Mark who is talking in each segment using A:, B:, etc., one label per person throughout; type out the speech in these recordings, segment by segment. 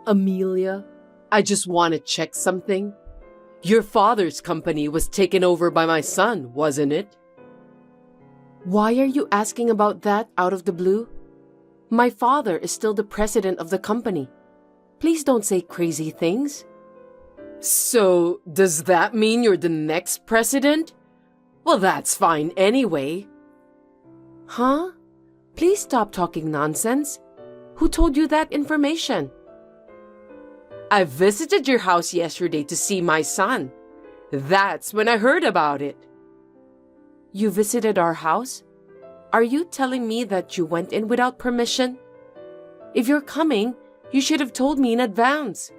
A: Amelia, I just want to check something. Your father's company was taken over by my son, wasn't it? Why are you asking about that out of the blue? My father is still the president of the company. Please don't say crazy things. So, does that mean you're the next president? Well, that's fine anyway. Huh? Please stop talking nonsense. Who told you that information? I visited your house yesterday to see my son. That's when I heard about it. You visited our house? Are you telling me that you went in without permission? If you're coming, you should have told me in advance.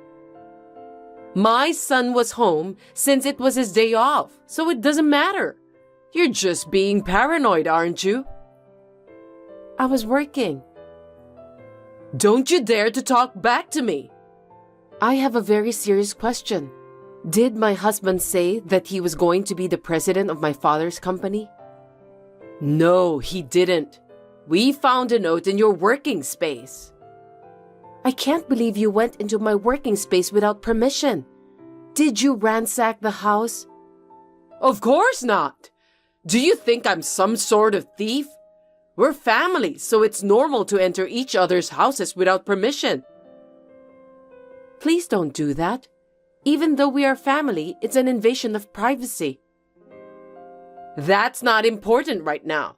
A: My son was home since it was his day off, so it doesn't matter. You're just being paranoid, aren't you? I was working. Don't you dare to talk back to me. I have a very serious question. Did my husband say that he was going to be the president of my father's company? No, he didn't. We found a note in your working space. I can't believe you went into my working space without permission. Did you ransack the house? Of course not. Do you think I'm some sort of thief? We're family, so it's normal to enter each other's houses without permission. Please don't do that. Even though we are family, it's an invasion of privacy. That's not important right now.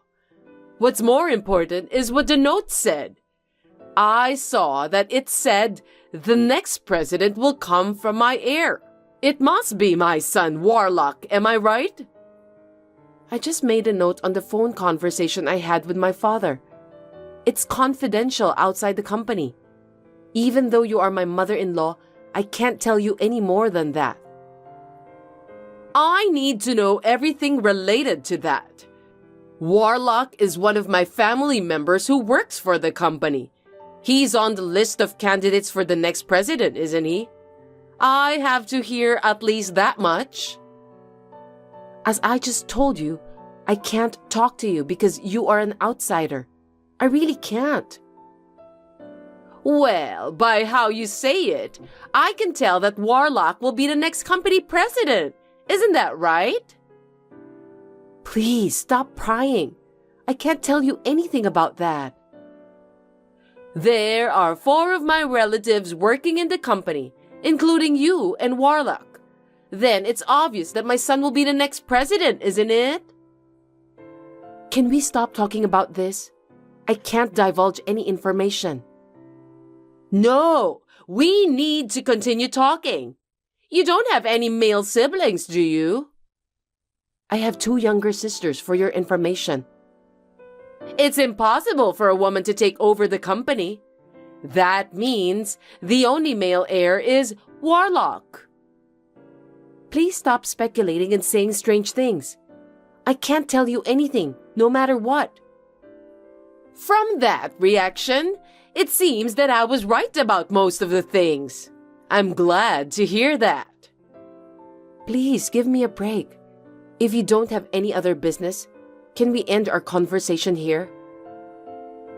A: What's more important is what the note said. I saw that it said the next president will come from my heir. It must be my son, Warlock, am I right? I just made a note on the phone conversation I had with my father. It's confidential outside the company. Even though you are my mother-in-law, I can't tell you any more than that. I need to know everything related to that. Warlock is one of my family members who works for the company. He's on the list of candidates for the next president, isn't he? I have to hear at least that much. As I just told you, I can't talk to you because you are an outsider. I really can't. Well, by how you say it, I can tell that Warlock will be the next company president. Isn't that right? Please stop prying. I can't tell you anything about that. There are 4 of my relatives working in the company, including you and Warlock. Then it's obvious that my son will be the next president, isn't it? Can we stop talking about this? I can't divulge any information. No, we need to continue talking. You don't have any male siblings, do you? I have 2 younger sisters, for your information. It's impossible for a woman to take over the company. That means the only male heir is Warlock. Please stop speculating and saying strange things. I can't tell you anything, no matter what. From that reaction, it seems that I was right about most of the things. I'm glad to hear that. Please give me a break. If you don't have any other business, can we end our conversation here?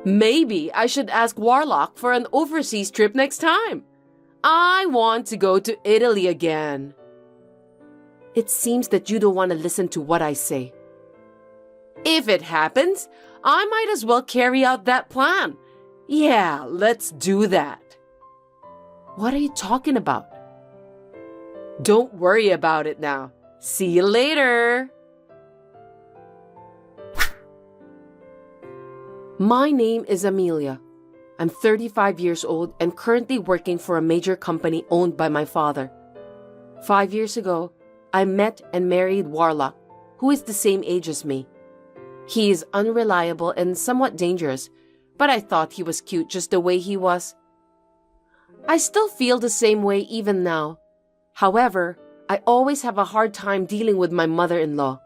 A: Maybe I should ask Warlock for an overseas trip next time. I want to go to Italy again. It seems that you don't want to listen to what I say. If it happens, I might as well carry out that plan. Yeah, let's do that. What are you talking about? Don't worry about it now. See you later. My name is Amelia. I'm 35 years old and currently working for a major company owned by my father. 5 years ago, I met and married Warlock, who is the same age as me. He is unreliable and somewhat dangerous, but I thought he was cute just the way he was. I still feel the same way even now. However, I always have a hard time dealing with my mother-in-law.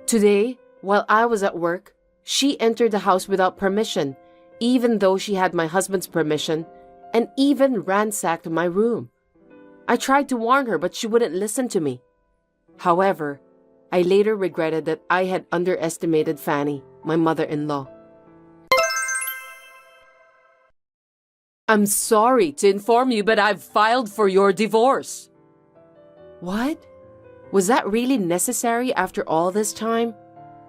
A: Today, while I was at work, she entered the house without permission, even though she had my husband's permission, and even ransacked my room. I tried to warn her, but she wouldn't listen to me. However, I later regretted that I had underestimated Fanny, my mother-in-law. I'm sorry to inform you, but I've filed for your divorce. What? Was that really necessary after all this time?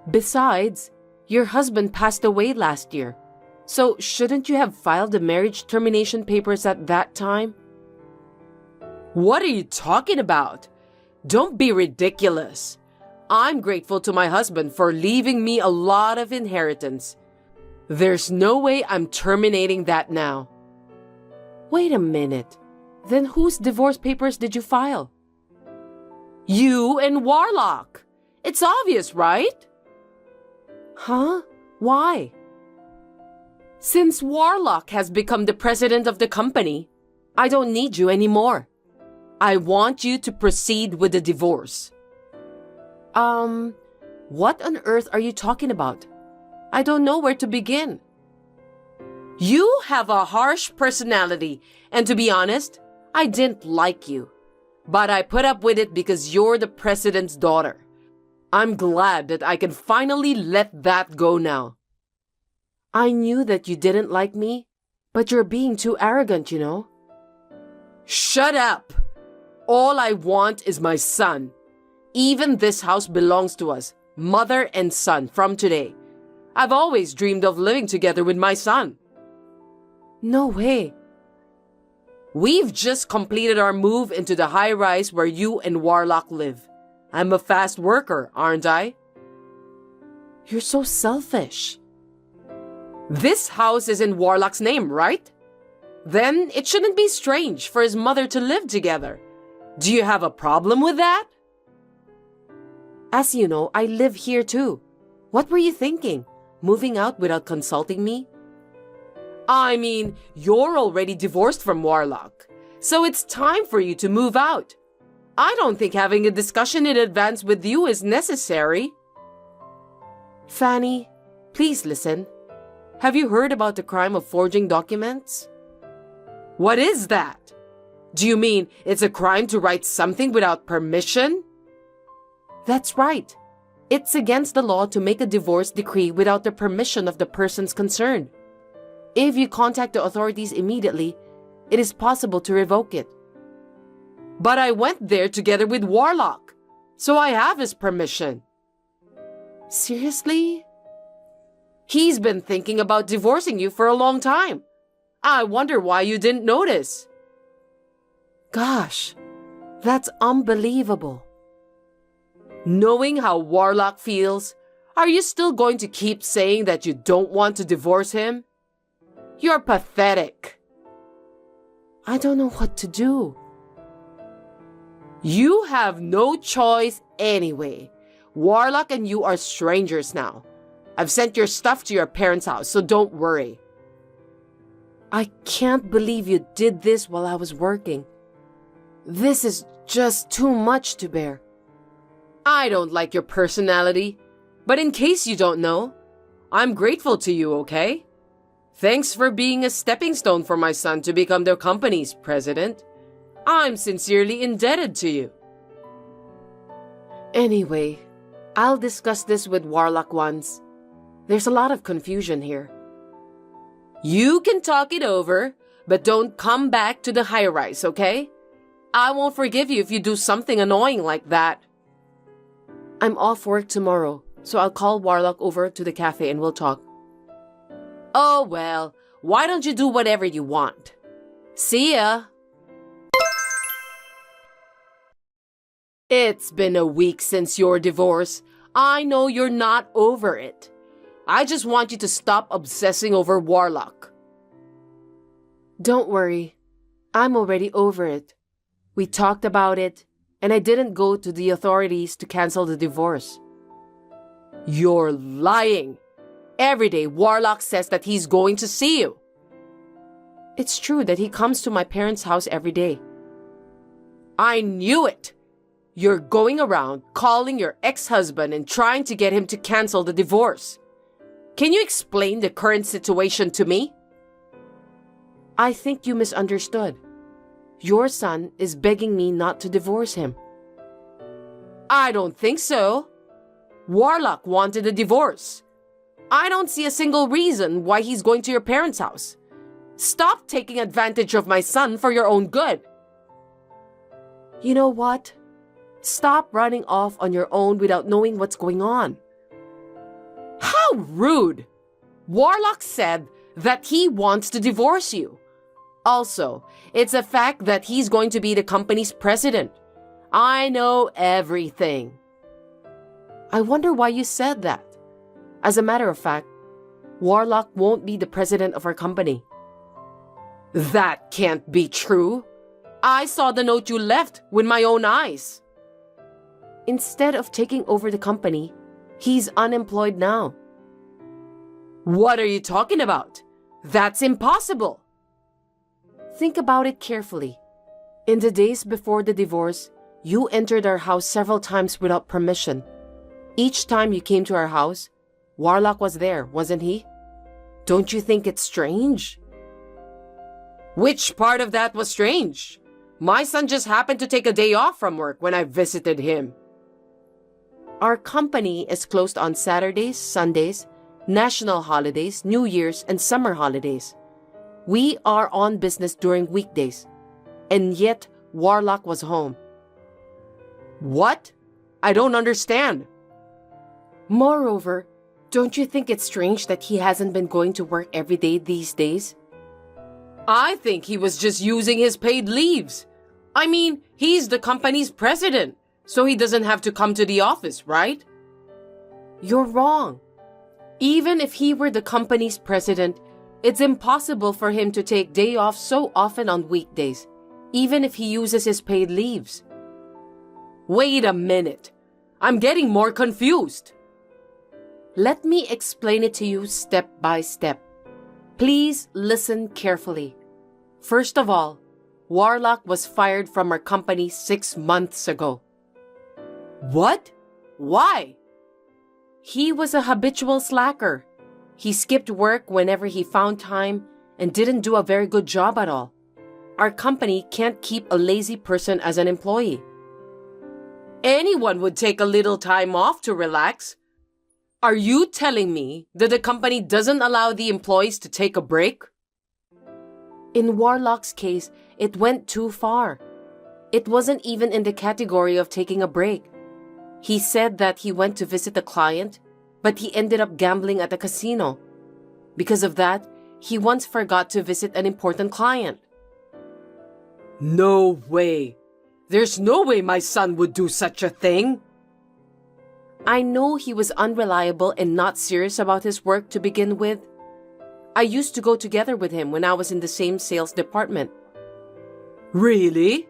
A: Besides, your husband passed away last year. So shouldn't you have filed the marriage termination papers at that time? What are you talking about? Don't be ridiculous. I'm grateful to my husband for leaving me a lot of inheritance. There's no way I'm terminating that now. Wait a minute. Then whose divorce papers did you file? You and Warlock. It's obvious, right? Huh? Why? Since Warlock has become the president of the company, I don't need you anymore. I want you to proceed with the divorce. What on earth are you talking about? I don't know where to begin. You have a harsh personality, and to be honest, I didn't like you. But I put up with it because you're the president's daughter. I'm glad that I can finally let that go now. I knew that you didn't like me, but you're being too arrogant, you know. Shut up! All I want is my son. Even this house belongs to us, mother and son, from today. I've always dreamed of living together with my son. No way. We've just completed our move into the high-rise where you and Warlock live. I'm a fast worker, aren't I? You're so selfish. This house is in Warlock's name, right? Then it shouldn't be strange for his mother to live together. Do you have a problem with that? As you know, I live here too. What were you thinking? Moving out without consulting me? I mean, you're already divorced from Warlock, so it's time for you to move out. I don't think having a discussion in advance with you is necessary. Fanny, please listen. Have you heard about the crime of forging documents? What is that? Do you mean it's a crime to write something without permission? That's right. It's against the law to make a divorce decree without the permission of the persons concerned. If you contact the authorities immediately, it is possible to revoke it. But I went there together with Warlock, so I have his permission. Seriously? He's been thinking about divorcing you for a long time. I wonder why you didn't notice. Gosh, that's unbelievable. Knowing how Warlock feels, are you still going to keep saying that you don't want to divorce him? You're pathetic. I don't know what to do. You have no choice anyway. Warlock and you are strangers now. I've sent your stuff to your parents' house, so don't worry. I can't believe you did this while I was working. This is just too much to bear. I don't like your personality, but in case you don't know, I'm grateful to you, okay? Thanks for being a stepping stone for my son to become the company's president. I'm sincerely indebted to you. Anyway, I'll discuss this with Warlock once. There's a lot of confusion here. You can talk it over, but don't come back to the high-rise, okay? I won't forgive you if you do something annoying like that. I'm off work tomorrow, so I'll call Warlock over to the cafe and we'll talk. Oh well, why don't you do whatever you want? See ya! It's been a week since your divorce. I know you're not over it. I just want you to stop obsessing over Warlock. Don't worry. I'm already over it. We talked about it, and I didn't go to the authorities to cancel the divorce. You're lying. Every day, Warlock says that he's going to see you. It's true that he comes to my parents' house every day. I knew it. You're going around calling your ex-husband and trying to get him to cancel the divorce. Can you explain the current situation to me? I think you misunderstood. Your son is begging me not to divorce him. I don't think so. Warlock wanted a divorce. I don't see a single reason why he's going to your parents' house. Stop taking advantage of my son for your own good. You know what? Stop running off on your own without knowing what's going on. How rude! Warlock said that he wants to divorce you. Also, it's a fact that he's going to be the company's president. I know everything. I wonder why you said that. As a matter of fact, Warlock won't be the president of our company. That can't be true. I saw the note you left with my own eyes. Instead of taking over the company, he's unemployed now. What are you talking about? That's impossible. Think about it carefully. In the days before the divorce, you entered our house several times without permission. Each time you came to our house, Warlock was there, wasn't he? Don't you think it's strange? Which part of that was strange? My son just happened to take a day off from work when I visited him. Our company is closed on Saturdays, Sundays, national holidays, New Year's, and summer holidays. We are on business during weekdays, and yet Warlock was home. What? I don't understand. Moreover, don't you think it's strange that he hasn't been going to work every day these days? I think he was just using his paid leaves. I mean, he's the company's president, so he doesn't have to come to the office, right? You're wrong. Even if he were the company's president, it's impossible for him to take day off so often on weekdays, even if he uses his paid leaves. Wait a minute. I'm getting more confused. Let me explain it to you step by step. Please listen carefully. First of all, Warlock was fired from our company 6 months ago. What? Why? He was a habitual slacker. He skipped work whenever he found time and didn't do a very good job at all. Our company can't keep a lazy person as an employee. Anyone would take a little time off to relax. Are you telling me that the company doesn't allow the employees to take a break? In Warlock's case, it went too far. It wasn't even in the category of taking a break. He said that he went to visit a client, but he ended up gambling at a casino. Because of that, he once forgot to visit an important client. No way. There's no way my son would do such a thing. I know he was unreliable and not serious about his work to begin with. I used to go together with him when I was in the same sales department. Really?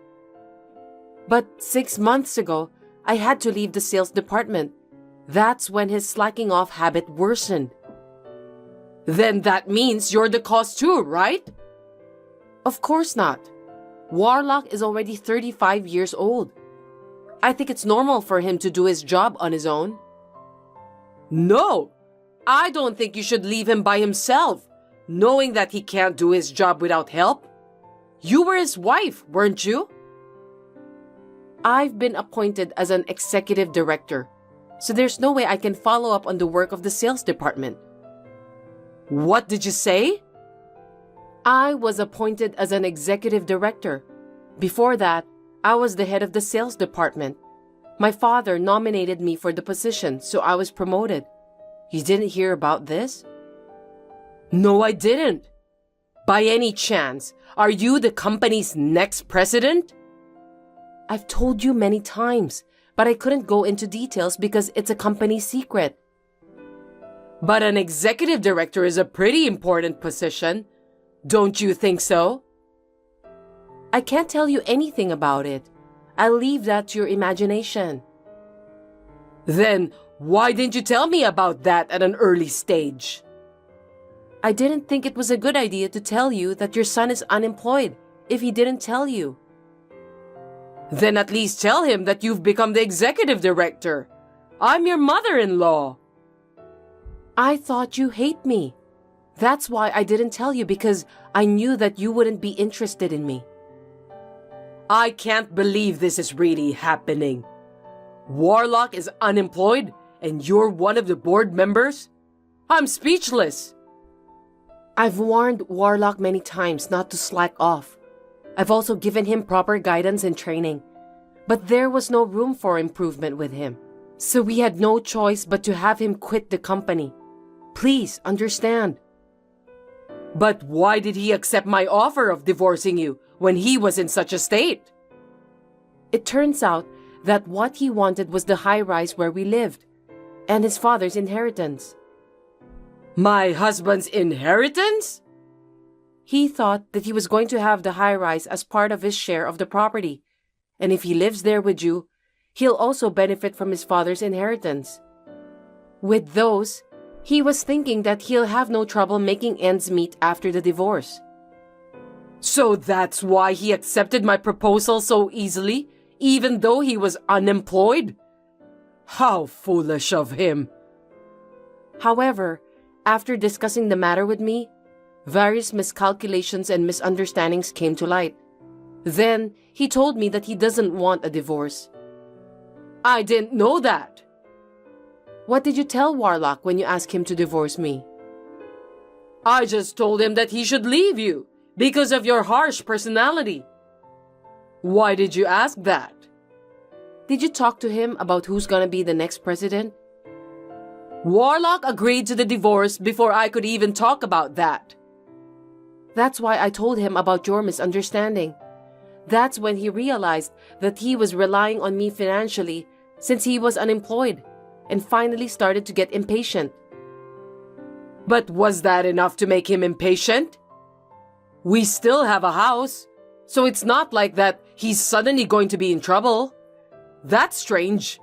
A: But 6 months ago, I had to leave the sales department. That's when his slacking off habit worsened. Then that means you're the cause too, right? Of course not. Warlock is already 35 years old. I think it's normal for him to do his job on his own. No, I don't think you should leave him by himself, knowing that he can't do his job without help. You were his wife, weren't you? I've been appointed as an executive director, so there's no way I can follow up on the work of the sales department. What did you say? I was appointed as an executive director. Before that, I was the head of the sales department. My father nominated me for the position, so I was promoted. You didn't hear about this? No, I didn't. By any chance, are you the company's next president? I've told you many times, but I couldn't go into details because it's a company secret. But an executive director is a pretty important position. Don't you think so? I can't tell you anything about it. I'll leave that to your imagination. Then, why didn't you tell me about that at an early stage? I didn't think it was a good idea to tell you that your son is unemployed if he didn't tell you. Then at least tell him that you've become the executive director. I'm your mother-in-law. I thought you hate me. That's why I didn't tell you, because I knew that you wouldn't be interested in me. I can't believe this is really happening. Warlock is unemployed and you're one of the board members? I'm speechless. I've warned Warlock many times not to slack off. I've also given him proper guidance and training. But there was no room for improvement with him. So we had no choice but to have him quit the company. Please understand. But why did he accept my offer of divorcing you when he was in such a state? It turns out that what he wanted was the high-rise where we lived, and his father's inheritance. My husband's inheritance? He thought that he was going to have the high-rise as part of his share of the property, and if he lives there with you, he'll also benefit from his father's inheritance. With those, he was thinking that he'll have no trouble making ends meet after the divorce. So that's why he accepted my proposal so easily, even though he was unemployed? How foolish of him. However, after discussing the matter with me, various miscalculations and misunderstandings came to light. Then, he told me that he doesn't want a divorce. I didn't know that. What did you tell Warlock when you asked him to divorce me? I just told him that he should leave you because of your harsh personality. Why did you ask that? Did you talk to him about who's gonna be the next president? Warlock agreed to the divorce before I could even talk about that. That's why I told him about your misunderstanding. That's when he realized that he was relying on me financially since he was unemployed and finally started to get impatient. But was that enough to make him impatient? We still have a house, so it's not like that he's suddenly going to be in trouble. That's strange.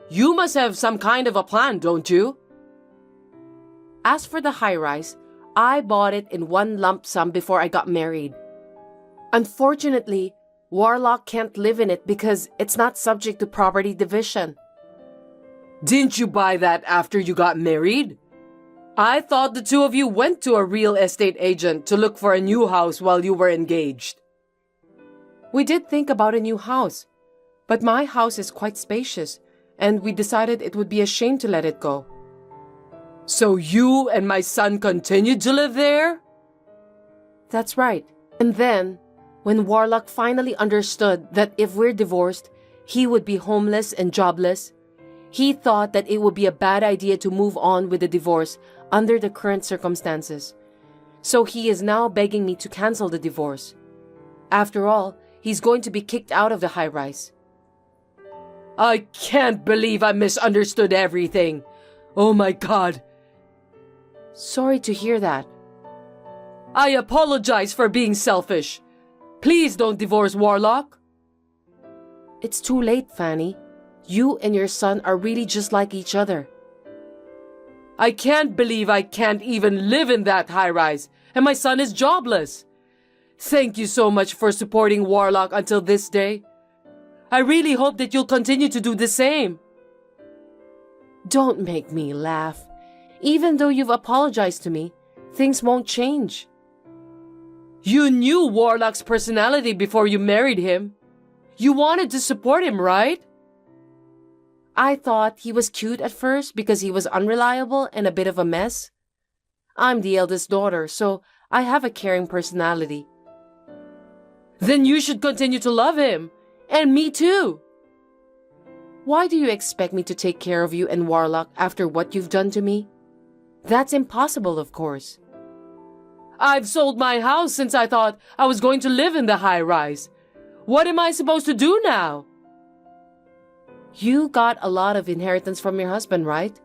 A: You must have some kind of a plan, don't you? As for the high-rise, I bought it in one lump sum before I got married. Unfortunately, Warlock can't live in it because it's not subject to property division. Didn't you buy that after you got married? I thought the two of you went to a real estate agent to look for a new house while you were engaged. We did think about a new house, but my house is quite spacious, and we decided it would be a shame to let it go. So you and my son continued to live there? That's right. And then, when Warlock finally understood that if we're divorced, he would be homeless and jobless, he thought that it would be a bad idea to move on with the divorce under the current circumstances. So he is now begging me to cancel the divorce. After all, he's going to be kicked out of the high-rise. I can't believe I misunderstood everything. Oh my God. Sorry to hear that. I apologize for being selfish. Please don't divorce Warlock. It's too late, Fanny. You and your son are really just like each other. I can't believe I can't even live in that high-rise, and my son is jobless. Thank you so much for supporting Warlock until this day. I really hope that you'll continue to do the same. Don't make me laugh. Even though you've apologized to me, things won't change. You knew Warlock's personality before you married him. You wanted to support him, right? I thought he was cute at first because he was unreliable and a bit of a mess. I'm the eldest daughter, so I have a caring personality. Then you should continue to love him. And me too. Why do you expect me to take care of you and Warlock after what you've done to me? That's impossible, of course. I've sold my house since I thought I was going to live in the high-rise. What am I supposed to do now? You got a lot of inheritance from your husband, right?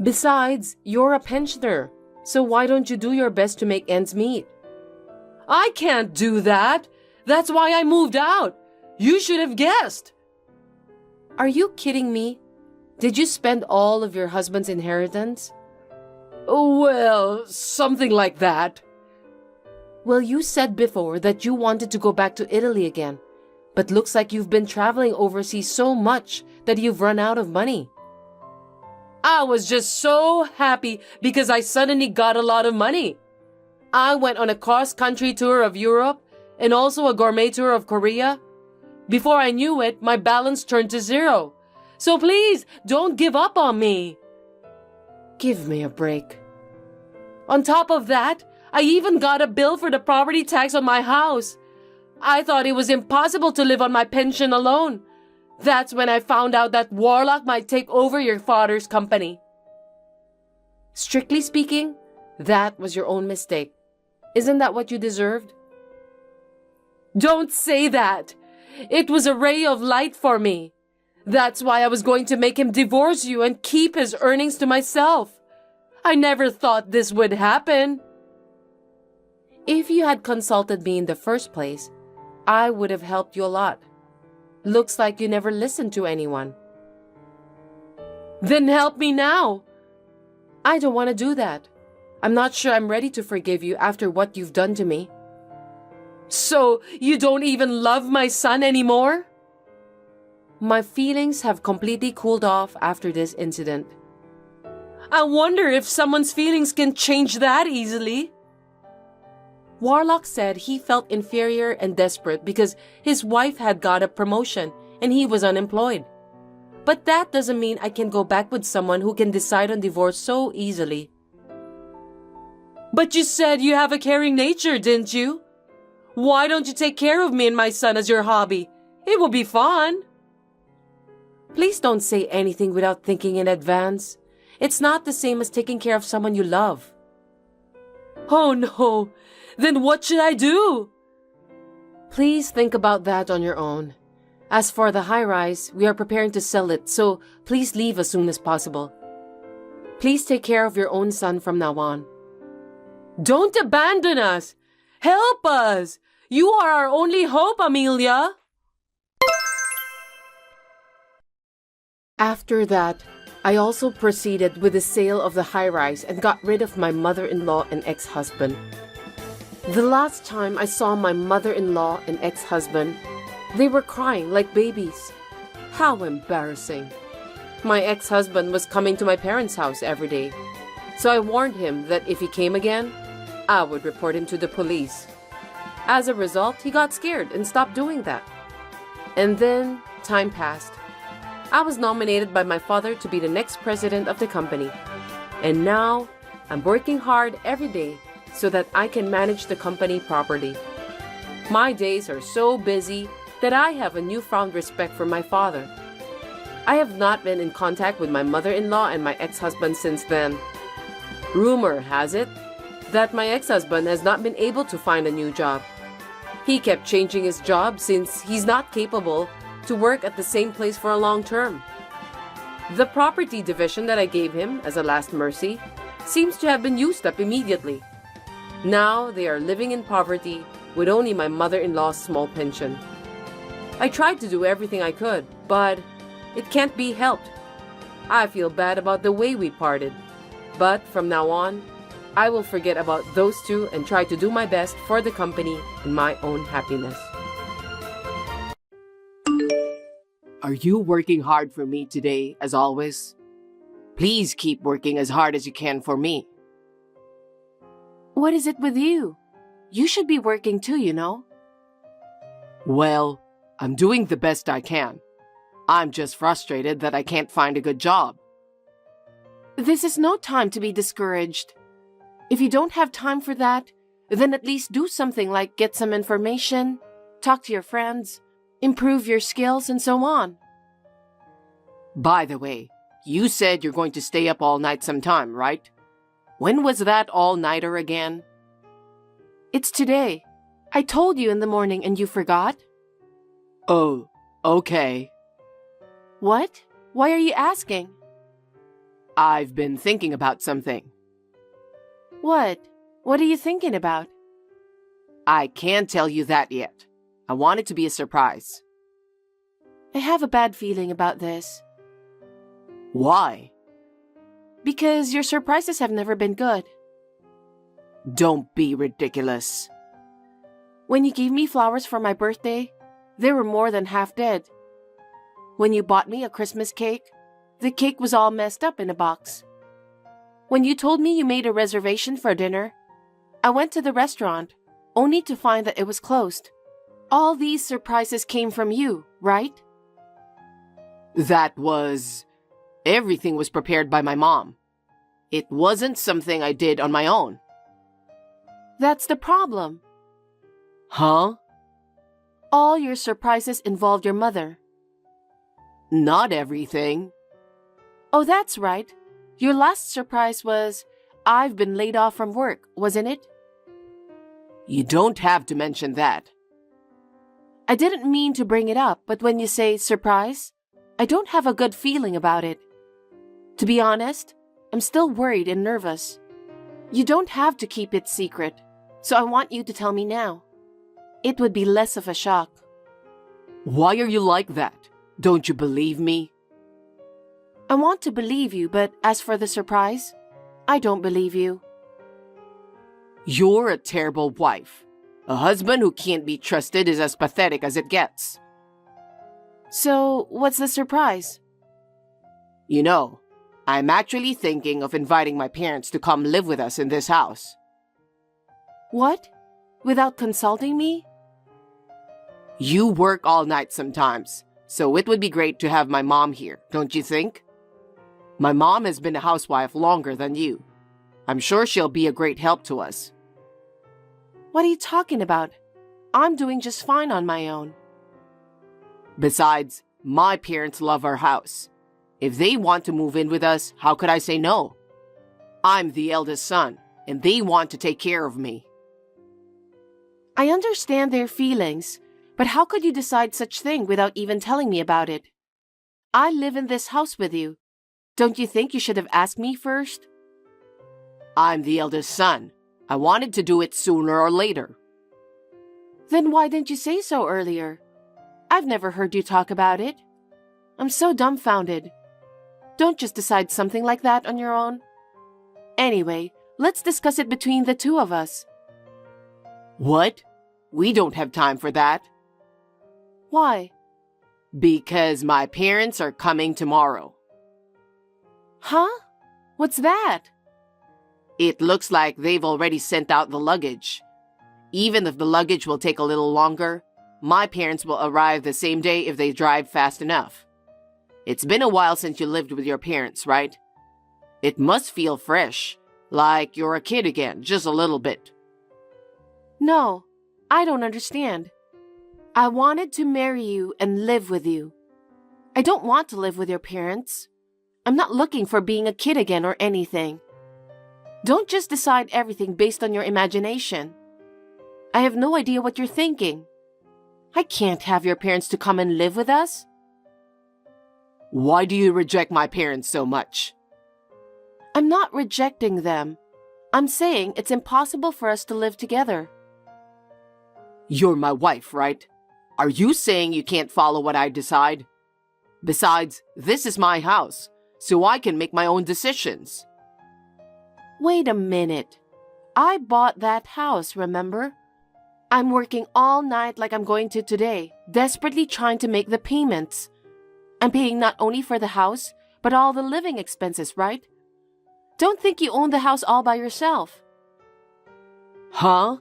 A: Besides, you're a pensioner, so why don't you do your best to make ends meet? I can't do that. That's why I moved out. You should have guessed. Are you kidding me? Did you spend all of your husband's inheritance? Well, something like that. Well, you said before that you wanted to go back to Italy again, but looks like you've been traveling overseas so much that you've run out of money. I was just so happy because I suddenly got a lot of money. I went on a cross-country tour of Europe and also a gourmet tour of Korea. Before I knew it, my balance turned to zero. So please, don't give up on me. Give me a break. On top of that, I even got a bill for the property tax on my house. I thought it was impossible to live on my pension alone. That's when I found out that Warlock might take over your father's company. Strictly speaking, that was your own mistake. Isn't that what you deserved? Don't say that. It was a ray of light for me. That's why I was going to make him divorce you and keep his earnings to myself. I never thought this would happen. If you had consulted me in the first place, I would have helped you a lot. Looks like you never listened to anyone. Then help me now. I don't want to do that. I'm not sure I'm ready to forgive you after what you've done to me. So, you don't even love my son anymore? My feelings have completely cooled off after this incident. I wonder if someone's feelings can change that easily. Warlock said he felt inferior and desperate because his wife had got a promotion and he was unemployed. But that doesn't mean I can go back with someone who can decide on divorce so easily. But you said you have a caring nature, didn't you? Why don't you take care of me and my son as your hobby? It will be fun. Please don't say anything without thinking in advance. It's not the same as taking care of someone you love. Oh no, then what should I do? Please think about that on your own. As for the high-rise, we are preparing to sell it, so please leave as soon as possible. Please take care of your own son from now on. Don't abandon us! Help us! You are our only hope, Amelia! After that, I also proceeded with the sale of the high-rise and got rid of my mother-in-law and ex-husband. The last time I saw my mother-in-law and ex-husband, they were crying like babies. How embarrassing. My ex-husband was coming to my parents' house every day, so I warned him that if he came again, I would report him to the police. As a result, he got scared and stopped doing that. And then time passed. I was nominated by my father to be the next president of the company. And now, I'm working hard every day so that I can manage the company properly. My days are so busy that I have a newfound respect for my father. I have not been in contact with my mother-in-law and my ex-husband since then. Rumor has it that my ex-husband has not been able to find a new job. He kept changing his job since he's not capable to work at the same place for a long term. The property division that I gave him as a last mercy seems to have been used up immediately. Now they are living in poverty with only my mother-in-law's small pension. I tried to do everything I could, but it can't be helped. I feel bad about the way we parted, but from now on, I will forget about those two and try to do my best for the company and my own happiness. Are you working hard for me today, as always? Please keep working as hard as you can for me. What is it with you? You should be working too, you know. Well, I'm doing the best I can. I'm just frustrated that I can't find a good job. This is no time to be discouraged. If you don't have time for that, then at least do something like get some information, talk to your friends, improve your skills, and so on. By the way, you said you're going to stay up all night sometime, right? When was that all-nighter again? It's today. I told you in the morning and you forgot? Oh, okay. What? Why are you asking? I've been thinking about something. What? What are you thinking about? I can't tell you that yet. I want it to be a surprise. I have a bad feeling about this. Why? Because your surprises have never been good. Don't be ridiculous. When you gave me flowers for my birthday, they were more than half dead. When you bought me a Christmas cake, the cake was all messed up in a box. When you told me you made a reservation for dinner, I went to the restaurant, only to find that it was closed. All these surprises came from you, right? Everything was prepared by my mom. It wasn't something I did on my own. That's the problem.
B: Huh?
A: All your surprises involved your mother.
B: Not everything.
A: Oh, that's right. Your last surprise was, I've been laid off from work, wasn't it?
B: You don't have to mention that.
A: I didn't mean to bring it up, but when you say surprise, I don't have a good feeling about it. To be honest, I'm still worried and nervous. You don't have to keep it secret, so I want you to tell me now. It would be less of a shock.
B: Why are you like that? Don't you believe me?
A: I want to believe you, but as for the surprise, I don't believe you.
B: You're a terrible wife. A husband who can't be trusted is as pathetic as it gets.
A: So, what's the surprise?
B: You know, I'm actually thinking of inviting my parents to come live with us in this house.
A: What? Without consulting me?
B: You work all night sometimes, so it would be great to have my mom here, don't you think? My mom has been a housewife longer than you. I'm sure she'll be a great help to us.
A: What are you talking about? I'm doing just fine on my own.
B: Besides, my parents love our house. If they want to move in with us, how could I say no? I'm the eldest son, and they want to take care of me.
A: I understand their feelings, but how could you decide such thing without even telling me about it? I live in this house with you. Don't you think you should have asked me first?
B: I'm the eldest son. I wanted to do it sooner or later.
A: Then why didn't you say so earlier? I've never heard you talk about it. I'm so dumbfounded. Don't just decide something like that on your own. Anyway, let's discuss it between the two of us.
B: What? We don't have time for that.
A: Why?
B: Because my parents are coming tomorrow.
A: Huh? What's that?
B: It looks like they've already sent out the luggage. Even if the luggage will take a little longer, my parents will arrive the same day if they drive fast enough. It's been a while since you lived with your parents, right? It must feel fresh, like you're a kid again, just a little bit.
A: No, I don't understand. I wanted to marry you and live with you. I don't want to live with your parents. I'm not looking for being a kid again or anything. Don't just decide everything based on your imagination. I have no idea what you're thinking. I can't have your parents to come and live with us.
B: Why do you reject my parents so much?
A: I'm not rejecting them. I'm saying it's impossible for us to live together.
B: You're my wife, right? Are you saying you can't follow what I decide? Besides, this is my house, so I can make my own decisions.
A: Wait a minute. I bought that house, remember? I'm working all night like I'm going to today, desperately trying to make the payments. I'm paying not only for the house, but all the living expenses, right? Don't think you own the house all by yourself.
B: Huh?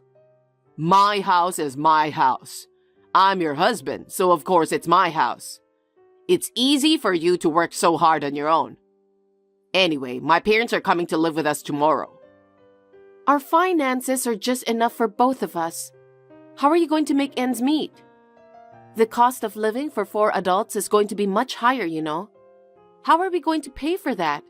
B: My house is my house. I'm your husband, so of course it's my house. It's easy for you to work so hard on your own. Anyway, my parents are coming to live with us tomorrow.
A: Our finances are just enough for both of us. How are you going to make ends meet? The cost of living for 4 adults is going to be much higher, you know. How are we going to pay for that?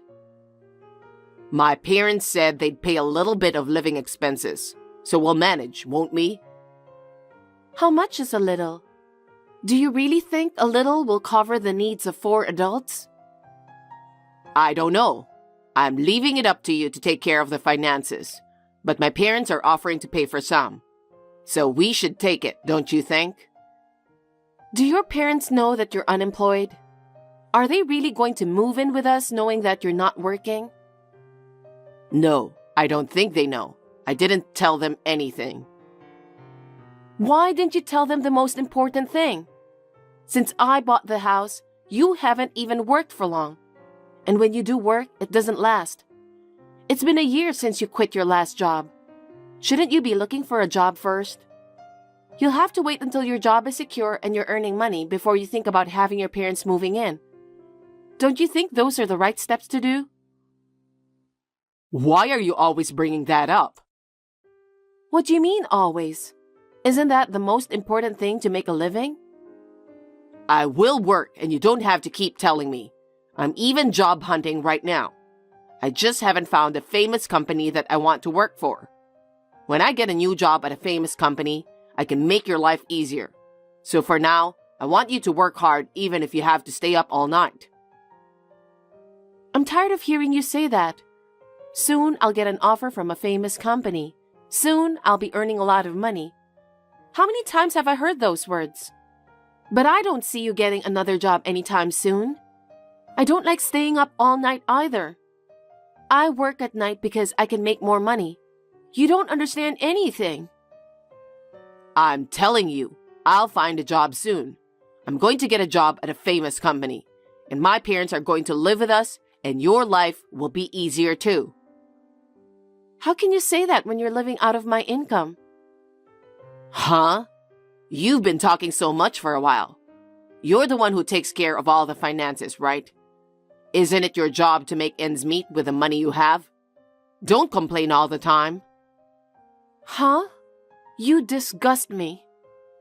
B: My parents said they'd pay a little bit of living expenses, so we'll manage, won't we?
A: How much is a little? Do you really think a little will cover the needs of 4 adults?
B: I don't know. I'm leaving it up to you to take care of the finances, but my parents are offering to pay for some. So we should take it, don't you think?
A: Do your parents know that you're unemployed? Are they really going to move in with us knowing that you're not working?
B: No, I don't think they know. I didn't tell them anything.
A: Why didn't you tell them the most important thing? Since I bought the house, you haven't even worked for long. And when you do work, it doesn't last. It's been a year since you quit your last job. Shouldn't you be looking for a job first? You'll have to wait until your job is secure and you're earning money before you think about having your parents moving in. Don't you think those are the right steps to do?
B: Why are you always bringing that up? What do you mean always? Isn't that the most important thing to make a living? I will work and you don't have to keep telling me. I'm even job hunting right now. I just haven't found a famous company that I want to work for. When I get a new job at a famous company, I can make your life easier. So for now, I want you to work hard even if you have to stay up all night. I'm tired of hearing you say that. Soon I'll get an offer from a famous company. Soon I'll be earning a lot of money. How many times have I heard those words? But I don't see you getting another job anytime soon. I don't like staying up all night either. I work at night because I can make more money. You don't understand anything. I'm telling you, I'll find a job soon. I'm going to get a job at a famous company, and my parents are going to live with us, and your life will be easier too. How can you say that when you're living out of my income? Huh? You've been talking so much for a while. You're the one who takes care of all the finances, right? Isn't it your job to make ends meet with the money you have? Don't complain all the time. Huh? You disgust me.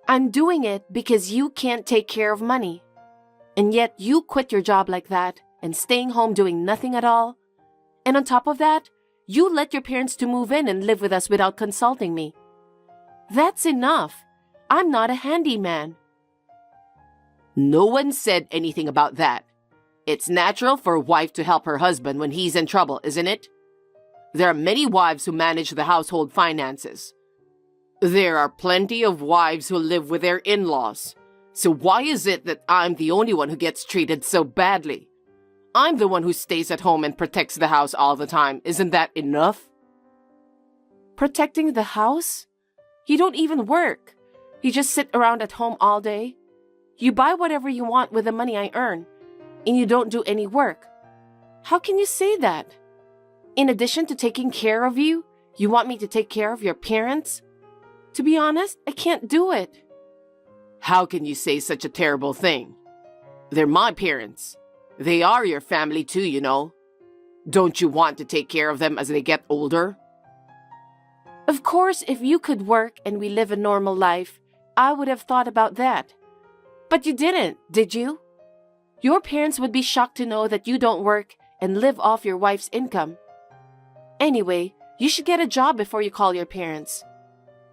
B: I'm doing it because you can't take care of money. And yet you quit your job like that and staying home doing nothing at all. And on top of that, you let your parents to move in and live with us without consulting me. That's enough. I'm not a handyman. No one said anything about that. It's natural for a wife to help her husband when he's in trouble, isn't it? There are many wives who manage the household finances. There are plenty of wives who live with their in-laws. So why is it that I'm the only one who gets treated so badly? I'm the one who stays at home and protects the house all the time. Isn't that enough? Protecting the house? You don't even work. You just sit around at home all day. You buy whatever you want with the money I earn, and you don't do any work. How can you say that? In addition to taking care of you, you want me to take care of your parents? To be honest, I can't do it. How can you say such a terrible thing? They're my parents. They are your family too, you know. Don't you want to take care of them as they get older? Of course, if you could work and we live a normal life, I would have thought about that. But you didn't, did you? Your parents would be shocked to know that you don't work and live off your wife's income. Anyway, you should get a job before you call your parents.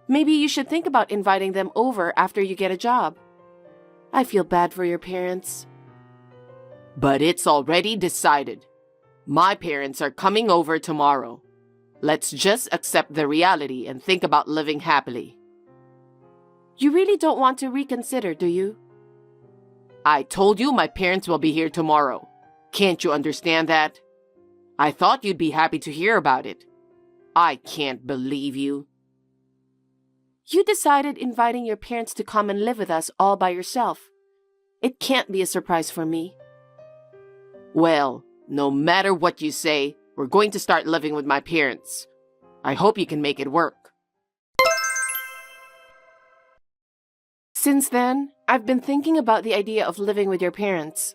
B: Maybe you should think about inviting them over after you get a job. I feel bad for your parents. But it's already decided. My parents are coming over tomorrow. Let's just accept the reality and think about living happily. You really don't want to reconsider, do you? I told you my parents will be here tomorrow. Can't you understand that? I thought you'd be happy to hear about it. I can't believe you. You decided inviting your parents to come and live with us all by yourself. It can't be a surprise for me. Well, no matter what you say, we're going to start living with my parents. I hope you can make it work. Since then, I've been thinking about the idea of living with your parents.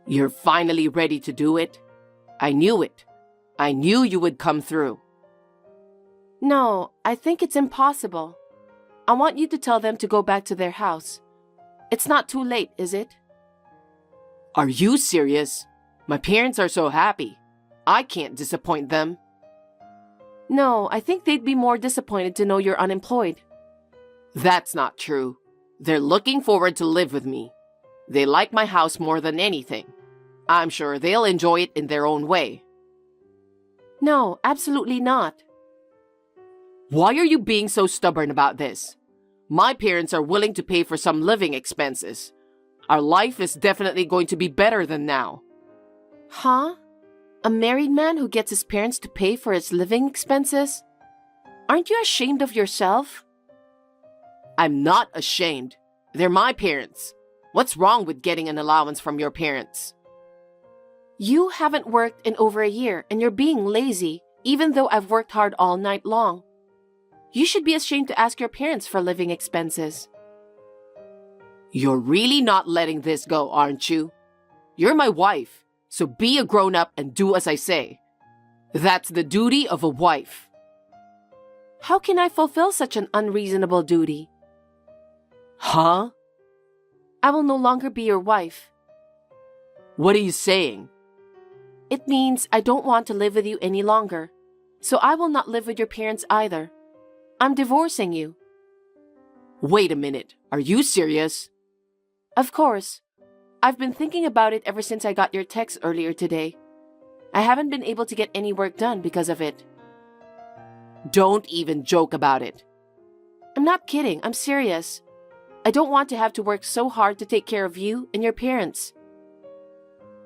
B: You're finally ready to do it? I knew it. I knew you would come through. No, I think it's impossible. I want you to tell them to go back to their house. It's not too late, is it? Are you serious? My parents are so happy. I can't disappoint them. No, I think they'd be more disappointed to know you're unemployed. That's not true. They're looking forward to live with me. They like my house more than anything. I'm sure they'll enjoy it in their own way. No, absolutely not. Why are you being so stubborn about this? My parents are willing to pay for some living expenses. Our life is definitely going to be better than now. Huh? A married man who gets his parents to pay for his living expenses? Aren't you ashamed of yourself? I'm not ashamed. They're my parents. What's wrong with getting an allowance from your parents? You haven't worked in over a year and you're being lazy, even though I've worked hard all night long. You should be ashamed to ask your parents for living expenses. You're really not letting this go, aren't you? You're my wife, so be a grown-up and do as I say. That's the duty of a wife.
A: How can I fulfill such an unreasonable duty?
B: Huh?
A: I will no longer be your wife.
B: What are you saying?
A: It means I don't want to live with you any longer, so I will not live with your parents either. I'm divorcing you.
B: Wait a minute, are you serious?
A: Of course. I've been thinking about it ever since I got your text earlier today. I haven't been able to get any work done because of it.
B: Don't even joke about it.
A: I'm not kidding, I'm serious. I don't want to have to work so hard to take care of you and your parents.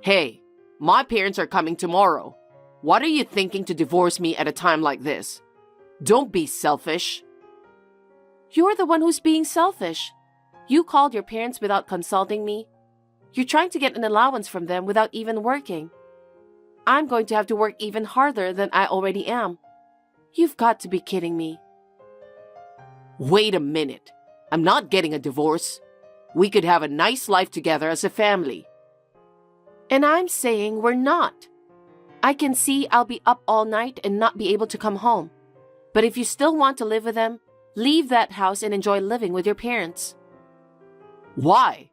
B: Hey, my parents are coming tomorrow. What are you thinking to divorce me at a time like this? Don't be selfish.
A: You're the one who's being selfish. You called your parents without consulting me. You're trying to get an allowance from them without even working. I'm going to have to work even harder than I already am. You've got to be kidding me.
B: Wait a minute. I'm not getting a divorce. We could have a nice life together as a family.
A: And I'm saying we're not. I can see I'll be up all night and not be able to come home. But if you still want to live with them, leave that house and enjoy living with your parents.
B: Why?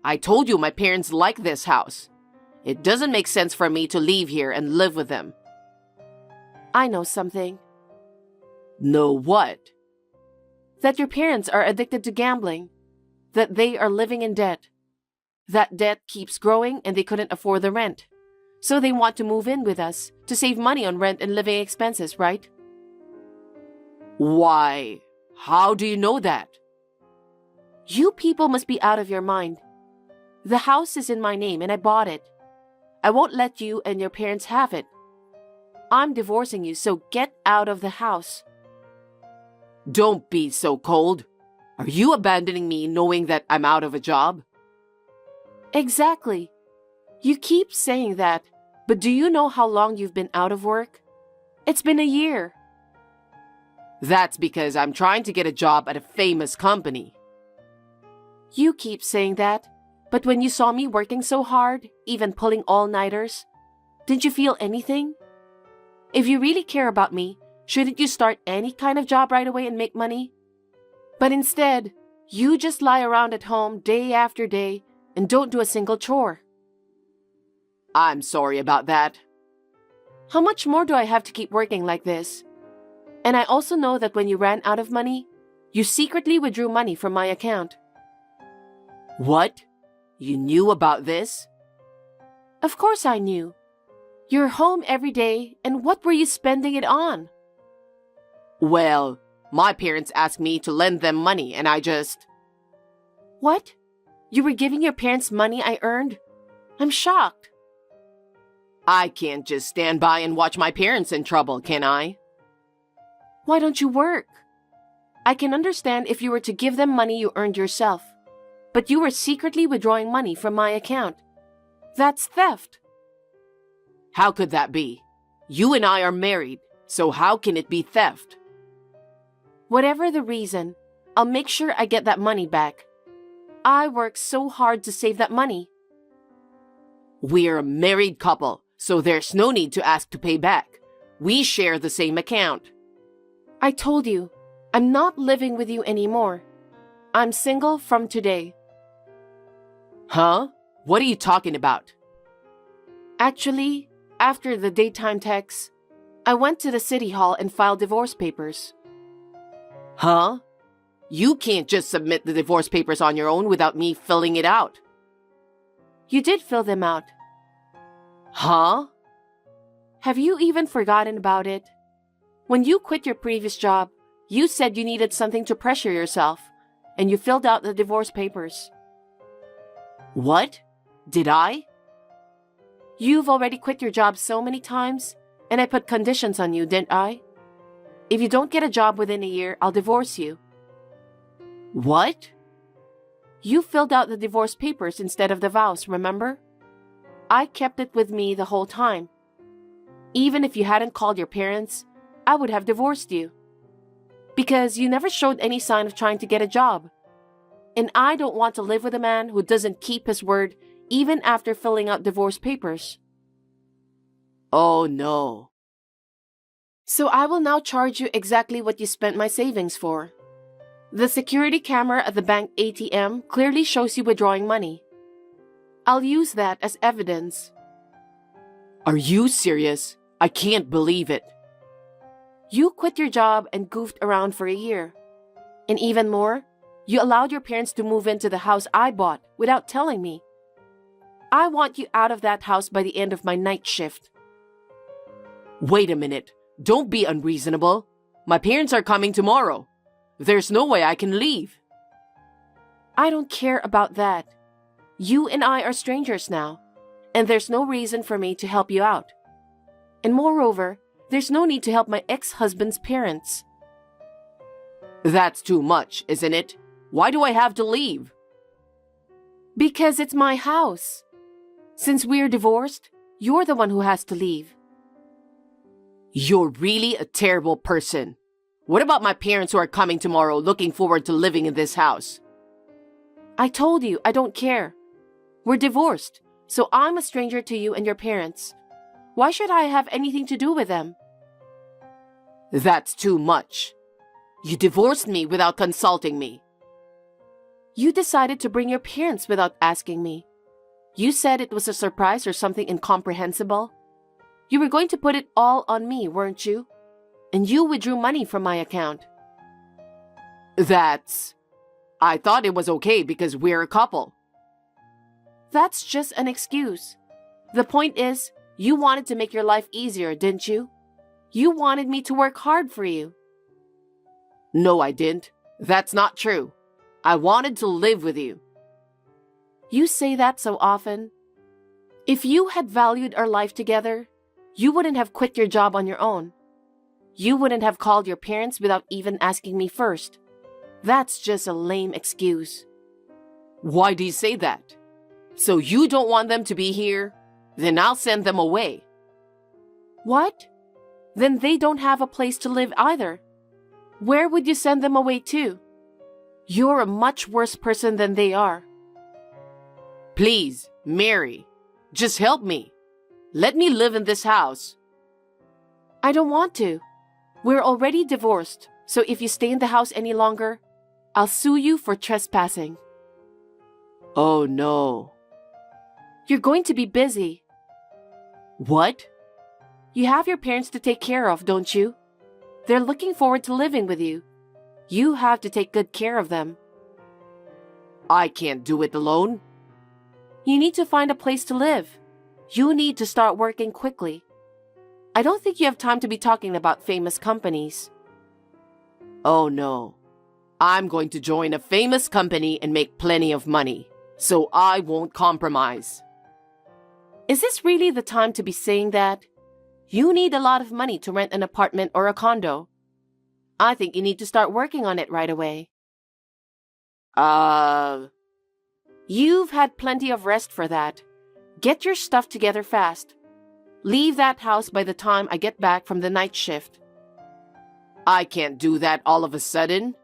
B: I told you my parents like this house. It doesn't make sense for me to leave here and live with them.
A: I know something.
B: Know what?
A: That your parents are addicted to gambling. That they are living in debt. That debt keeps growing and they couldn't afford the rent. So they want to move in with us to save money on rent and living expenses, right?
B: Why? How do you know that?
A: You people must be out of your mind. The house is in my name and I bought it. I won't let you and your parents have it. I'm divorcing you, so get out of the house.
B: Don't be so cold. Are you abandoning me knowing that I'm out of a job?
A: Exactly. You keep saying that, but do you know how long you've been out of work? It's been a year.
B: That's because I'm trying to get a job at a famous company.
A: You keep saying that, but when you saw me working so hard, even pulling all-nighters, didn't you feel anything? If you really care about me, shouldn't you start any kind of job right away and make money? But instead, you just lie around at home day after day and don't do a single chore.
B: I'm sorry about that.
A: How much more do I have to keep working like this? And I also know that when you ran out of money, you secretly withdrew money from my account.
B: What? You knew about this?
A: Of course I knew. You're home every day, and what were you spending it on?
B: Well, my parents asked me to lend them money and I just...
A: What? You were giving your parents money I earned? I'm shocked.
B: I can't just stand by and watch my parents in trouble, can I?
A: Why don't you work? I can understand if you were to give them money you earned yourself, but you were secretly withdrawing money from my account. That's theft.
B: How could that be? You and I are married, so how can it be theft?
A: Whatever the reason, I'll make sure I get that money back. I worked so hard to save that money.
B: We're a married couple, so there's no need to ask to pay back. We share the same account.
A: I told you, I'm not living with you anymore. I'm single from today.
B: Huh? What are you talking about?
A: Actually, after the daytime text, I went to the city hall and filed divorce papers.
B: Huh? You can't just submit the divorce papers on your own without me filling it out.
A: You did fill them out.
B: Huh?
A: Have you even forgotten about it? When you quit your previous job, you said you needed something to pressure yourself, and you filled out the divorce papers.
B: What? Did I?
A: You've already quit your job so many times, and I put conditions on you, didn't I? If you don't get a job within a year, I'll divorce you.
B: What?
A: You filled out the divorce papers instead of the vows, remember? I kept it with me the whole time. Even if you hadn't called your parents, I would have divorced you. Because you never showed any sign of trying to get a job. And I don't want to live with a man who doesn't keep his word even after filling out divorce papers.
B: Oh no. So I will now charge you exactly what you spent my savings for. The security camera at the bank ATM clearly shows you withdrawing money. I'll use that as evidence.
A: Are you serious? I can't believe it.
B: You quit your job and goofed around for a year. And even more, you allowed your parents to move into the house I bought without telling me. I want you out of that house by the end of my night shift.
A: Wait a minute. Don't be unreasonable. My parents are coming tomorrow. There's no way I can leave.
B: I don't care about that. You and I are strangers now, and there's no reason for me to help you out. And moreover, there's no need to help my ex-husband's parents.
A: That's too much, isn't it? Why do I have to leave?
B: Because it's my house. Since we're divorced, you're the one who has to leave.
A: You're really a terrible person. What about my parents who are coming tomorrow looking forward to living in this house?
B: I told you I don't care. We're divorced, so I'm a stranger to you and your parents. Why should I have anything to do with them?
A: That's too much. You divorced me without consulting me.
B: You decided to bring your parents without asking me. You said it was a surprise or something incomprehensible. You were going to put it all on me, weren't you? And you withdrew money from my account.
A: I thought it was okay because we're a couple.
B: That's just an excuse. The point is, you wanted to make your life easier, didn't you? You wanted me to work hard for you.
A: No, I didn't. That's not true. I wanted to live with you.
B: You say that so often. If you had valued our life together, you wouldn't have quit your job on your own. You wouldn't have called your parents without even asking me first. That's just a lame excuse.
A: Why do you say that? So you don't want them to be here? Then I'll send them away.
B: What? Then they don't have a place to live either. Where would you send them away to? You're a much worse person than they are.
A: Please, Mary, just help me. Let me live in this house.
B: I don't want to. We're already divorced, so if you stay in the house any longer, I'll sue you for trespassing.
A: Oh no.
B: You're going to be busy.
A: What?
B: You have your parents to take care of, don't you? They're looking forward to living with you. You have to take good care of them.
A: I can't do it alone.
B: You need to find a place to live. You need to start working quickly. I don't think you have time to be talking about famous companies.
A: Oh no. I'm going to join a famous company and make plenty of money, so I won't compromise.
B: Is this really the time to be saying that? You need a lot of money to rent an apartment or a condo. I think you need to start working on it right away. You've had plenty of rest for that. Get your stuff together fast. Leave that house by the time I get back from the night shift.
A: I can't do that all of a sudden.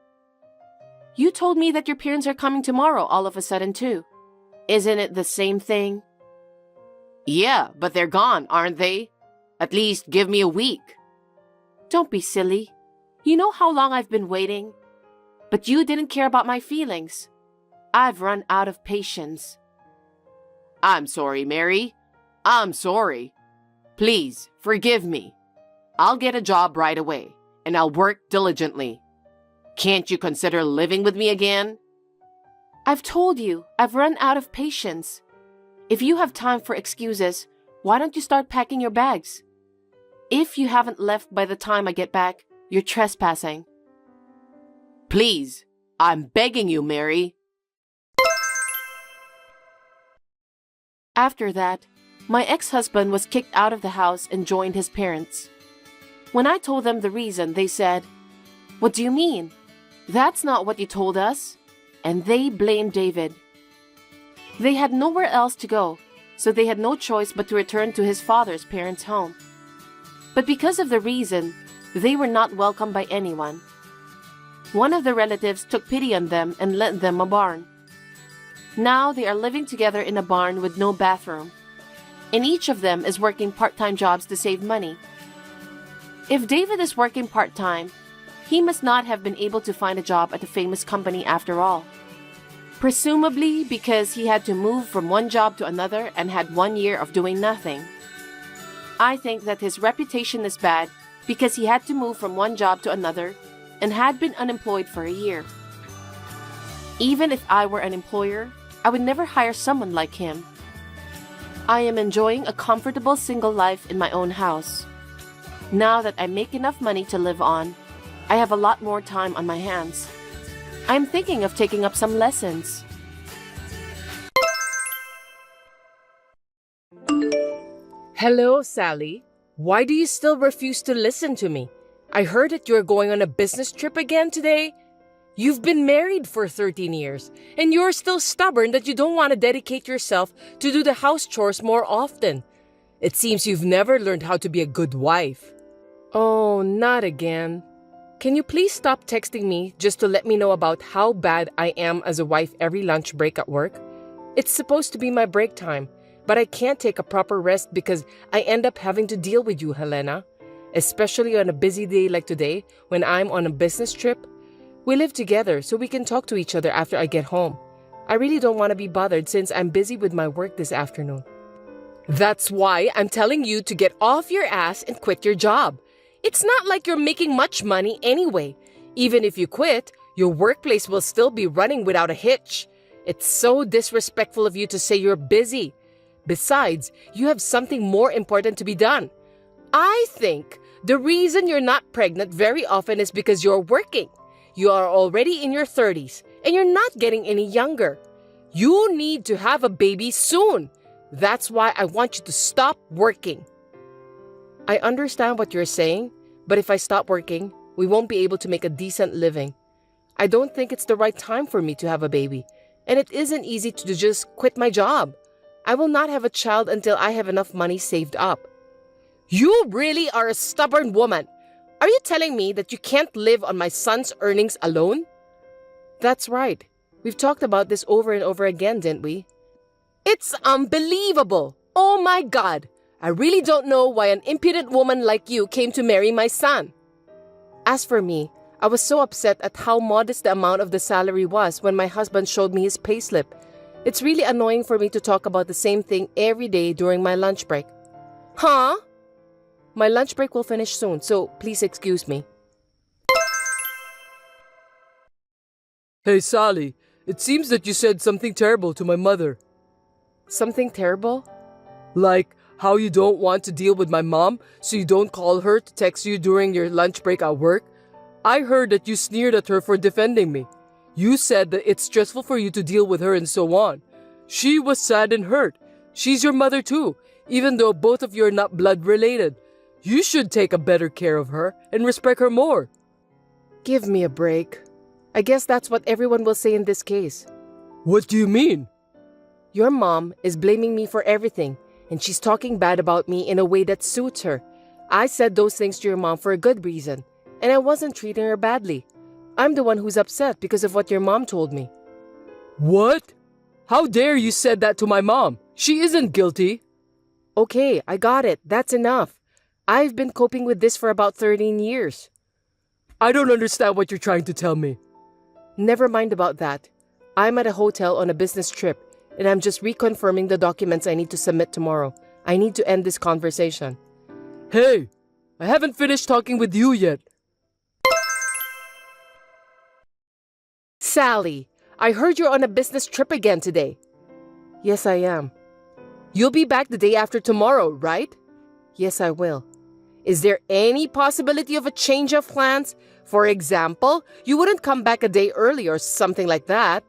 B: You told me that your parents are coming tomorrow all of a sudden too. Isn't it the same thing?
A: Yeah, but they're gone, aren't they? At least give me a week.
B: Don't be silly. You know how long I've been waiting? But you didn't care about my feelings. I've run out of patience.
A: I'm sorry, Mary. I'm sorry. Please, forgive me. I'll get a job right away, and I'll work diligently. Can't you consider living with me again?
B: I've told you, I've run out of patience. If you have time for excuses, why don't you start packing your bags? If you haven't left by the time I get back, you're trespassing.
A: Please, I'm begging you, Mary.
B: After that, my ex-husband was kicked out of the house and joined his parents. When I told them the reason, they said, "What do you mean? That's not what you told us." And they blamed David. They had nowhere else to go, so they had no choice but to return to his father's parents' home. But because of the reason, they were not welcomed by anyone. One of the relatives took pity on them and lent them a barn. Now they are living together in a barn with no bathroom, and each of them is working part-time jobs to save money. If David is working part-time, he must not have been able to find a job at a famous company after all. Presumably because he had to move from one job to another and had 1 year of doing nothing. I think that his reputation is bad because he had to move from one job to another and had been unemployed for a year. Even if I were an employer, I would never hire someone like him. I am enjoying a comfortable single life in my own house. Now that I make enough money to live on, I have a lot more time on my hands. I'm thinking of taking up some lessons.
A: Hello, Sally. Why do you still refuse to listen to me? I heard that you're going on a business trip again today. You've been married for 13 years, and you're still stubborn that you don't want to dedicate yourself to do the house chores more often. It seems you've never learned how to be a good wife. Oh, not again. Can you please stop texting me just to let me know about how bad I am as a wife every lunch break at work? It's supposed to be my break time, but I can't take a proper rest because I end up having to deal with you, Helena. Especially on a busy day like today when I'm on a business trip. We live together so we can talk to each other after I get home. I really don't want to be bothered since I'm busy with my work this afternoon. That's why I'm telling you to get off your ass and quit your job. It's not like you're making much money anyway. Even if you quit, your workplace will still be running without a hitch. It's so disrespectful of you to say you're busy. Besides, you have something more important to be done. I think the reason you're not pregnant very often is because you're working. You are already in your 30s and you're not getting any younger. You need to have a baby soon. That's why I want you to stop working. I understand what you're saying, but if I stop working, we won't be able to make a decent living. I don't think it's the right time for me to have a baby, and it isn't easy to just quit my job. I will not have a child until I have enough money saved up. You really are a stubborn woman. Are you telling me that you can't live on my son's earnings alone? That's right. We've talked about this over and over again, didn't we? It's unbelievable. Oh my God. I really don't know why an impudent woman like you came to marry my son. As for me, I was so upset at how modest the amount of the salary was when my husband showed me his payslip. It's really annoying for me to talk about the same thing every day during my lunch break. Huh? My lunch break will finish soon, so please excuse me.
C: Hey, Sally, it seems that you said something terrible to my mother.
A: Something terrible?
C: Like how you don't want to deal with my mom, so you don't call her to text you during your lunch break at work. I heard that you sneered at her for defending me. You said that it's stressful for you to deal with her and so on. She was sad and hurt. She's your mother too, even though both of you are not blood related. You should take a better care of her and respect her more.
A: Give me a break. I guess that's what everyone will say in this case.
C: What do you mean?
A: Your mom is blaming me for everything, and she's talking bad about me in a way that suits her. I said those things to your mom for a good reason, and I wasn't treating her badly. I'm the one who's upset because of what your mom told me.
C: What? How dare you said that to my mom? She isn't guilty.
A: Okay, I got it. That's enough. I've been coping with this for about 13 years.
C: I don't understand what you're trying to tell me.
A: Never mind about that. I'm at a hotel on a business trip, and I'm just reconfirming the documents I need to submit tomorrow. I need to end this conversation.
C: Hey, I haven't finished talking with you yet.
A: Sally, I heard you're on a business trip again today. Yes, I am. You'll be back the day after tomorrow, right? Yes, I will. Is there any possibility of a change of plans? For example, you wouldn't come back a day early or something like that.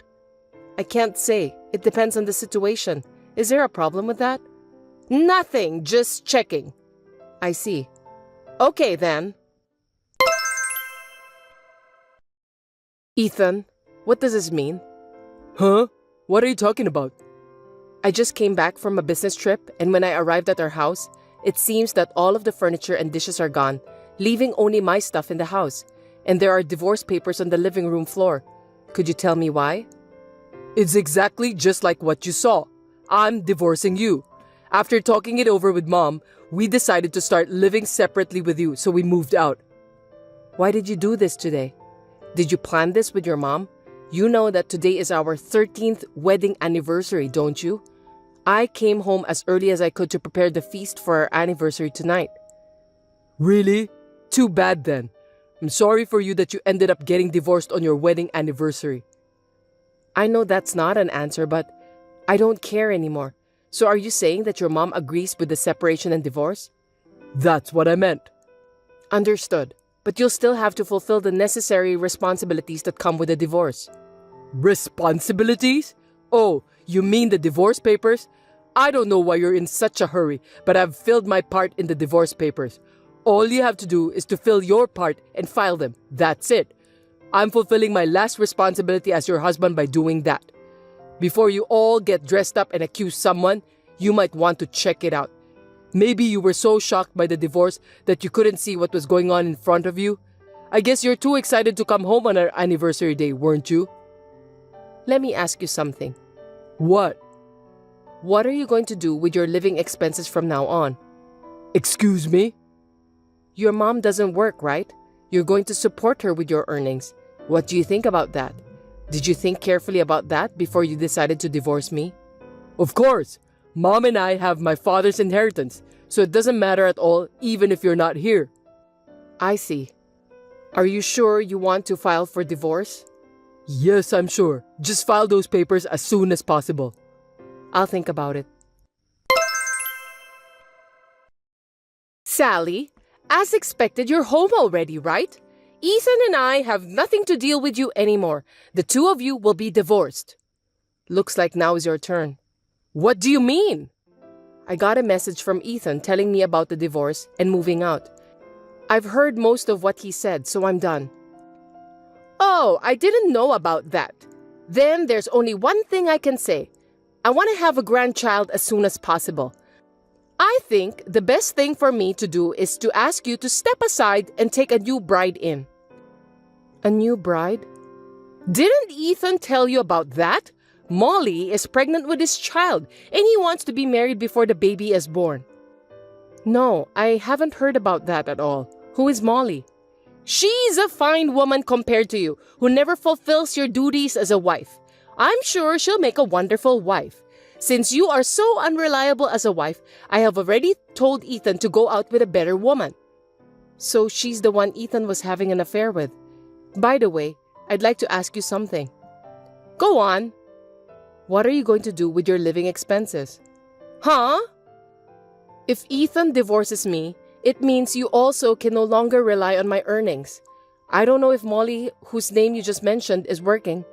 A: I can't say. It depends on the situation. Is there a problem with that? Nothing, just checking. I see. Okay, then. Ethan, what does this mean?
C: Huh? What are you talking about?
A: I just came back from a business trip, and when I arrived at our house, it seems that all of the furniture and dishes are gone, leaving only my stuff in the house. And there are divorce papers on the living room floor. Could you tell me why?
C: It's exactly just like what you saw. I'm divorcing you. After talking it over with Mom, we decided to start living separately with you, so we moved out. Why did you do this today? Did you plan this with your mom? You know that today is our 13th wedding anniversary, don't you? I came home as early as I could to prepare the feast for our anniversary tonight. Really? Too bad then. I'm sorry for you that you ended up getting divorced on your wedding anniversary. I know that's not an answer, but I don't care anymore. So are you saying that your mom agrees with the separation and divorce? That's what I meant. Understood. But you'll still have to fulfill the necessary responsibilities that come with a divorce. Responsibilities? Oh, you mean the divorce papers? I don't know why you're in such a hurry, but I've filled my part in the divorce papers. All you have to do is to fill your part and file them. That's it. I'm fulfilling my last responsibility as your husband by doing that. Before you all get dressed up and accuse someone, you might want to check it out. Maybe you were so shocked by the divorce that you couldn't see what was going on in front of you. I guess you're too excited to come home on our anniversary day, weren't you? Let me ask you something. What? What are you going to do with your living expenses from now on? Excuse me? Your mom doesn't work, right? You're going to support her with your earnings. What do you think about that? Did you think carefully about that before you decided to divorce me? Of course. Mom and I have my father's inheritance, so it doesn't matter at all, even if you're not here. I see. Are you sure you want to file for divorce? Yes, I'm sure. Just file those papers as soon as possible. I'll think about it.
A: Sally, as expected, you're home already, right? Ethan and I have nothing to deal with you anymore. The two of you will be divorced. Looks like now is your turn. What do you mean? I got a message from Ethan telling me about the divorce and moving out. I've heard most of what he said, so I'm done. Oh, I didn't know about that. Then there's only one thing I can say. I want to have a grandchild as soon as possible. I think the best thing for me to do is to ask you to step aside and take a new bride in. A new bride? Didn't Ethan tell you about that? Molly is pregnant with his child, and he wants to be married before the baby is born. No, I haven't heard about that at all. Who is Molly? She's a fine woman compared to you, who never fulfills your duties as a wife. I'm sure she'll make a wonderful wife. Since you are so unreliable as a wife, I have already told Ethan to go out with a better woman. So she's the one Ethan was having an affair with. By the way, I'd like to ask you something. Go on. What are you going to do with your living expenses? Huh? If Ethan divorces me, it means you also can no longer rely on my earnings. I don't know if Molly, whose name you just mentioned, is working.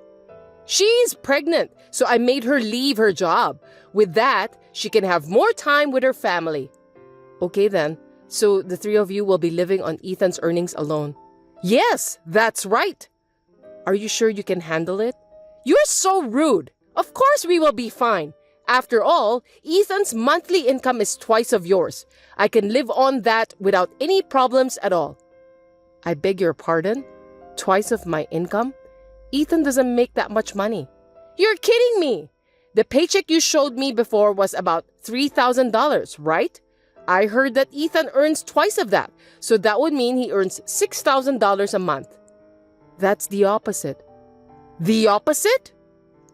A: She's pregnant, so I made her leave her job. With that, she can have more time with her family. Okay then, so the three of you will be living on Ethan's earnings alone. Yes, that's right. Are you sure you can handle it? You're so rude. Of course we will be fine. After all, Ethan's monthly income is twice of yours. I can live on that without any problems at all. I beg your pardon? Twice of my income? Ethan doesn't make that much money. You're kidding me! The paycheck you showed me before was about $3,000, right? I heard that Ethan earns twice of that, so that would mean he earns $6,000 a month. That's the opposite. The opposite?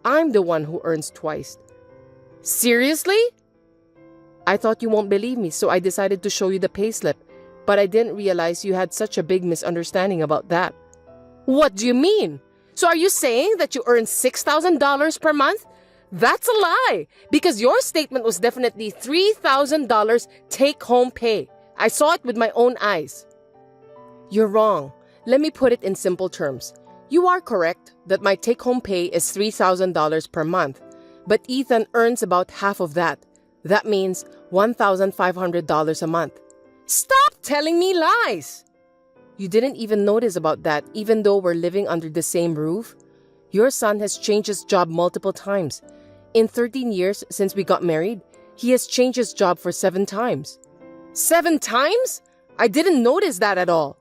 A: I'm the one who earns twice. Seriously? I thought you won't believe me, so I decided to show you the payslip, but I didn't realize you had such a big misunderstanding about that. What do you mean? So are you saying that you earn $6,000 per month? That's a lie, because your statement was definitely $3,000 take-home pay. I saw it with my own eyes. You're wrong. Let me put it in simple terms. You are correct that my take-home pay is $3,000 per month, but Ethan earns about half of that. That means $1,500 a month. Stop telling me lies! You didn't even notice about that, even though we're living under the same roof? Your son has changed his job multiple times. In 13 years since we got married, he has changed his job for 7 times. 7 times? I didn't notice that at all.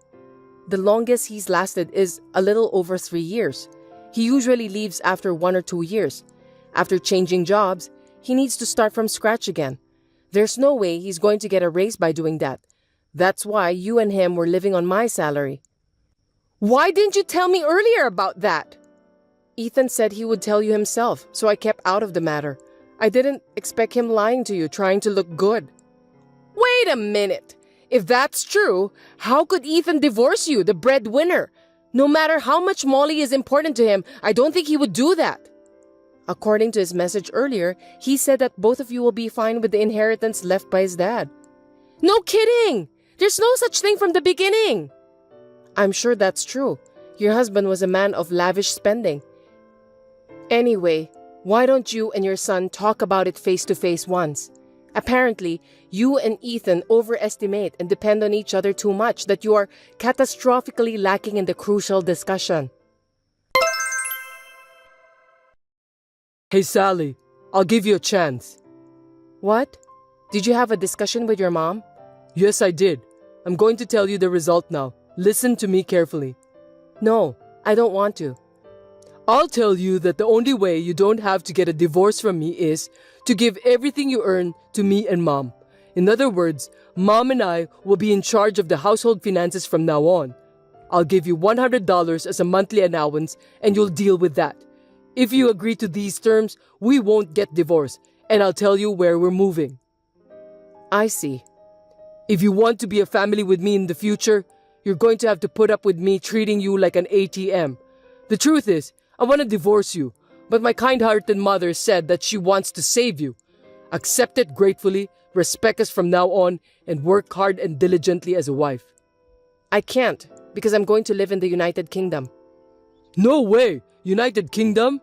A: The longest he's lasted is a little over 3 years. He usually leaves after 1 or 2 years. After changing jobs, he needs to start from scratch again. There's no way he's going to get a raise by doing that. That's why you and him were living on my salary. Why didn't you tell me earlier about that? Ethan said he would tell you himself, so I kept out of the matter. I didn't expect him lying to you, trying to look good. Wait a minute. If that's true, how could Ethan divorce you, the breadwinner? No matter how much Molly is important to him, I don't think he would do that. According to his message earlier, he said that both of you will be fine with the inheritance left by his dad. No kidding! There's no such thing from the beginning. I'm sure that's true. Your husband was a man of lavish spending. Anyway, why don't you and your son talk about it face to face once? Apparently, you and Ethan overestimate and depend on each other too much that you are catastrophically lacking in the crucial discussion.
C: Hey Sally, I'll give you a chance.
A: What? Did you have a discussion with your mom?
C: Yes, I did. I'm going to tell you the result now. Listen to me carefully.
A: No, I don't want to.
C: I'll tell you that the only way you don't have to get a divorce from me is to give everything you earn to me and Mom. In other words, Mom and I will be in charge of the household finances from now on. I'll give you $100 as a monthly allowance and you'll deal with that. If you agree to these terms, we won't get divorced, and I'll tell you where we're moving.
A: I see.
C: If you want to be a family with me in the future, you're going to have to put up with me treating you like an ATM. The truth is, I want to divorce you, but my kind-hearted mother said that she wants to save you. Accept it gratefully, respect us from now on, and work hard and diligently as a wife.
A: I can't, because I'm going to live in the United Kingdom.
C: No way! United Kingdom?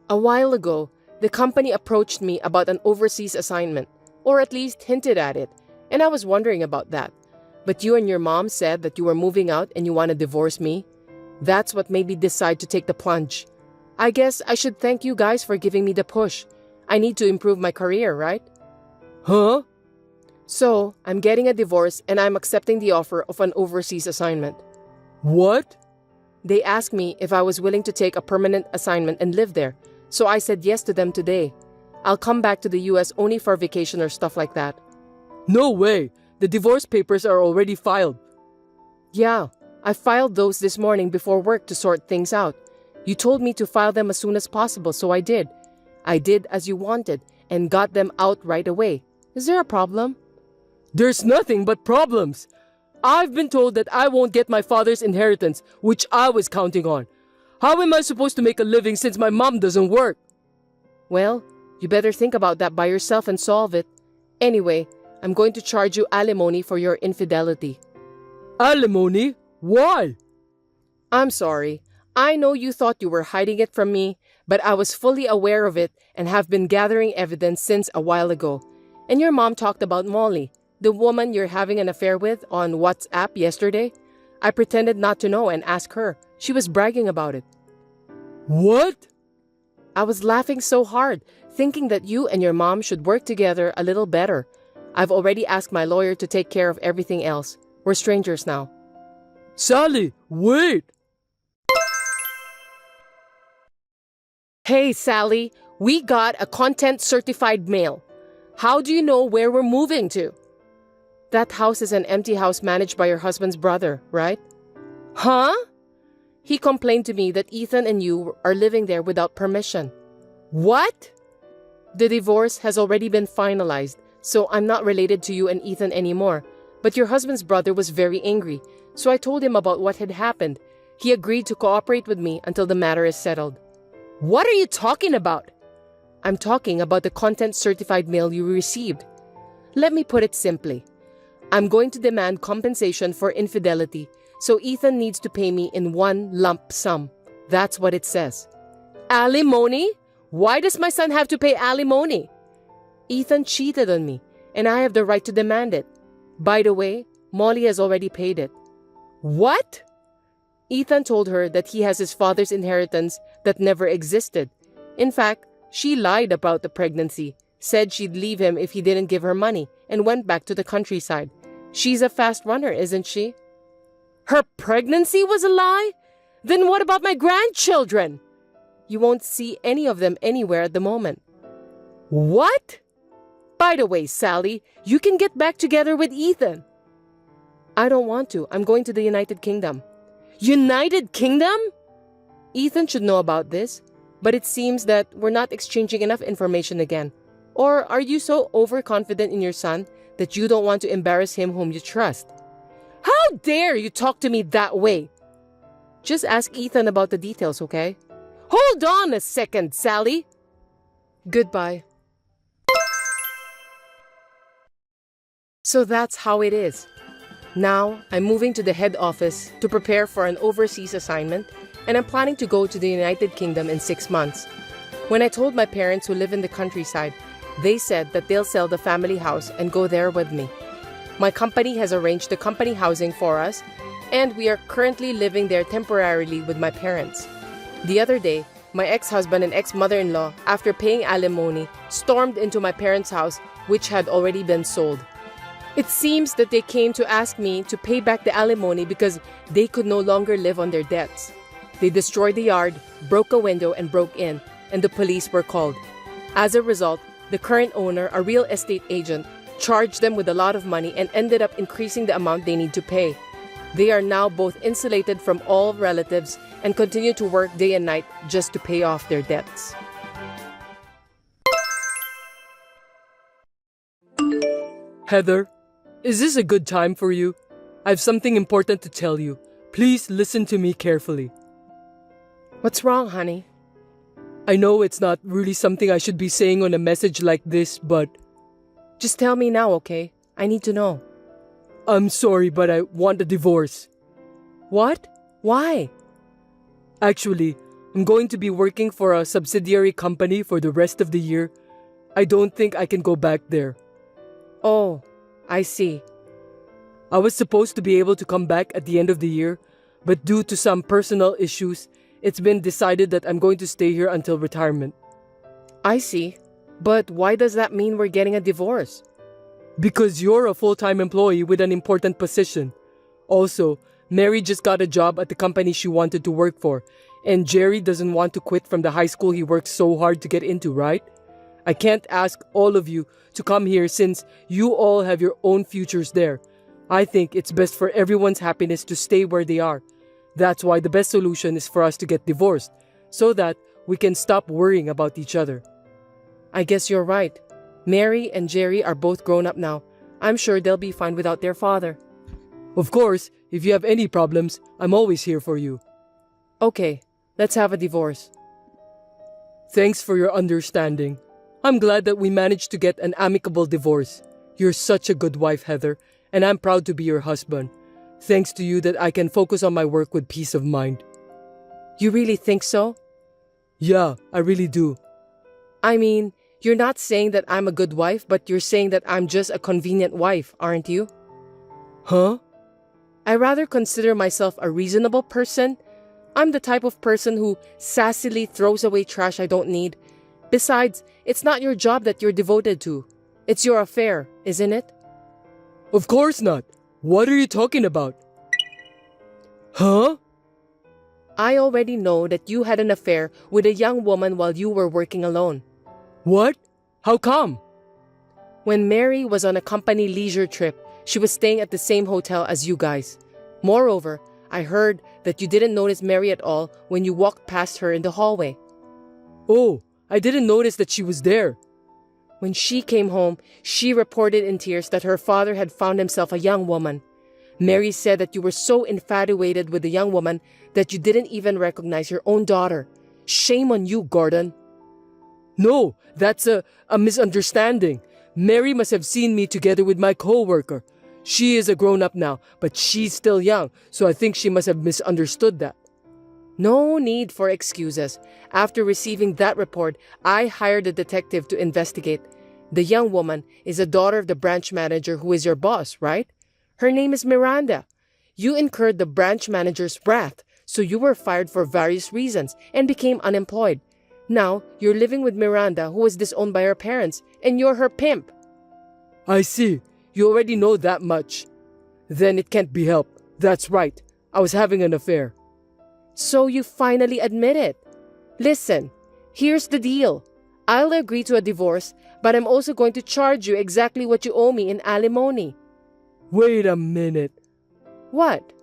A: A while ago, the company approached me about an overseas assignment, or at least hinted at it, and I was wondering about that. But you and your mom said that you were moving out and you want to divorce me. That's what made me decide to take the plunge. I guess I should thank you guys for giving me the push. I need to improve my career, right?
C: Huh?
A: So, I'm getting a divorce and I'm accepting the offer of an overseas assignment.
C: What?
A: They asked me if I was willing to take a permanent assignment and live there, so I said yes to them today. I'll come back to the US only for vacation or stuff like that.
C: No way! The divorce papers are already filed.
A: Yeah, I filed those this morning before work to sort things out. You told me to file them as soon as possible, so I did. I did as you wanted and got them out right away. Is there a problem?
C: There's nothing but problems. I've been told that I won't get my father's inheritance, which I was counting on. How am I supposed to make a living since my mom doesn't work?
A: Well, you better think about that by yourself and solve it. Anyway, I'm going to charge you alimony for your infidelity.
C: Alimony? Why?
A: I'm sorry. I know you thought you were hiding it from me, but I was fully aware of it and have been gathering evidence since a while ago. And your mom talked about Molly, the woman you're having an affair with, on WhatsApp yesterday. I pretended not to know and asked her. She was bragging about it.
C: What?
A: I was laughing so hard, thinking that you and your mom should work together a little better. I've already asked my lawyer to take care of everything else. We're strangers now.
C: Sally, wait!
A: Hey, Sally, we got a content certified mail. How do you know where we're moving to? That house is an empty house managed by your husband's brother, right? Huh? He complained to me that Ethan and you are living there without permission. What? The divorce has already been finalized, so I'm not related to you and Ethan anymore. But your husband's brother was very angry, so I told him about what had happened. He agreed to cooperate with me until the matter is settled. What are you talking about? I'm talking about the content certified mail you received. Let me put it simply. I'm going to demand compensation for infidelity, so Ethan needs to pay me in one lump sum. That's what it says. Alimony? Why does my son have to pay alimony? Ethan cheated on me, and I have the right to demand it. By the way, Molly has already paid it. What? Ethan told her that he has his father's inheritance that never existed. In fact, she lied about the pregnancy, said she'd leave him if he didn't give her money, and went back to the countryside. She's a fast runner, isn't she? Her pregnancy was a lie? Then what about my grandchildren? You won't see any of them anywhere at the moment. What? By the way, Sally, you can get back together with Ethan. I don't want to. I'm going to the United Kingdom. United Kingdom? Ethan should know about this, but it seems that we're not exchanging enough information again. Or are you so overconfident in your son that you don't want to embarrass him whom you trust? How dare you talk to me that way? Just ask Ethan about the details, okay? Hold on a second, Sally. Goodbye. So that's how it is. Now, I'm moving to the head office to prepare for an overseas assignment, and I'm planning to go to the United Kingdom in 6 months. When I told my parents who live in the countryside, they said that they'll sell the family house and go there with me. My company has arranged the company housing for us, and we are currently living there temporarily with my parents. The other day, my ex-husband and ex-mother-in-law, after paying alimony, stormed into my parents' house, which had already been sold. It seems that they came to ask me to pay back the alimony because they could no longer live on their debts. They destroyed the yard, broke a window, and broke in, and the police were called. As a result, the current owner, a real estate agent, charged them with a lot of money and ended up increasing the amount they need to pay. They are now both insulated from all relatives and continue to work day and night just to pay off their debts.
C: Heather, is this a good time for you? I have something important to tell you. Please listen to me carefully.
A: What's wrong, honey?
C: I know it's not really something I should be saying on a message like this, but
A: Just tell me now, okay? I need to know.
C: I'm sorry, but I want a divorce.
A: What? Why?
C: Actually, I'm going to be working for a subsidiary company for the rest of the year. I don't think I can go back there.
A: Oh, I see.
C: I was supposed to be able to come back at the end of the year, but due to some personal issues, it's been decided that I'm going to stay here until retirement.
A: I see. But why does that mean we're getting a divorce?
C: Because you're a full-time employee with an important position. Also, Mary just got a job at the company she wanted to work for, and Jerry doesn't want to quit from the high school he worked so hard to get into, right? I can't ask all of you to come here since you all have your own futures there. I think it's best for everyone's happiness to stay where they are. That's why the best solution is for us to get divorced, so that we can stop worrying about each other.
A: I guess you're right. Mary and Jerry are both grown up now. I'm sure they'll be fine without their father.
C: Of course, if you have any problems, I'm always here for you.
A: Okay, let's have a divorce.
C: Thanks for your understanding. I'm glad that we managed to get an amicable divorce. You're such a good wife, Heather, and I'm proud to be your husband. Thanks to you that I can focus on my work with peace of mind.
A: You really think so?
C: Yeah, I really do.
A: I mean, you're not saying that I'm a good wife, but you're saying that I'm just a convenient wife, aren't you?
C: Huh?
A: I rather consider myself a reasonable person. I'm the type of person who sassily throws away trash I don't need. Besides, it's not your job that you're devoted to. It's your affair, isn't it?
C: Of course not. What are you talking about? Huh?
A: I already know that you had an affair with a young woman while you were working alone.
C: What? How come?
A: When Mary was on a company leisure trip, she was staying at the same hotel as you guys. Moreover, I heard that you didn't notice Mary at all when you walked past her in the hallway.
C: Oh, I didn't notice that she was there.
A: When she came home, she reported in tears that her father had found himself a young woman. Mary said that you were so infatuated with the young woman that you didn't even recognize your own daughter. Shame on you, Gordon.
C: No, that's a misunderstanding. Mary must have seen me together with my co-worker. She is a grown-up now, but she's still young, so I think she must have misunderstood that.
A: No need for excuses. After receiving that report, I hired a detective to investigate. The young woman is a daughter of the branch manager who is your boss, right? Her name is Miranda. You incurred the branch manager's wrath, so you were fired for various reasons and became unemployed. Now, you're living with Miranda, who was disowned by her parents, and you're her pimp.
C: I see. You already know that much. Then it can't be helped. That's right. I was having an affair.
A: So you finally admit it. Listen, here's the deal. I'll agree to a divorce, but I'm also going to charge you exactly what you owe me in alimony.
C: Wait a minute.
A: What?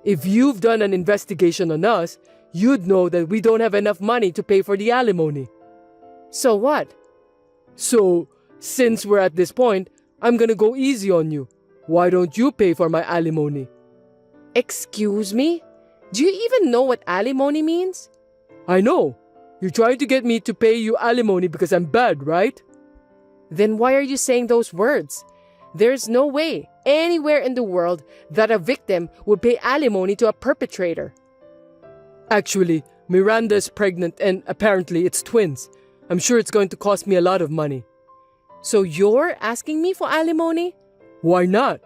C: If you've done an investigation on us, you'd know that we don't have enough money to pay for the alimony.
A: So what?
C: So, since we're at this point, I'm gonna go easy on you. Why don't you pay for my alimony?
A: Excuse me? Do you even know what alimony means?
C: I know. You're trying to get me to pay you alimony because I'm bad, right?
A: Then why are you saying those words? There's no way, anywhere in the world, that a victim would pay alimony to a perpetrator.
C: Actually, Miranda is pregnant and apparently it's twins. I'm sure it's going to cost me a lot of money.
A: So you're asking me for alimony?
C: Why not?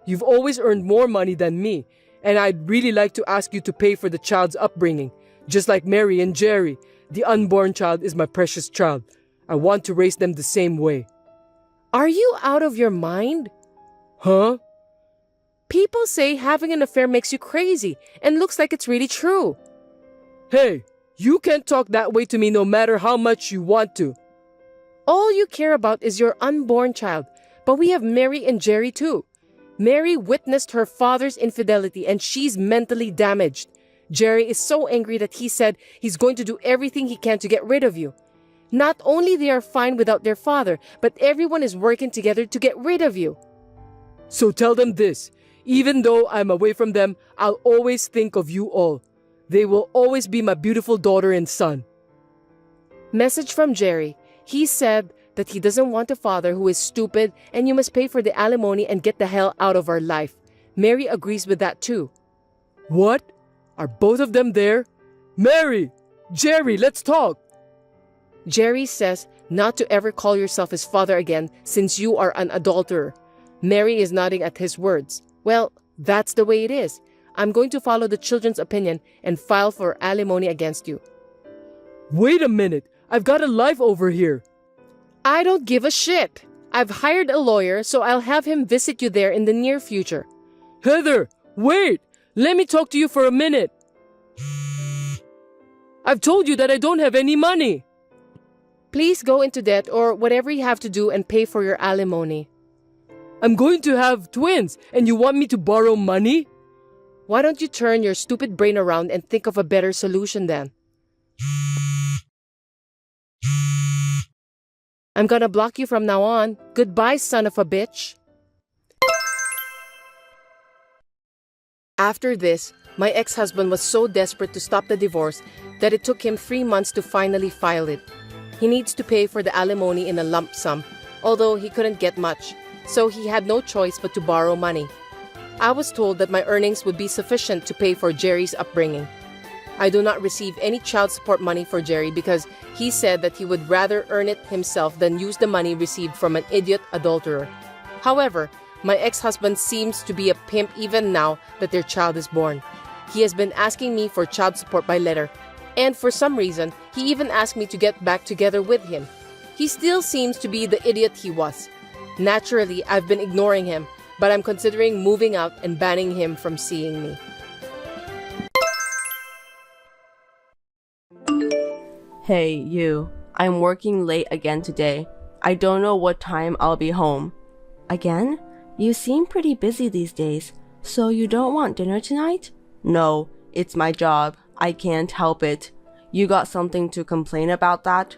C: You've always earned more money than me, and I'd really like to ask you to pay for the child's upbringing, just like Mary and Jerry. The unborn child is my precious child. I want to raise them the same way.
A: Are you out of your mind?
C: Huh?
A: People say having an affair makes you crazy, and looks like it's really true.
C: Hey, you can't talk that way to me no matter how much you want to.
A: All you care about is your unborn child, but we have Mary and Jerry too. Mary witnessed her father's infidelity and she's mentally damaged. Jerry is so angry that he said he's going to do everything he can to get rid of you. Not only they are fine without their father, but everyone is working together to get rid of you.
C: So tell them this, even though I'm away from them, I'll always think of you all. They will always be my beautiful daughter and son.
A: Message from Jerry. He said that he doesn't want a father who is stupid and you must pay for the alimony and get the hell out of our life. Mary agrees with that too.
C: What? Are both of them there? Mary! Jerry, let's talk!
A: Jerry says not to ever call yourself his father again since you are an adulterer. Mary is nodding at his words. Well, that's the way it is. I'm going to follow the children's opinion and file for alimony against you.
C: Wait a minute. I've got a life over here.
A: I don't give a shit. I've hired a lawyer, so I'll have him visit you there in the near future.
C: Heather, wait! Let me talk to you for a minute. I've told you that I don't have any money.
A: Please go into debt or whatever you have to do and pay for your alimony.
C: I'm going to have twins, and you want me to borrow money?
A: Why don't you turn your stupid brain around and think of a better solution then? I'm gonna block you from now on. Goodbye, son of a bitch. After this, my ex-husband was so desperate to stop the divorce that it took him 3 months to finally file it. He needs to pay for the alimony in a lump sum, although he couldn't get much, so he had no choice but to borrow money. I was told that my earnings would be sufficient to pay for Jerry's upbringing. I do not receive any child support money for Jerry because he said that he would rather earn it himself than use the money received from an idiot adulterer. However, my ex-husband seems to be a pimp even now that their child is born. He has been asking me for child support by letter, and for some reason, he even asked me to get back together with him. He still seems to be the idiot he was. Naturally, I've been ignoring him, but I'm considering moving out and banning him from seeing me.
D: Hey, you. I'm working late again today. I don't know what time I'll be home. Again? You seem pretty busy these days. So you don't want dinner tonight? No, it's my job. I can't help it. You got something to complain about that?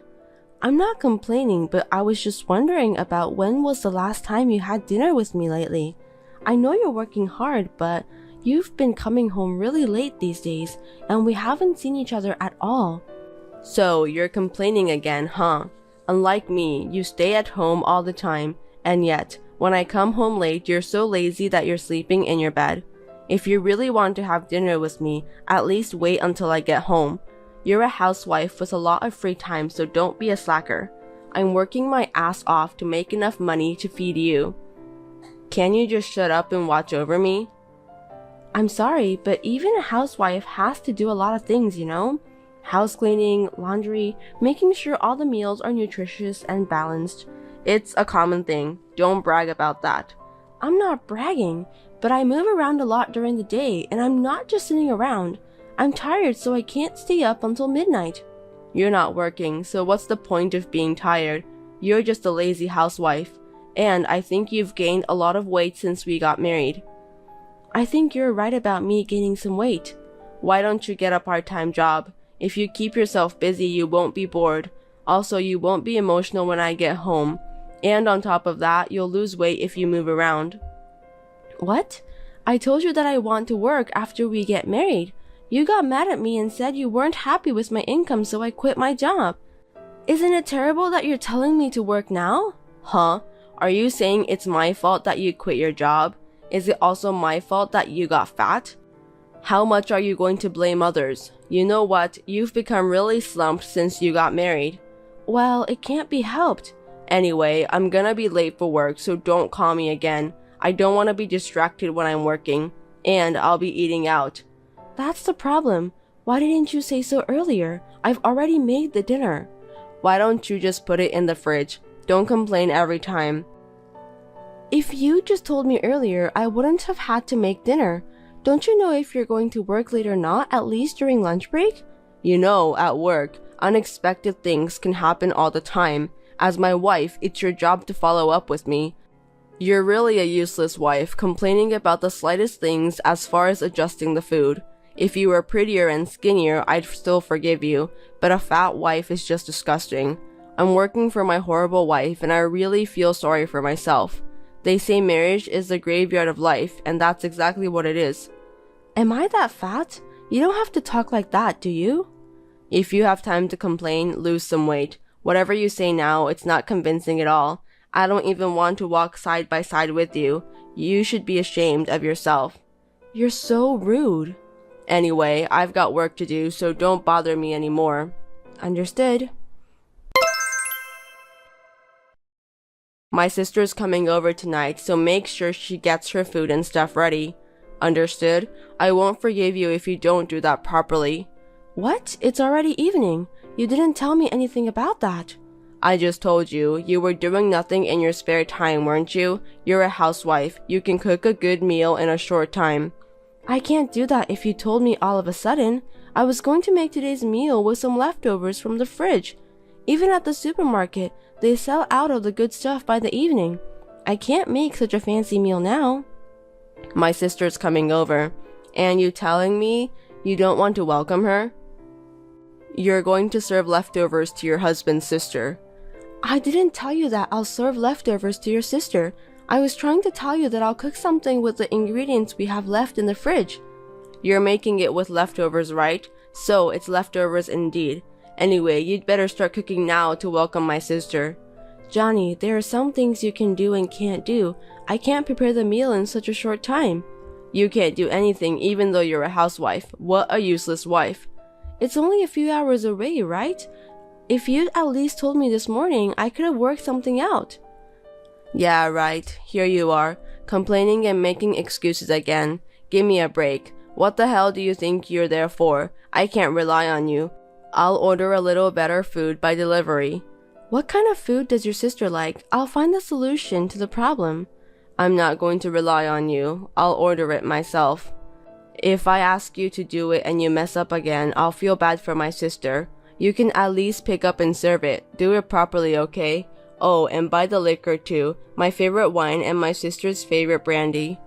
D: I'm not complaining, but I was just wondering about when was the last time you had dinner with me lately. I know you're working hard, but you've been coming home really late these days, and we haven't seen each other at all. So, you're complaining again, huh? Unlike me, you stay at home all the time, and yet, when I come home late, you're so lazy that you're sleeping in your bed. If you really want to have dinner with me, at least wait until I get home. You're a housewife with a lot of free time, so don't be a slacker. I'm working my ass off to make enough money to feed you. Can you just shut up and watch over me? I'm sorry, but even a housewife has to do a lot of things, you know? House cleaning, laundry, making sure all the meals are nutritious and balanced. It's a common thing. Don't brag about that. I'm not bragging, but I move around a lot during the day, and I'm not just sitting around. I'm tired, so I can't stay up until midnight. You're not working, so what's the point of being tired? You're just a lazy housewife. And I think you've gained a lot of weight since we got married. I think you're right about me gaining some weight. Why don't you get a part-time job? If you keep yourself busy, you won't be bored. Also, you won't be emotional when I get home. And on top of that, you'll lose weight if you move around. What? I told you that I want to work after we get married. You got mad at me and said you weren't happy with my income, so I quit my job. Isn't it terrible that you're telling me to work now? Huh? Are you saying it's my fault that you quit your job? Is it also my fault that you got fat? How much are you going to blame others? You know what? You've become really slumped since you got married. Well, it can't be helped. Anyway, I'm gonna be late for work, so don't call me again. I don't want to be distracted when I'm working. And I'll be eating out. That's the problem. Why didn't you say so earlier? I've already made the dinner. Why don't you just put it in the fridge? Don't complain every time. If you just told me earlier, I wouldn't have had to make dinner. Don't you know if you're going to work late or not, at least during lunch break? You know, at work, unexpected things can happen all the time. As my wife, it's your job to follow up with me. You're really a useless wife, complaining about the slightest things as far as adjusting the food. If you were prettier and skinnier, I'd still forgive you, but a fat wife is just disgusting. I'm working for my horrible wife, and I really feel sorry for myself. They say marriage is the graveyard of life, and that's exactly what it is. Am I that fat? You don't have to talk like that, do you? If you have time to complain, lose some weight. Whatever you say now, it's not convincing at all. I don't even want to walk side by side with you. You should be ashamed of yourself. You're so rude. Anyway, I've got work to do, so don't bother me anymore. Understood. My sister's coming over tonight, so make sure she gets her food and stuff ready. Understood? I won't forgive you if you don't do that properly. What? It's already evening. You didn't tell me anything about that. I just told you. You were doing nothing in your spare time, weren't you? You're a housewife. You can cook a good meal in a short time. I can't do that if you told me all of a sudden. I was going to make today's meal with some leftovers from the fridge. Even at the supermarket, they sell out of the good stuff by the evening. I can't make such a fancy meal now. My sister's coming over. And you telling me you don't want to welcome her? You're going to serve leftovers to your husband's sister. I didn't tell you that I'll serve leftovers to your sister. I was trying to tell you that I'll cook something with the ingredients we have left in the fridge. You're making it with leftovers, right? So it's leftovers indeed. Anyway, you'd better start cooking now to welcome my sister. Johnny, there are some things you can do and can't do. I can't prepare the meal in such a short time. You can't do anything even though you're a housewife. What a useless wife. It's only a few hours away, right? If you'd at least told me this morning, I could have worked something out. Yeah, right. Here you are, complaining and making excuses again. Give me a break. What the hell do you think you're there for? I can't rely on you. I'll order a little better food by delivery. What kind of food does your sister like? I'll find the solution to the problem. I'm not going to rely on you. I'll order it myself. If I ask you to do it and you mess up again, I'll feel bad for my sister. You can at least pick up and serve it. Do it properly, okay? Oh, and buy the liquor too. My favorite wine and my sister's favorite brandy.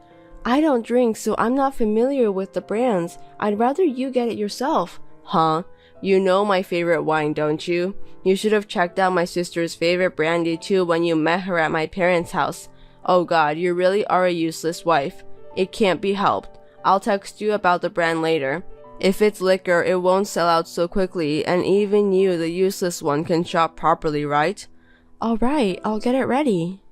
D: I don't drink, so I'm not familiar with the brands. I'd rather you get it yourself. Huh? You know my favorite wine, don't you? You should have checked out my sister's favorite brandy too when you met her at my parents' house. Oh God, you really are a useless wife. It can't be helped. I'll text you about the brand later. If it's liquor, it won't sell out so quickly, and even you, the useless one, can shop properly, right? Alright, I'll get it ready.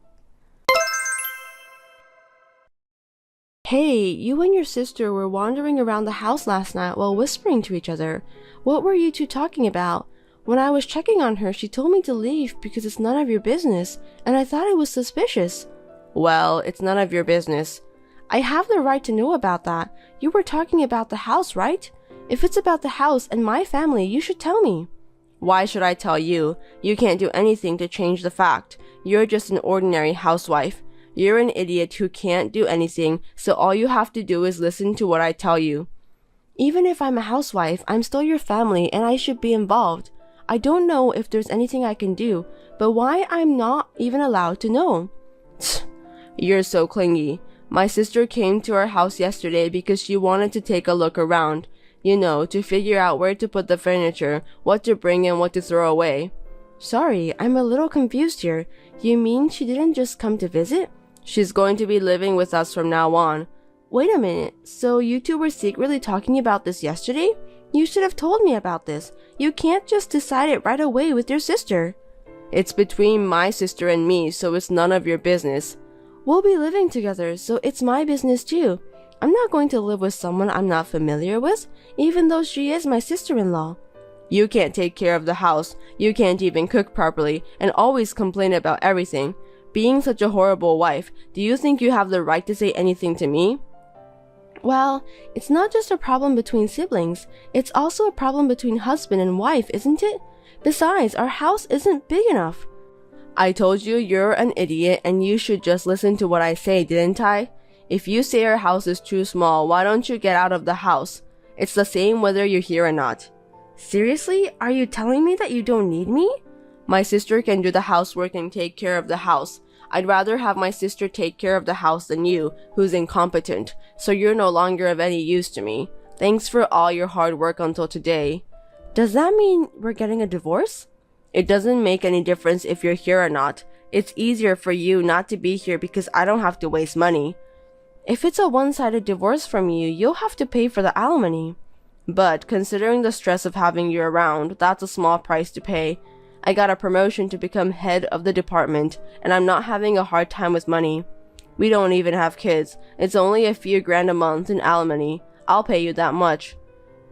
D: Hey, you and your sister were wandering around the house last night while whispering to each other. What were you two talking about? When I was checking on her, she told me to leave because it's none of your business, and I thought it was suspicious. Well, it's none of your business. I have the right to know about that. You were talking about the house, right? If it's about the house and my family, you should tell me. Why should I tell you? You can't do anything to change the fact. You're just an ordinary housewife. You're an idiot who can't do anything, so all you have to do is listen to what I tell you. Even if I'm a housewife, I'm still your family and I should be involved. I don't know if there's anything I can do, but why I'm not even allowed to know? You're so clingy. My sister came to our house yesterday because she wanted to take a look around. You know, to figure out where to put the furniture, what to bring and what to throw away. Sorry, I'm a little confused here. You mean she didn't just come to visit? She's going to be living with us from now on. Wait a minute, so you two were secretly talking about this yesterday? You should have told me about this. You can't just decide it right away with your sister. It's between my sister and me, so it's none of your business. We'll be living together, so it's my business too. I'm not going to live with someone I'm not familiar with, even though she is my sister-in-law. You can't take care of the house, you can't even cook properly, and always complain about everything. Being such a horrible wife, do you think you have the right to say anything to me? Well, it's not just a problem between siblings, it's also a problem between husband and wife, isn't it? Besides, our house isn't big enough. I told you you're an idiot and you should just listen to what I say, didn't I? If you say our house is too small, why don't you get out of the house? It's the same whether you're here or not. Seriously? Are you telling me that you don't need me? My sister can do the housework and take care of the house. I'd rather have my sister take care of the house than you, who's incompetent, so you're no longer of any use to me. Thanks for all your hard work until today. Does that mean we're getting a divorce? It doesn't make any difference if you're here or not. It's easier for you not to be here because I don't have to waste money. If it's a one-sided divorce from you, you'll have to pay for the alimony. But considering the stress of having you around, that's a small price to pay. I got a promotion to become head of the department, and I'm not having a hard time with money. We don't even have kids. It's only a few grand a month in alimony. I'll pay you that much.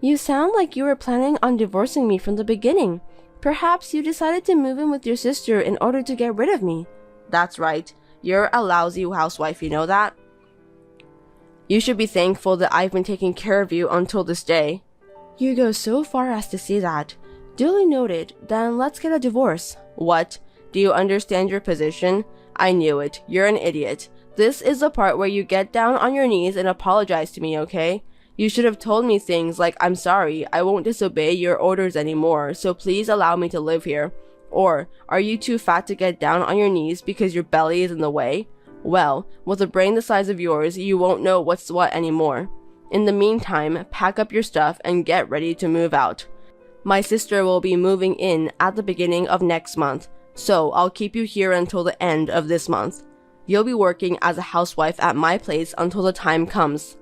D: You sound like you were planning on divorcing me from the beginning. Perhaps you decided to move in with your sister in order to get rid of me. That's right. You're a lousy housewife, you know that? You should be thankful that I've been taking care of you until this day. You go so far as to say that. Duly noted, then let's get a divorce. What? Do you understand your position? I knew it. You're an idiot. This is the part where you get down on your knees and apologize to me, okay? You should have told me things like, I'm sorry, I won't disobey your orders anymore, so please allow me to live here. Or, are you too fat to get down on your knees because your belly is in the way? Well, with a brain the size of yours, you won't know what's what anymore. In the meantime, pack up your stuff and get ready to move out. My sister will be moving in at the beginning of next month, so I'll keep you here until the end of this month. You'll be working as a housewife at my place until the time comes.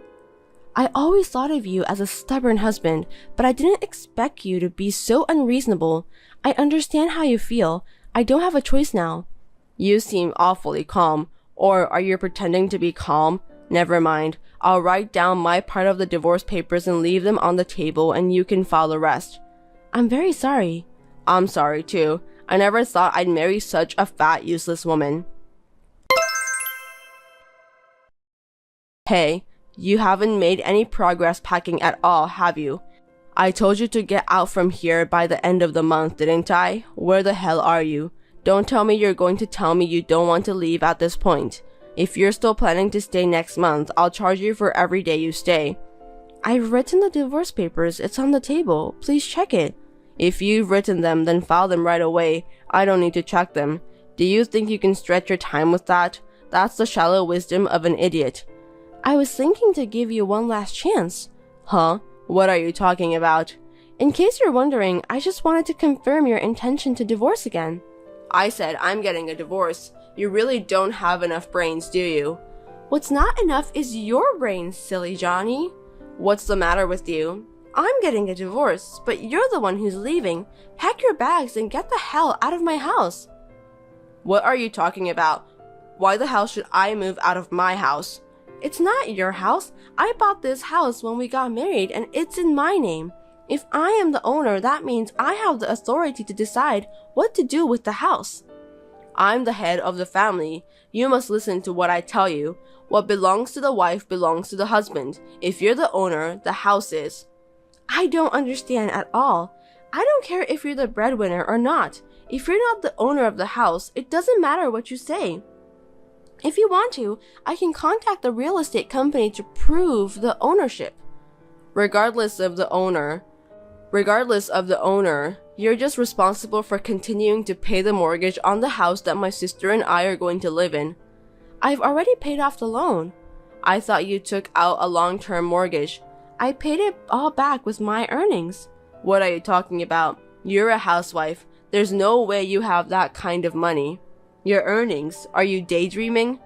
D: I always thought of you as a stubborn husband, but I didn't expect you to be so unreasonable. I understand how you feel. I don't have a choice now. You seem awfully calm. Or are you pretending to be calm? Never mind. I'll write down my part of the divorce papers and leave them on the table and you can file the rest. I'm very sorry. I'm sorry too. I never thought I'd marry such a fat, useless woman. Hey, you haven't made any progress packing at all, have you? I told you to get out from here by the end of the month, didn't I? Where the hell are you? Don't tell me you're going to tell me you don't want to leave at this point. If you're still planning to stay next month, I'll charge you for every day you stay. I've written the divorce papers. It's on the table. Please check it. If you've written them, then file them right away. I don't need to check them. Do you think you can stretch your time with that? That's the shallow wisdom of an idiot. I was thinking to give you one last chance. Huh? What are you talking about? In case you're wondering, I just wanted to confirm your intention to divorce again. I said I'm getting a divorce. You really don't have enough brains, do you? What's not enough is your brains, silly Johnny. What's the matter with you? I'm getting a divorce, but you're the one who's leaving. Pack your bags and get the hell out of my house. What are you talking about? Why the hell should I move out of my house? It's not your house. I bought this house when we got married and it's in my name. If I am the owner, that means I have the authority to decide what to do with the house. I'm the head of the family. You must listen to what I tell you. What belongs to the wife belongs to the husband. If you're the owner, the house is. I don't understand at all. I don't care if you're the breadwinner or not. If you're not the owner of the house, it doesn't matter what you say. If you want to, I can contact the real estate company to prove the ownership. Regardless of the owner, You're just responsible for continuing to pay the mortgage on the house that my sister and I are going to live in. I've already paid off the loan. I thought you took out a long-term mortgage. I paid it all back with my earnings. What are you talking about? You're a housewife. There's no way you have that kind of money. Your earnings? Are you daydreaming?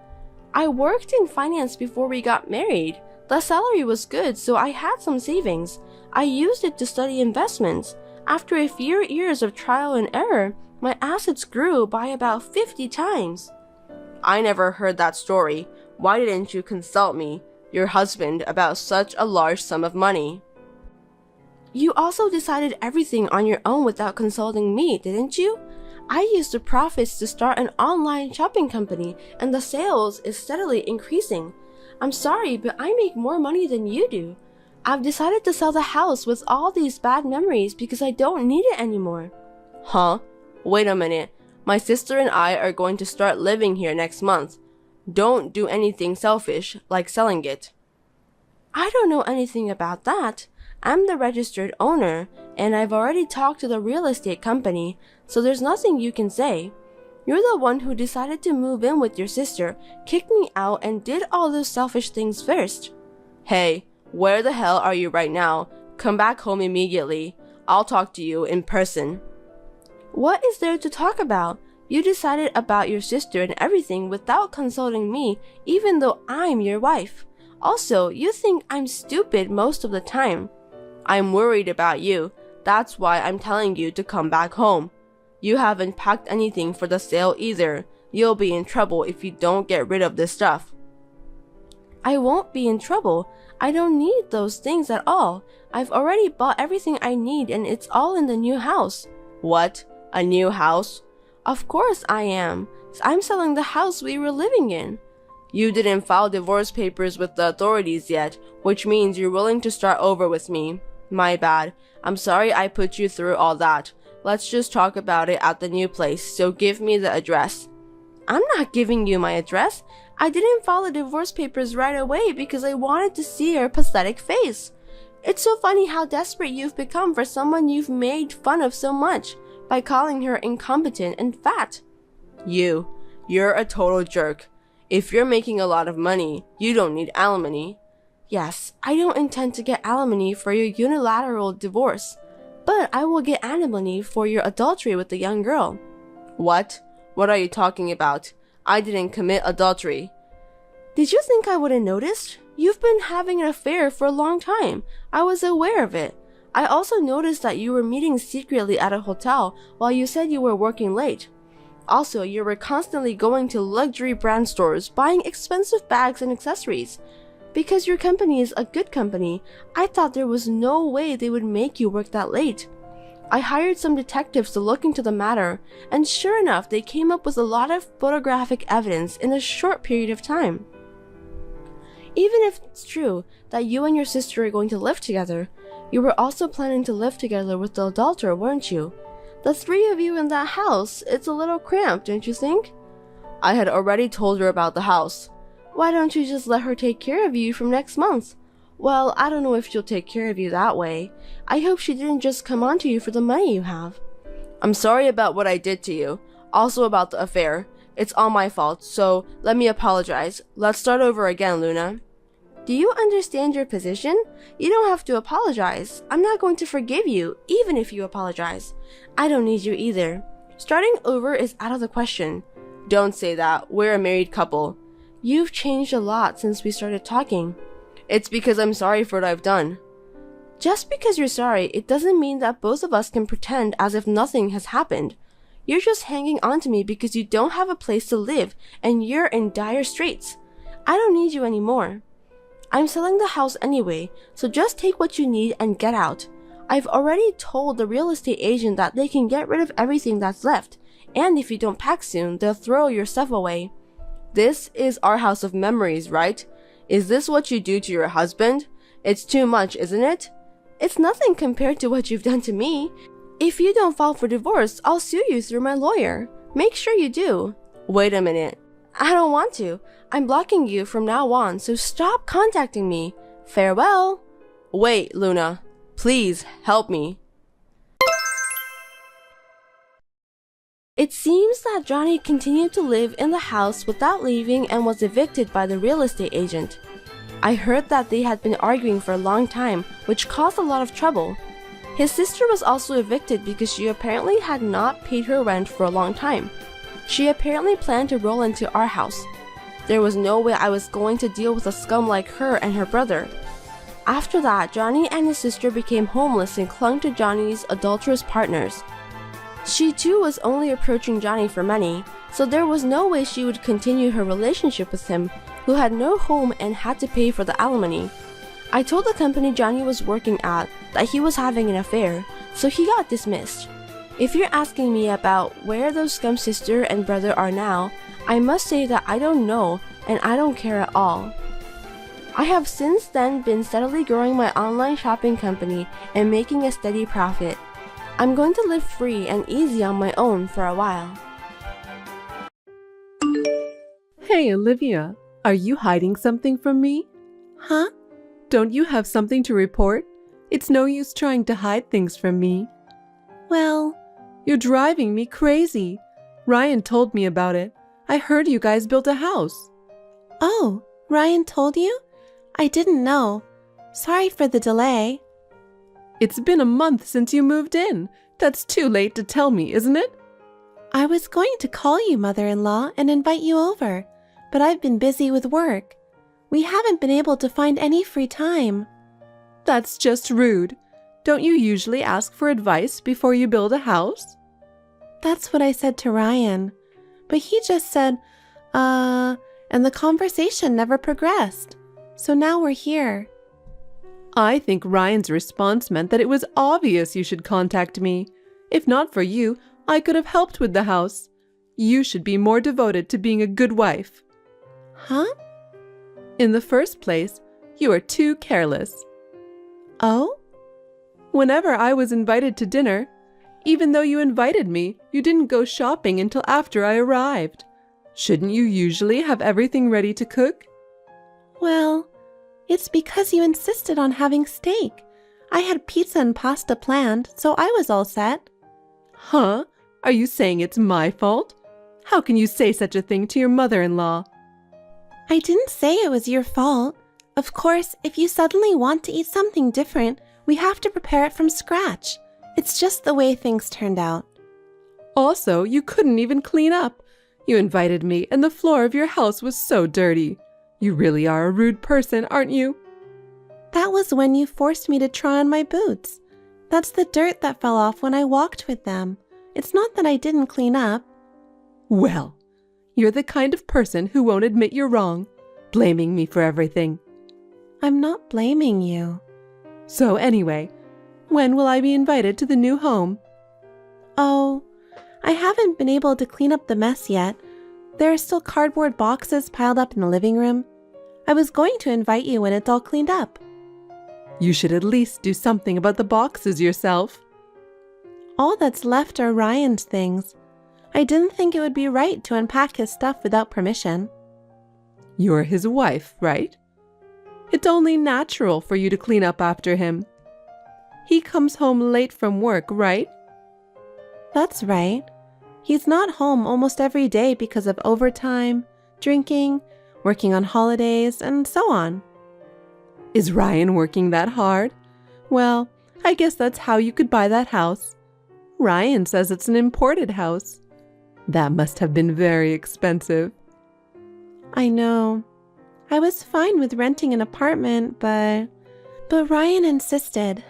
D: I worked in finance before we got married. The salary was good, so I had some savings. I used it to study investments. After a few years of trial and error, my assets grew by about 50 times. I never heard that story. Why didn't you consult me, your husband, about such a large sum of money? You also decided everything on your own without consulting me, didn't you? I used the profits to start an online shopping company, and the sales is steadily increasing. I'm sorry, but I make more money than you do. I've decided to sell the house with all these bad memories because I don't need it anymore. Huh? Wait a minute. My sister and I are going to start living here next month. Don't do anything selfish, like selling it. I don't know anything about that. I'm the registered owner, and I've already talked to the real estate company, so there's nothing you can say. You're the one who decided to move in with your sister, kicked me out, and did all those selfish things first. Hey, where the hell are you right now? Come back home immediately. I'll talk to you in person. What is there to talk about? You decided about your sister and everything without consulting me, even though I'm your wife. Also, you think I'm stupid most of the time. I'm worried about you. That's why I'm telling you to come back home. You haven't packed anything for the sale either. You'll be in trouble if you don't get rid of this stuff. I won't be in trouble. I don't need those things at all. I've already bought everything I need and it's all in the new house. What? A new house? Of course I am. I'm selling the house we were living in. You didn't file divorce papers with the authorities yet, which means you're willing to start over with me. My bad. I'm sorry I put you through all that. Let's just talk about it at the new place, so give me the address. I'm not giving you my address. I didn't file the divorce papers right away because I wanted to see your pathetic face. It's so funny how desperate you've become for someone you've made fun of so much by calling her incompetent and fat. You're a total jerk. If you're making a lot of money, you don't need alimony. Yes, I don't intend to get alimony for your unilateral divorce, but I will get alimony for your adultery with the young girl. What? What are you talking about? I didn't commit adultery. Did you think I wouldn't notice? You've been having an affair for a long time. I was aware of it. I also noticed that you were meeting secretly at a hotel while you said you were working late. Also, you were constantly going to luxury brand stores buying expensive bags and accessories. Because your company is a good company, I thought there was no way they would make you work that late. I hired some detectives to look into the matter, and sure enough, they came up with a lot of photographic evidence in a short period of time. Even if it's true that you and your sister are going to live together, you were also planning to live together with the adulterer, weren't you? The three of you in that house, it's a little cramped, don't you think? I had already told her about the house. Why don't you just let her take care of you from next month? Well, I don't know if she'll take care of you that way. I hope she didn't just come on to you for the money you have. I'm sorry about what I did to you. Also about the affair. It's all my fault, so let me apologize. Let's start over again, Luna. Do you understand your position? You don't have to apologize. I'm not going to forgive you, even if you apologize. I don't need you either. Starting over is out of the question. Don't say that. We're a married couple. You've changed a lot since we started talking. It's because I'm sorry for what I've done. Just because you're sorry, it doesn't mean that both of us can pretend as if nothing has happened. You're just hanging on to me because you don't have a place to live and you're in dire straits. I don't need you anymore. I'm selling the house anyway, so just take what you need and get out. I've already told the real estate agent that they can get rid of everything that's left, and if you don't pack soon, they'll throw your stuff away. This is our house of memories, right? Is this what you do to your husband? It's too much, isn't it? It's nothing compared to what you've done to me. If you don't file for divorce, I'll sue you through my lawyer. Make sure you do. Wait a minute. I don't want to. I'm blocking you from now on, so stop contacting me. Farewell. Wait, Luna. Please help me. It seems that Johnny continued to live in the house without leaving and was evicted by the real estate agent. I heard that they had been arguing for a long time, which caused a lot of trouble. His sister was also evicted because she apparently had not paid her rent for a long time. She apparently planned to roll into our house. There was no way I was going to deal with a scum like her and her brother. After that, Johnny and his sister became homeless and clung to Johnny's adulterous partners. She too was only approaching Johnny for money, so there was no way she would continue her relationship with him, who had no home and had to pay for the alimony. I told the company Johnny was working at that he was having an affair, so he got dismissed. If you're asking me about where those scum sister and brother are now, I must say that I don't know and I don't care at all. I have since then been steadily growing my online shopping company and making a steady profit. I'm going to live free and easy on my own for a while.
A: Hey, Olivia, are you hiding something from me?
E: Huh?
A: Don't you have something to report? It's no use trying to hide things from me.
E: Well,
A: You're driving me crazy. Ryan told me about it. I heard you guys built a house.
E: oh, Ryan told you? I didn't know. Sorry for the delay.
A: It's been a month since you moved in. That's too late to tell me, isn't it?
E: I was going to call you, mother-in-law, and invite you over, but I've been busy with work. We haven't been able to find any free time.
A: That's just rude. Don't you usually ask for advice before you build a house?
E: That's what I said to Ryan, but he just said, and the conversation never progressed. So now we're here.
A: I think Ryan's response meant that it was obvious you should contact me. If not for you, I could have helped with the house. You should be more devoted to being a good wife.
E: Huh?
A: In the first place, you are too careless.
E: Oh?
A: Whenever I was invited to dinner, even though you invited me, you didn't go shopping until after I arrived. Shouldn't you usually have everything ready to cook?
E: Well, it's because you insisted on having steak. I had pizza and pasta planned, so I was all set.
A: Huh? Are you saying it's my fault? How can you say such a thing to your mother-in-law?
E: I didn't say it was your fault. Of course, if you suddenly want to eat something different, we have to prepare it from scratch. It's just the way things turned out.
A: Also, you couldn't even clean up. You invited me, and the floor of your house was so dirty. You really are a rude person, aren't you?
E: That was when you forced me to try on my boots. That's the dirt that fell off when I walked with them. It's not that I didn't clean up.
A: Well, you're the kind of person who won't admit you're wrong, blaming me for everything.
E: I'm not blaming you.
A: So anyway, when will I be invited to the new home?
E: Oh, I haven't been able to clean up the mess yet. There are still cardboard boxes piled up in the living room. I was going to invite you when it's all cleaned up.
A: You should at least do something about the boxes yourself.
E: All that's left are Ryan's things. I didn't think it would be right to unpack his stuff without permission.
A: You're his wife, right? It's only natural for you to clean up after him. He comes home late from work, right?
E: That's right. He's not home almost every day because of overtime, drinking, working on holidays, and so on.
A: Is Ryan working that hard? Well, I guess that's how you could buy that house. Ryan says it's an imported house. That must have been very expensive.
E: I know. I was fine with renting an apartment, but Ryan insisted.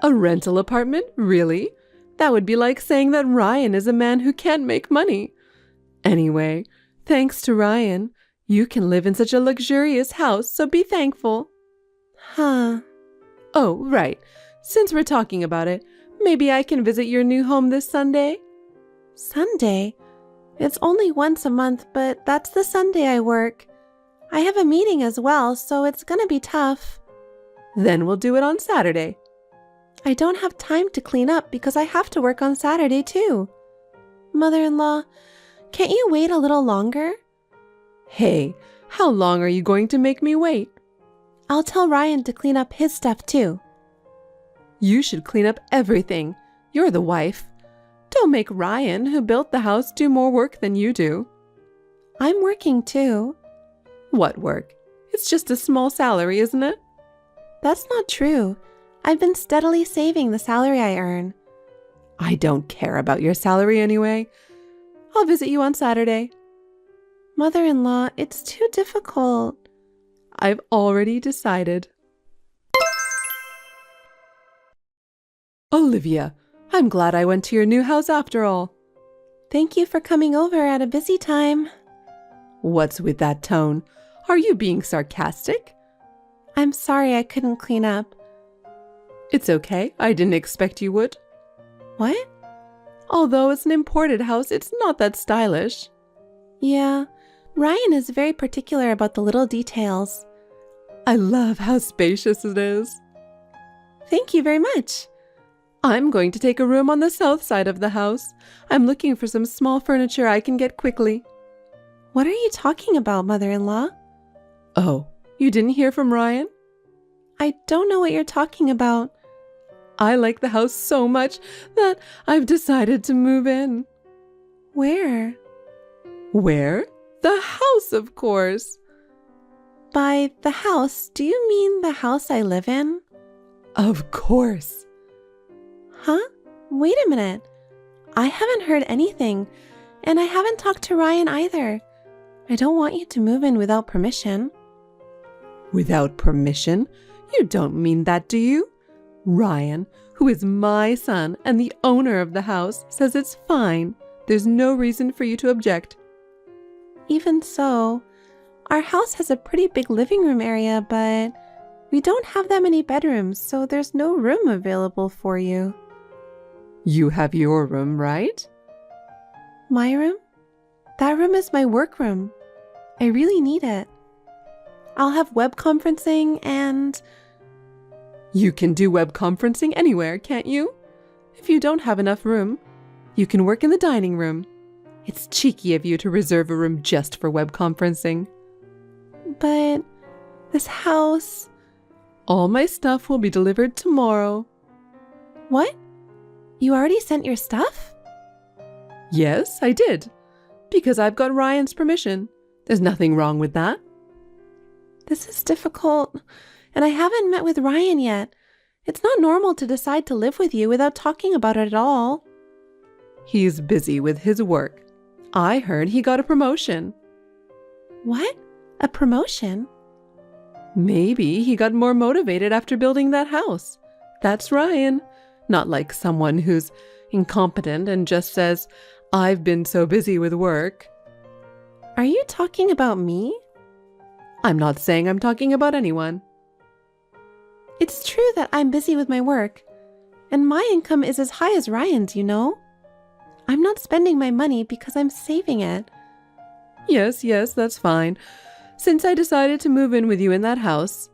A: A rental apartment? Really? That would be like saying that Ryan is a man who can't make money. Anyway, thanks to Ryan, you can live in such a luxurious house, so be thankful.
E: Huh.
A: Oh, right. Since we're talking about it, maybe I can visit your new home this Sunday?
E: Sunday? It's only once a month, but that's the Sunday I work. I have a meeting as well, so it's gonna be tough.
A: Then we'll do it on Saturday.
E: I don't have time to clean up because I have to work on Saturday too. Mother-in-law, can't you wait a little longer?
A: Hey, how long are you going to make me wait?
E: I'll tell Ryan to clean up his stuff too.
A: You should clean up everything. You're the wife.
E: Don't make Ryan, who built the house, do more work than you do. I'm working too. What work? It's just a small salary, isn't it? That's not true. I've been steadily saving the salary I earn. I don't care about your salary anyway. I'll visit you on Saturday. Mother-in-law, it's too difficult. I've already decided. Olivia, I'm glad I went to your new house after all. Thank you for coming over at a busy time. What's with that tone? Are you being sarcastic? I'm sorry I couldn't clean up. It's okay. I didn't expect you would. What? Although it's an imported house, it's not that stylish. Yeah, Ryan is very particular about the little details. I love how spacious it is. Thank you very much. I'm going to take a room on the south side of the house. I'm looking for some small furniture I can get quickly. What are you talking about, mother-in-law? Oh, you didn't hear from Ryan? I don't know what you're talking about. I like the house so much that I've decided to move in. Where? Where? The house, of course. By the house, do you mean the house I live in? Of course. Huh? Wait a minute. I haven't heard anything, and I haven't talked to Ryan either. I don't want you to move in without permission. Without permission? You don't mean that, do you? Ryan, who is my son and the owner of the house, says it's fine. There's no reason for you to object. Even so, our house has a pretty big living room area, but we don't have that many bedrooms, so there's no room available for you. You have your room, right? My room? That room is my workroom. I really need it. I'll have web conferencing and... You can do web conferencing anywhere, can't you? If you don't have enough room, you can work in the dining room. It's cheeky of you to reserve a room just for web conferencing. But this house... All my stuff will be delivered tomorrow. What? You already sent your stuff? Yes, I did. Because I've got Ryan's permission. There's nothing wrong with that. This is difficult, and I haven't met with Ryan yet. It's not normal to decide to live with you without talking about it at all. He's busy with his work. I heard he got a promotion. What? A promotion? Maybe he got more motivated after building that house. That's Ryan. Not like someone who's incompetent and just says, I've been so busy with work. Are you talking about me? I'm not saying I'm talking about anyone. It's true that I'm busy with my work, and my income is as high as Ryan's, you know. I'm not spending my money because I'm saving it. Yes, that's fine. Since I decided to move in with you in that house,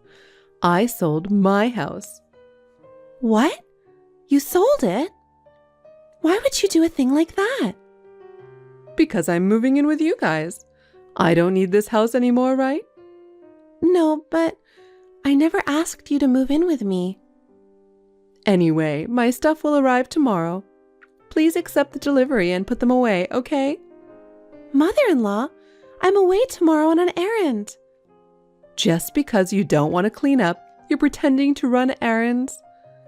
E: I sold my house. What? You sold it? Why would you do a thing like that? Because I'm moving in with you guys. I don't need this house anymore, right? No, but I never asked you to move in with me. Anyway, my stuff will arrive tomorrow. Please accept the delivery and put them away, okay? Mother-in-law, I'm away tomorrow on an errand. Just because you don't want to clean up, you're pretending to run errands?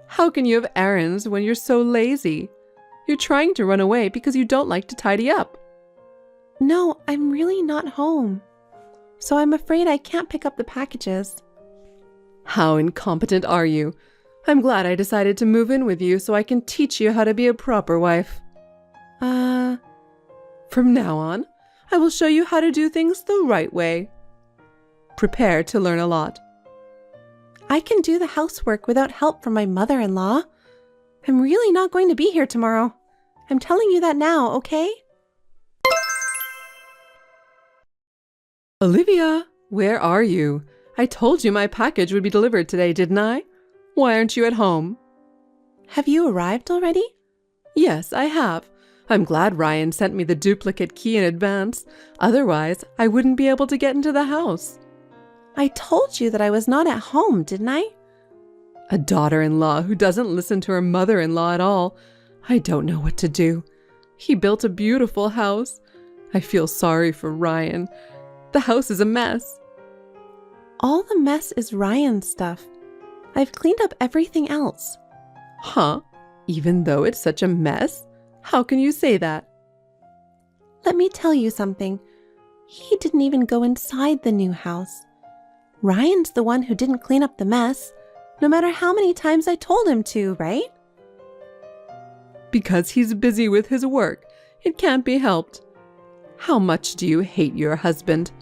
E: How can you have errands when you're so lazy? You're trying to run away because you don't like to tidy up. No, I'm really not home. So I'm afraid I can't pick up the packages. How incompetent are you? I'm glad I decided to move in with you so I can teach you how to be a proper wife. From now on, I will show you how to do things the right way. Prepare to learn a lot. I can do the housework without help from my mother-in-law. I'm really not going to be here tomorrow. I'm telling you that now, okay? Olivia, where are you? I told you my package would be delivered today, didn't I? Why aren't you at home? Have you arrived already? Yes, I have. I'm glad Ryan sent me the duplicate key in advance. Otherwise, I wouldn't be able to get into the house. I told you that I was not at home, didn't I? A daughter-in-law who doesn't listen to her mother-in-law at all. I don't know what to do. He built a beautiful house. I feel sorry for Ryan. The house is a mess. All the mess is Ryan's stuff. I've cleaned up everything else. Huh? Even though it's such a mess? How can you say that? Let me tell you something. He didn't even go inside the new house. Ryan's the one who didn't clean up the mess, no matter how many times I told him to, right? Because he's busy with his work. It can't be helped. How much do you hate your husband?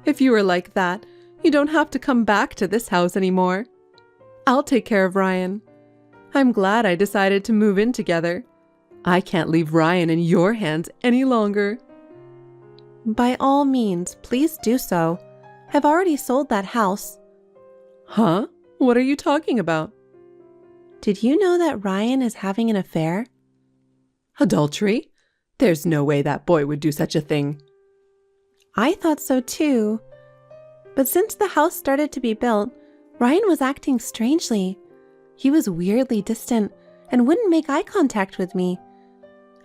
E: If you were like that, you don't have to come back to this house anymore. I'll take care of Ryan. I'm glad I decided to move in together. I can't leave Ryan in your hands any longer. By all means, please do so. I've already sold that house. Huh? What are you talking about? Did you know that Ryan is having an affair? Adultery? There's no way that boy would do such a thing. I thought so too. But since the house started to be built, Ryan was acting strangely. He was weirdly distant and wouldn't make eye contact with me.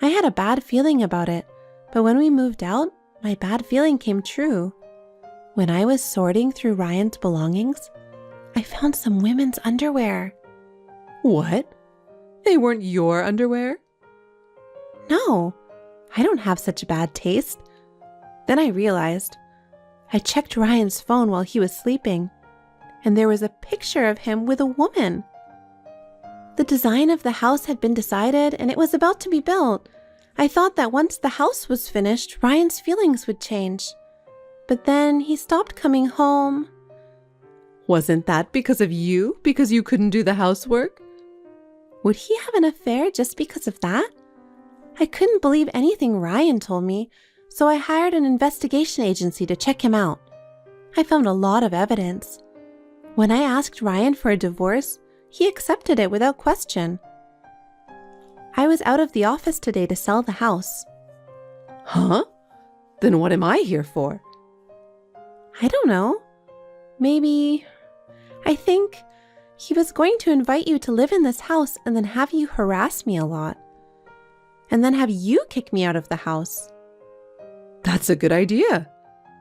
E: I had a bad feeling about it, but when we moved out, my bad feeling came true. When I was sorting through Ryan's belongings, I found some women's underwear. What? They weren't your underwear? No, I don't have such bad taste. Then I realized. I checked Ryan's phone while he was sleeping, and there was a picture of him with a woman. The design of the house had been decided, and it was about to be built. I thought that once the house was finished, Ryan's feelings would change. But then he stopped coming home. Wasn't that because of you? Because you couldn't do the housework? Would he have an affair just because of that? I couldn't believe anything Ryan told me, so I hired an investigation agency to check him out. I found a lot of evidence. When I asked Ryan for a divorce, he accepted it without question. I was out of the office today to sell the house. Huh? Then what am I here for? I don't know. Maybe... I think he was going to invite you to live in this house and then have you harass me a lot. And then have you kick me out of the house. That's a good idea.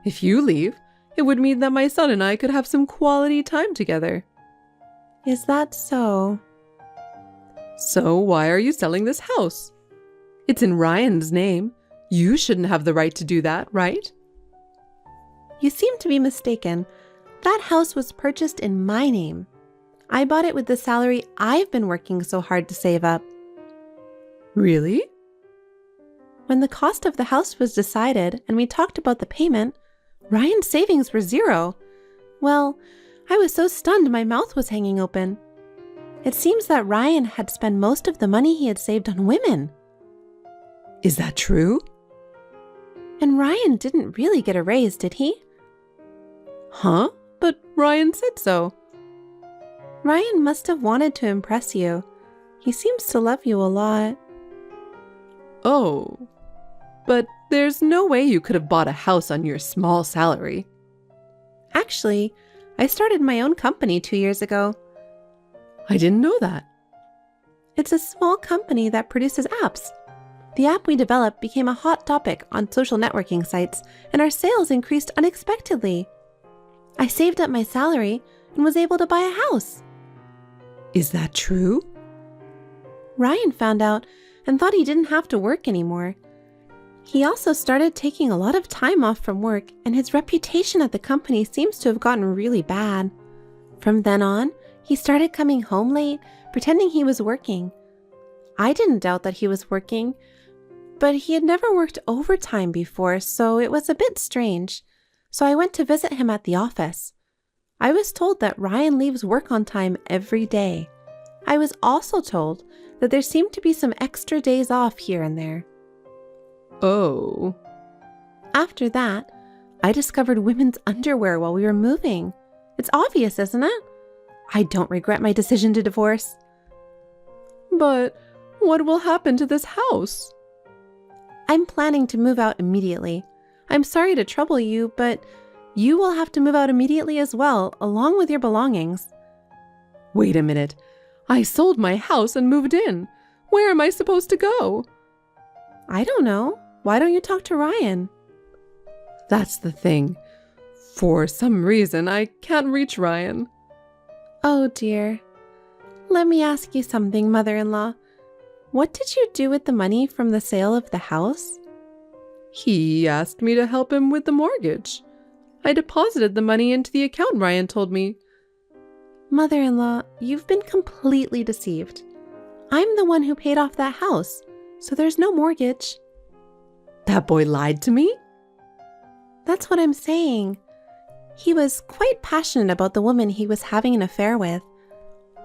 E: If you leave, it would mean that my son and I could have some quality time together. Is that so? So why are you selling this house? It's in Ryan's name. You shouldn't have the right to do that, right? You seem to be mistaken. That house was purchased in my name. I bought it with the salary I've been working so hard to save up. Really? When the cost of the house was decided and we talked about the payment, Ryan's savings were zero. Well, I was so stunned my mouth was hanging open. It seems that Ryan had spent most of the money he had saved on women. Is that true? And Ryan didn't really get a raise, did he? Huh? But Ryan said so. Ryan must have wanted to impress you. He seems to love you a lot. Oh, but there's no way you could have bought a house on your small salary. Actually, I started my own company 2 years ago. I didn't know that. It's a small company that produces apps. The app we developed became a hot topic on social networking sites, and our sales increased unexpectedly. I saved up my salary and was able to buy a house. Is that true? Ryan found out and thought he didn't have to work anymore. He also started taking a lot of time off from work, and his reputation at the company seems to have gotten really bad. From then on, he started coming home late, pretending he was working. I didn't doubt that he was working, but he had never worked overtime before, so it was a bit strange. So I went to visit him at the office. I was told that Ryan leaves work on time every day. I was also told that there seemed to be some extra days off here and there. Oh. After that, I discovered women's underwear while we were moving. It's obvious, isn't it? I don't regret my decision to divorce. But what will happen to this house? I'm planning to move out immediately. I'm sorry to trouble you, but you will have to move out immediately as well, along with your belongings. Wait a minute. I sold my house and moved in. Where am I supposed to go? I don't know. Why don't you talk to Ryan? That's the thing. For some reason, I can't reach Ryan. Oh dear. Let me ask you something, mother-in-law. What did you do with the money from the sale of the house? He asked me to help him with the mortgage. I deposited the money into the account Ryan told me. Mother-in-law, you've been completely deceived. I'm the one who paid off that house, so there's no mortgage. That boy lied to me? That's what I'm saying. He was quite passionate about the woman he was having an affair with.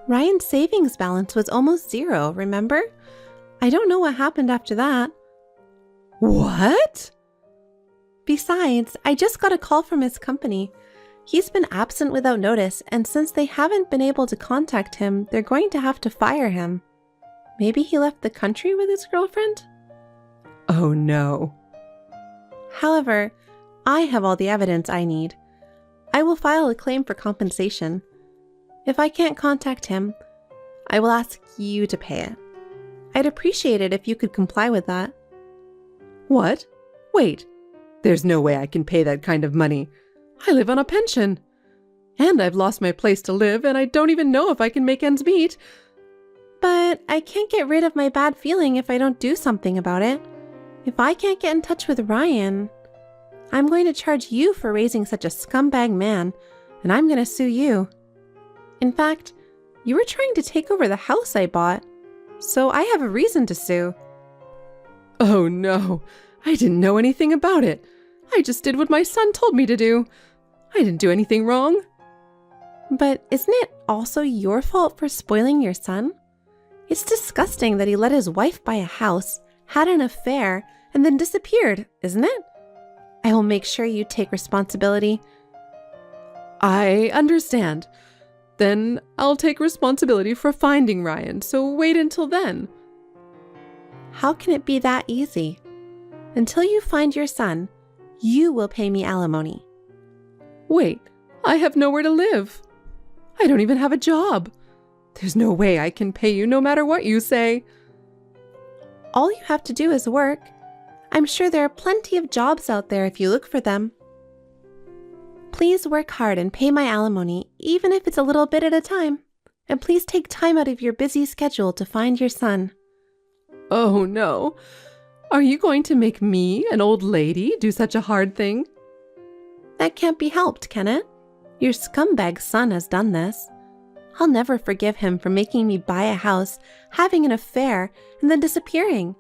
E: Ryan's savings balance was almost zero, remember? I don't know what happened after that. What? Besides, I just got a call from his company. He's been absent without notice, and since they haven't been able to contact him, they're going to have to fire him. Maybe he left the country with his girlfriend? Oh no. However, I have all the evidence I need. I will file a claim for compensation. If I can't contact him, I will ask you to pay it. I'd appreciate it if you could comply with that. What? Wait. There's no way I can pay that kind of money. I live on a pension. And I've lost my place to live, and I don't even know if I can make ends meet. But I can't get rid of my bad feeling if I don't do something about it. If I can't get in touch with Ryan, I'm going to charge you for raising such a scumbag man, and I'm going to sue you. In fact, you were trying to take over the house I bought, so I have a reason to sue. Oh no, I didn't know anything about it. I just did what my son told me to do. I didn't do anything wrong. But isn't it also your fault for spoiling your son? It's disgusting that he let his wife buy a house, had an affair, and then disappeared, isn't it? I will make sure you take responsibility. I understand. Then I'll take responsibility for finding Ryan, so wait until then. How can it be that easy? Until you find your son, you will pay me alimony. Wait, I have nowhere to live. I don't even have a job. There's no way I can pay you no matter what you say. All you have to do is work. I'm sure there are plenty of jobs out there if you look for them. Please work hard and pay my alimony, even if it's a little bit at a time. And please take time out of your busy schedule to find your son. Oh no. Are you going to make me, an old lady, do such a hard thing? That can't be helped, can it? Your scumbag son has done this. I'll never forgive him for making me buy a house, having an affair, and then disappearing.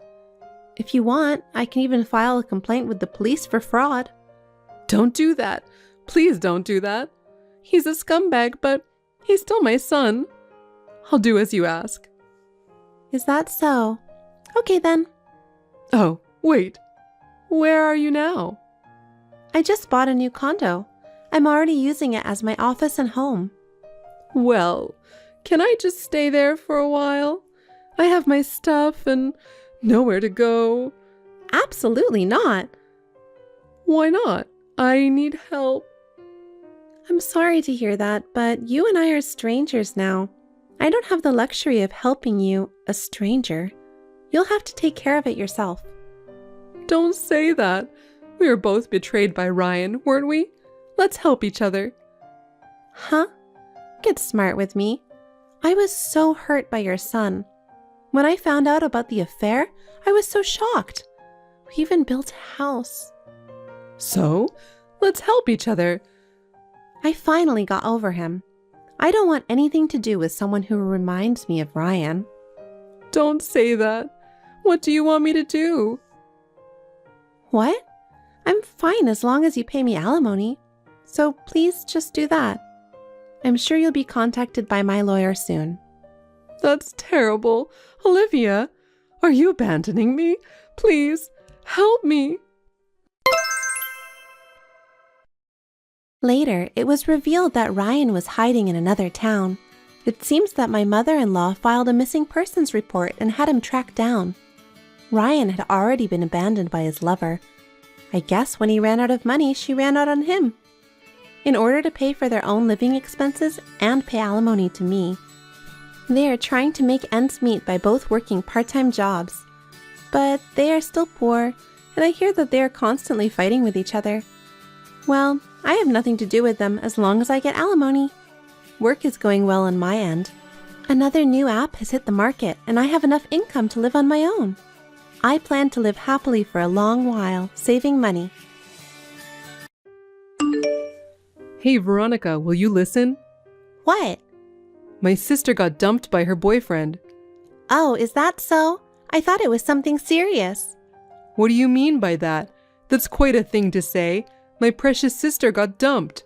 E: If you want, I can even file a complaint with the police for fraud. Don't do that. Please don't do that. He's a scumbag, but he's still my son. I'll do as you ask. Is that so? Okay then. Oh, wait. Where are you now? I just bought a new condo. I'm already using it as my office and home. Well, can I just stay there for a while? I have my stuff and nowhere to go. Absolutely not. Why not? I need help. I'm sorry to hear that, but you and I are strangers now. I don't have the luxury of helping you, a stranger. You'll have to take care of it yourself. Don't say that. We were both betrayed by Ryan, weren't we? Let's help each other. Huh? Get smart with me. I was so hurt by your son. When I found out about the affair, I was so shocked. We even built a house. So, let's help each other. I finally got over him. I don't want anything to do with someone who reminds me of Ryan. Don't say that. What do you want me to do? What? I'm fine as long as you pay me alimony. So please just do that. I'm sure you'll be contacted by my lawyer soon. That's terrible. Olivia, are you abandoning me? Please, help me. Later, it was revealed that Ryan was hiding in another town. It seems that my mother-in-law filed a missing persons report and had him tracked down. Ryan had already been abandoned by his lover. I guess when he ran out of money, she ran out on him. In order to pay for their own living expenses and pay alimony to me, they are trying to make ends meet by both working part-time jobs. but they are still poor, and I hear that they are constantly fighting with each other. Well, I have nothing to do with them as long as I get alimony. Work is going well on my end. Another new app has hit the market, and I have enough income to live on my own. I plan to live happily for a long while, saving money.
C: Hey, Veronica, will you listen?
E: What?
C: My sister got dumped by her boyfriend.
E: Oh, is that so? I thought it was something serious.
C: What do you mean by that? That's quite a thing to say. My precious sister got dumped.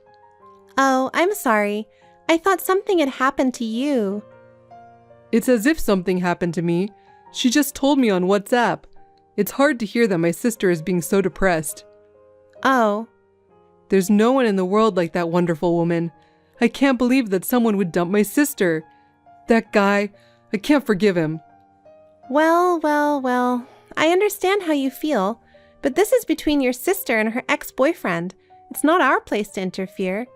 E: Oh, I'm sorry. I thought something had happened to you.
C: It's as if something happened to me. She just told me on WhatsApp. It's hard to hear that my sister is being so depressed.
E: Oh.
C: There's no one in the world like that wonderful woman. I can't believe that someone would dump my sister. That guy, I can't forgive him.
E: Well. I understand how you feel, but this is between your sister and her ex-boyfriend. It's not our place to interfere.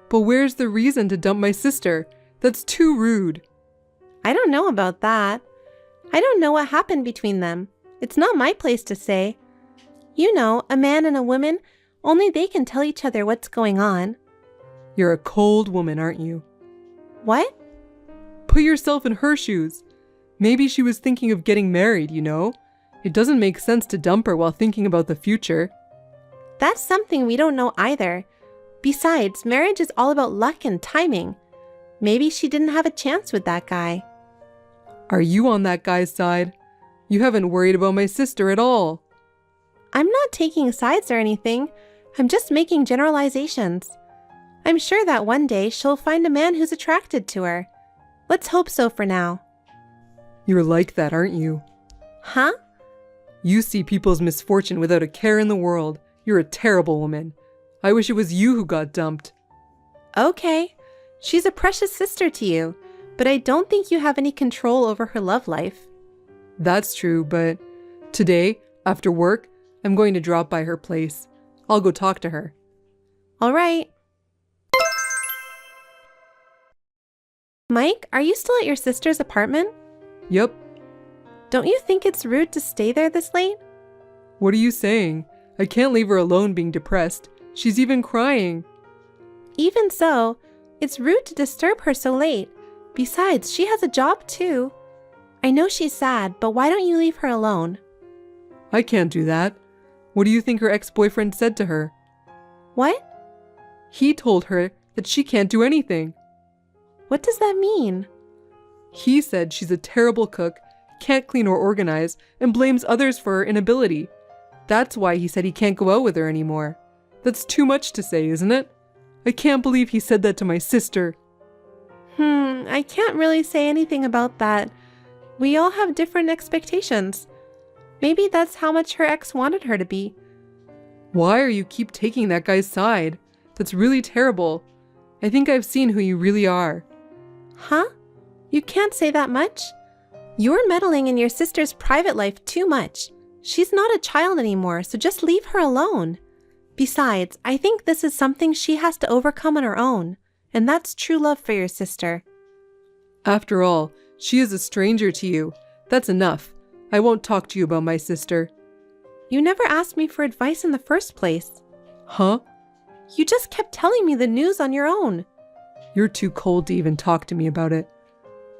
C: But where's the reason to dump my sister? That's too rude.
E: I don't know about that. I don't know what happened between them. It's not my place to say. You know, a man and a woman, only they can tell each other what's going on.
C: You're a cold woman, aren't you?
E: What?
C: Put yourself in her shoes. Maybe she was thinking of getting married, you know? It doesn't make sense to dump her while thinking about the future.
E: That's something we don't know either. Besides, marriage is all about luck and timing. Maybe she didn't have a chance with that guy.
C: Are you on that guy's side? You haven't worried about my sister at all.
E: I'm not taking sides or anything. I'm just making generalizations. I'm sure that one day she'll find a man who's attracted to her. Let's hope so for now.
C: You're like that, aren't you?
E: Huh?
C: You see people's misfortune without a care in the world. You're a terrible woman. I wish it was you who got dumped.
E: Okay. She's a precious sister to you, but I don't think you have any control over her love life.
C: That's true, but today, after work, I'm going to drop by her place. I'll go talk to her.
E: All right. Mike, are you still at your sister's apartment?
C: Yep.
E: Don't you think it's rude to stay there this late?
C: What are you saying? I can't leave her alone being depressed. She's even crying.
E: Even so, it's rude to disturb her so late. Besides, she has a job too. I know she's sad, but why don't you leave her alone?
C: I can't do that. What do you think her ex-boyfriend said to her?
E: What?
C: He told her that she can't do anything.
E: What does that mean?
C: He said she's a terrible cook, can't clean or organize, and blames others for her inability. That's why he said he can't go out with her anymore. That's too much to say, isn't it? I can't believe he said that to my sister.
E: I can't really say anything about that. We all have different expectations. Maybe that's how much her ex wanted her to be.
C: Why are you keep taking that guy's side? That's really terrible. I think I've seen who you really are.
E: Huh? You can't say that much. You're meddling in your sister's private life too much. She's not a child anymore, so just leave her alone. Besides, I think this is something she has to overcome on her own, and that's true love for your sister.
C: After all, she is a stranger to you. That's enough. I won't talk to you about my sister.
E: You never asked me for advice in the first place.
C: Huh?
E: You just kept telling me the news on your own.
C: You're too cold to even talk to me about it.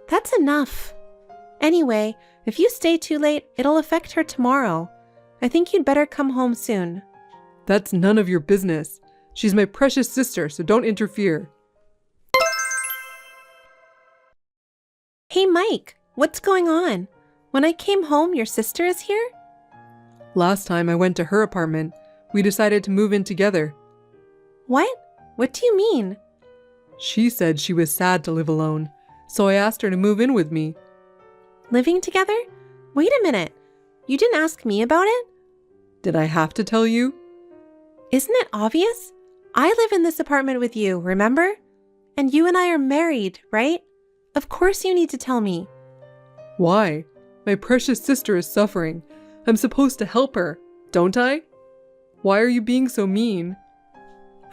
E: That's enough. Anyway, if you stay too late, it'll affect her tomorrow. I think you'd better come home soon.
C: That's none of your business. She's my precious sister, so don't interfere.
E: Hey, Mike, what's going on? When I came home, your sister is here?
C: Last time I went to her apartment, we decided to move in together.
E: What? What do you mean?
C: She said she was sad to live alone, so I asked her to move in with me.
E: Living together? Wait a minute. You didn't ask me about it?
C: Did I have to tell you?
E: Isn't it obvious? I live in this apartment with you, remember? And you and I are married, right? Of course you need to tell me.
C: Why? My precious sister is suffering. I'm supposed to help her, don't I? Why are you being so mean?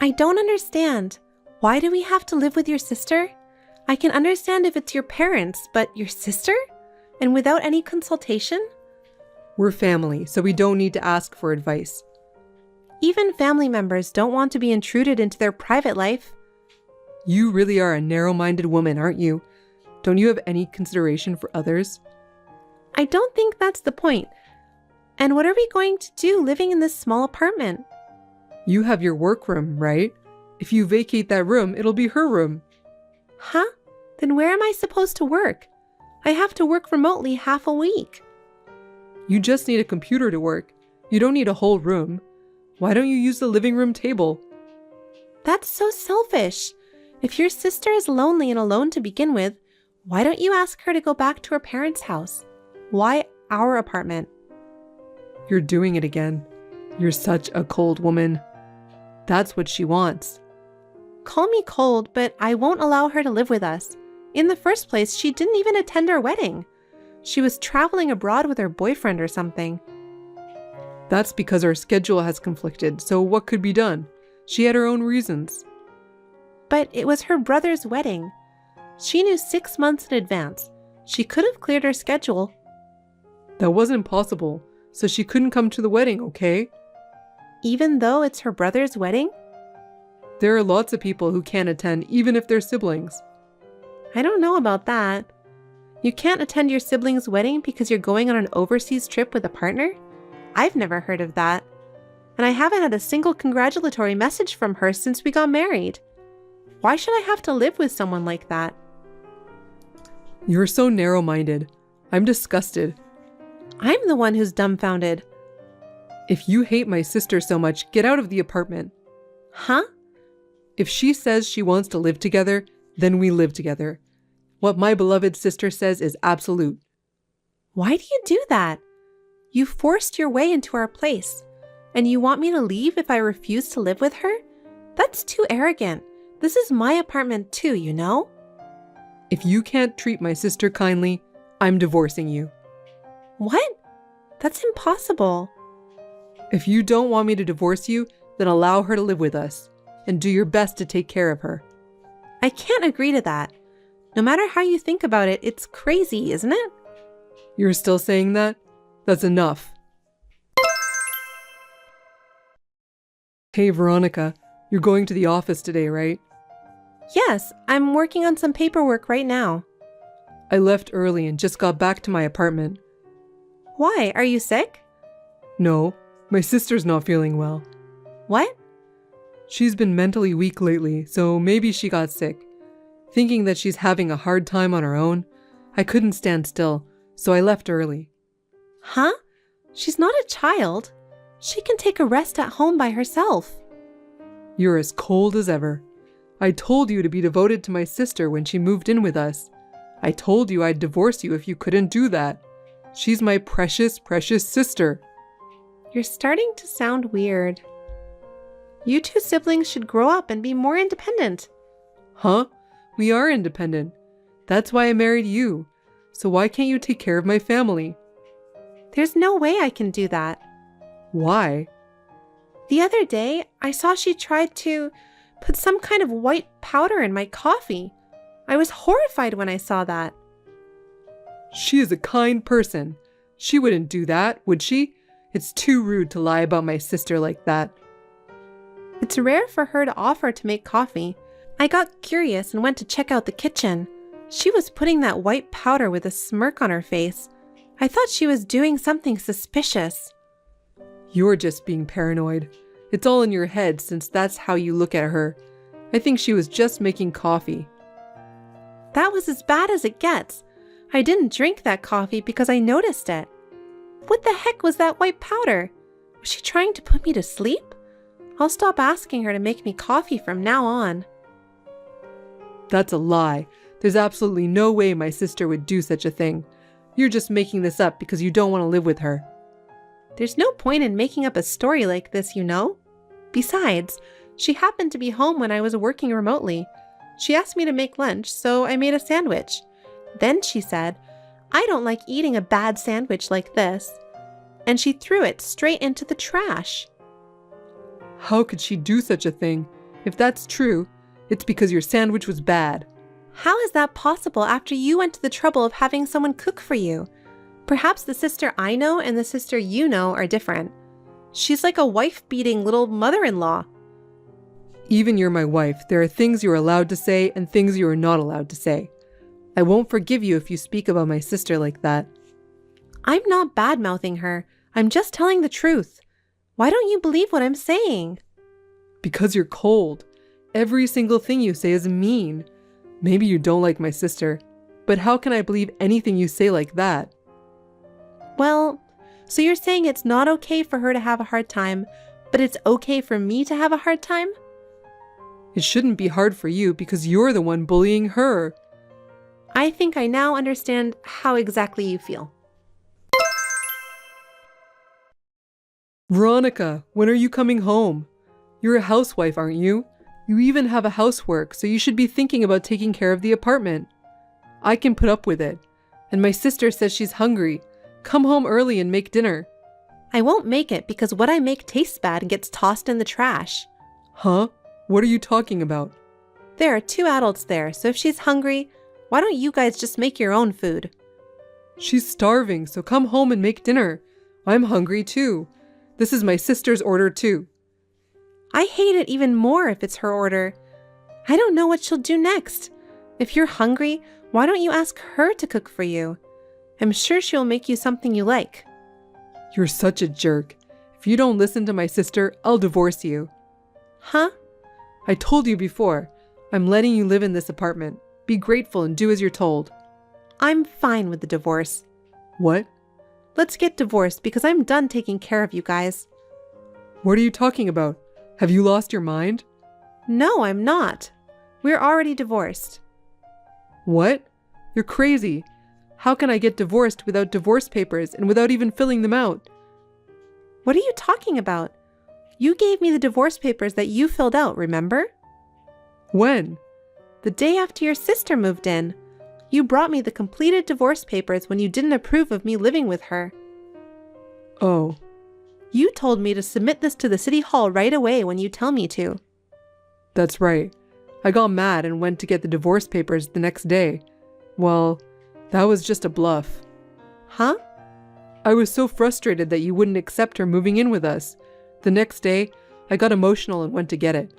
E: I don't understand. Why do we have to live with your sister? I can understand if it's your parents, but your sister? And without any consultation? We're family, so we don't need to ask for advice.
F: Even family members don't want to be intruded into their private life.
E: You really are a narrow-minded woman, aren't you? Don't you have any consideration for others?
F: I don't think that's the point. And what are we going to do living in this small apartment?
E: You have your workroom, right? If you vacate that room, it'll be her room.
F: Huh? Then where am I supposed to work? I have to work remotely half a week.
E: You just need a computer to work. You don't need a whole room. Why don't you use the living room table?
F: That's so selfish. If your sister is lonely and alone to begin with, why don't you ask her to go back to her parents' house? Why our apartment?
E: You're doing it again. You're such a cold woman. That's what she wants.
F: Call me cold, but I won't allow her to live with us. In the first place, she didn't even attend our wedding. She was traveling abroad with her boyfriend or something.
E: That's because our schedule has conflicted, so what could be done? She had her own reasons.
F: But it was her brother's wedding. She knew 6 months in advance. She could have cleared her schedule.
E: That wasn't possible, so she couldn't come to the wedding, okay?
F: Even though it's her brother's wedding?
E: There are lots of people who can't attend, even if they're siblings.
F: I don't know about that. You can't attend your sibling's wedding because you're going on an overseas trip with a partner? I've never heard of that. And I haven't had a single congratulatory message from her since we got married. Why should I have to live with someone like that?
E: You're so narrow-minded. I'm disgusted.
F: I'm the one who's dumbfounded.
E: If you hate my sister so much, get out of the apartment.
F: Huh?
E: If she says she wants to live together, then we live together. What my beloved sister says is absolute.
F: Why do you do that? You forced your way into our place, and you want me to leave if I refuse to live with her? That's too arrogant. This is my apartment too, you know?
E: If you can't treat my sister kindly, I'm divorcing you.
F: What? That's impossible.
E: If you don't want me to divorce you, then allow her to live with us, and do your best to take care of her.
F: I can't agree to that. No matter how you think about it, it's crazy, isn't it?
E: You're still saying that? That's enough. Hey, Veronica, you're going to the office today, right?
F: Yes, I'm working on some paperwork right now.
E: I left early and just got back to my apartment.
F: Why? Are you sick?
E: No, my sister's not feeling well.
F: What?
E: She's been mentally weak lately, so maybe she got sick. Thinking that she's having a hard time on her own, I couldn't stand still, so I left early.
F: Huh? She's not a child. She can take a rest at home by herself.
E: You're as cold as ever. I told you to be devoted to my sister when she moved in with us. I told you I'd divorce you if you couldn't do that. She's my precious, precious sister.
F: You're starting to sound weird. You two siblings should grow up and be more independent.
E: Huh? We are independent. That's why I married you. So why can't you take care of my family?
F: There's no way I can do that.
E: Why?
F: The other day, I saw she tried to put some kind of white powder in my coffee. I was horrified when I saw that.
E: She is a kind person. She wouldn't do that, would she? It's too rude to lie about my sister like that.
F: It's rare for her to offer to make coffee. I got curious and went to check out the kitchen. She was putting that white powder with a smirk on her face. I thought she was doing something suspicious.
E: You're just being paranoid. It's all in your head since that's how you look at her. I think she was just making coffee.
F: That was as bad as it gets. I didn't drink that coffee because I noticed it. What the heck was that white powder? Was she trying to put me to sleep? I'll stop asking her to make me coffee from now on.
E: That's a lie. There's absolutely no way my sister would do such a thing. You're just making this up because you don't want to live with her.
F: There's no point in making up a story like this, you know? Besides, she happened to be home when I was working remotely. She asked me to make lunch, so I made a sandwich. Then she said, "I don't like eating a bad sandwich like this." And she threw it straight into the trash.
E: How could she do such a thing? If that's true, it's because your sandwich was bad.
F: How is that possible after you went to the trouble of having someone cook for you? Perhaps the sister I know and the sister you know are different. She's like a wife-beating little mother-in-law.
C: Even you're my wife, there are things you are allowed to say and things you are not allowed to say. I won't forgive you if you speak about my sister like that.
F: I'm not bad-mouthing her. I'm just telling the truth. Why don't you believe what I'm saying?
C: Because you're cold. Every single thing you say is mean. Maybe you don't like my sister, but how can I believe anything you say like that?
F: Well, so you're saying it's not okay for her to have a hard time, but it's okay for me to have a hard time?
C: It shouldn't be hard for you because you're the one bullying her.
F: I think I now understand how exactly you feel.
C: Veronica, when are you coming home? You're a housewife, aren't you? You even have a housework, so you should be thinking about taking care of the apartment. I can put up with it. And my sister says she's hungry. Come home early and make dinner.
F: I won't make it because what I make tastes bad and gets tossed in the trash.
C: Huh? What are you talking about?
F: There are 2 adults there, so if she's hungry, why don't you guys just make your own food?
C: She's starving, so come home and make dinner. I'm hungry too. This is my sister's order too.
F: I hate it even more if it's her order. I don't know what she'll do next. If you're hungry, why don't you ask her to cook for you? I'm sure she'll make you something you like.
C: You're such a jerk. If you don't listen to my sister, I'll divorce you.
F: Huh?
C: I told you before. I'm letting you live in this apartment. Be grateful and do as you're told.
F: I'm fine with the divorce.
C: What?
F: Let's get divorced because I'm done taking care of you guys.
C: What are you talking about? Have you lost your mind?
F: No, I'm not. We're already divorced.
C: What? You're crazy. How can I get divorced without divorce papers and without even filling them out?
F: What are you talking about? You gave me the divorce papers that you filled out, remember?
C: When?
F: The day after your sister moved in. You brought me the completed divorce papers when you didn't approve of me living with her.
C: Oh.
F: You told me to submit this to the city hall right away when you tell me to.
C: That's right. I got mad and went to get the divorce papers the next day. Well, that was just a bluff.
F: Huh?
C: I was so frustrated that you wouldn't accept her moving in with us. The next day, I got emotional and went to get it.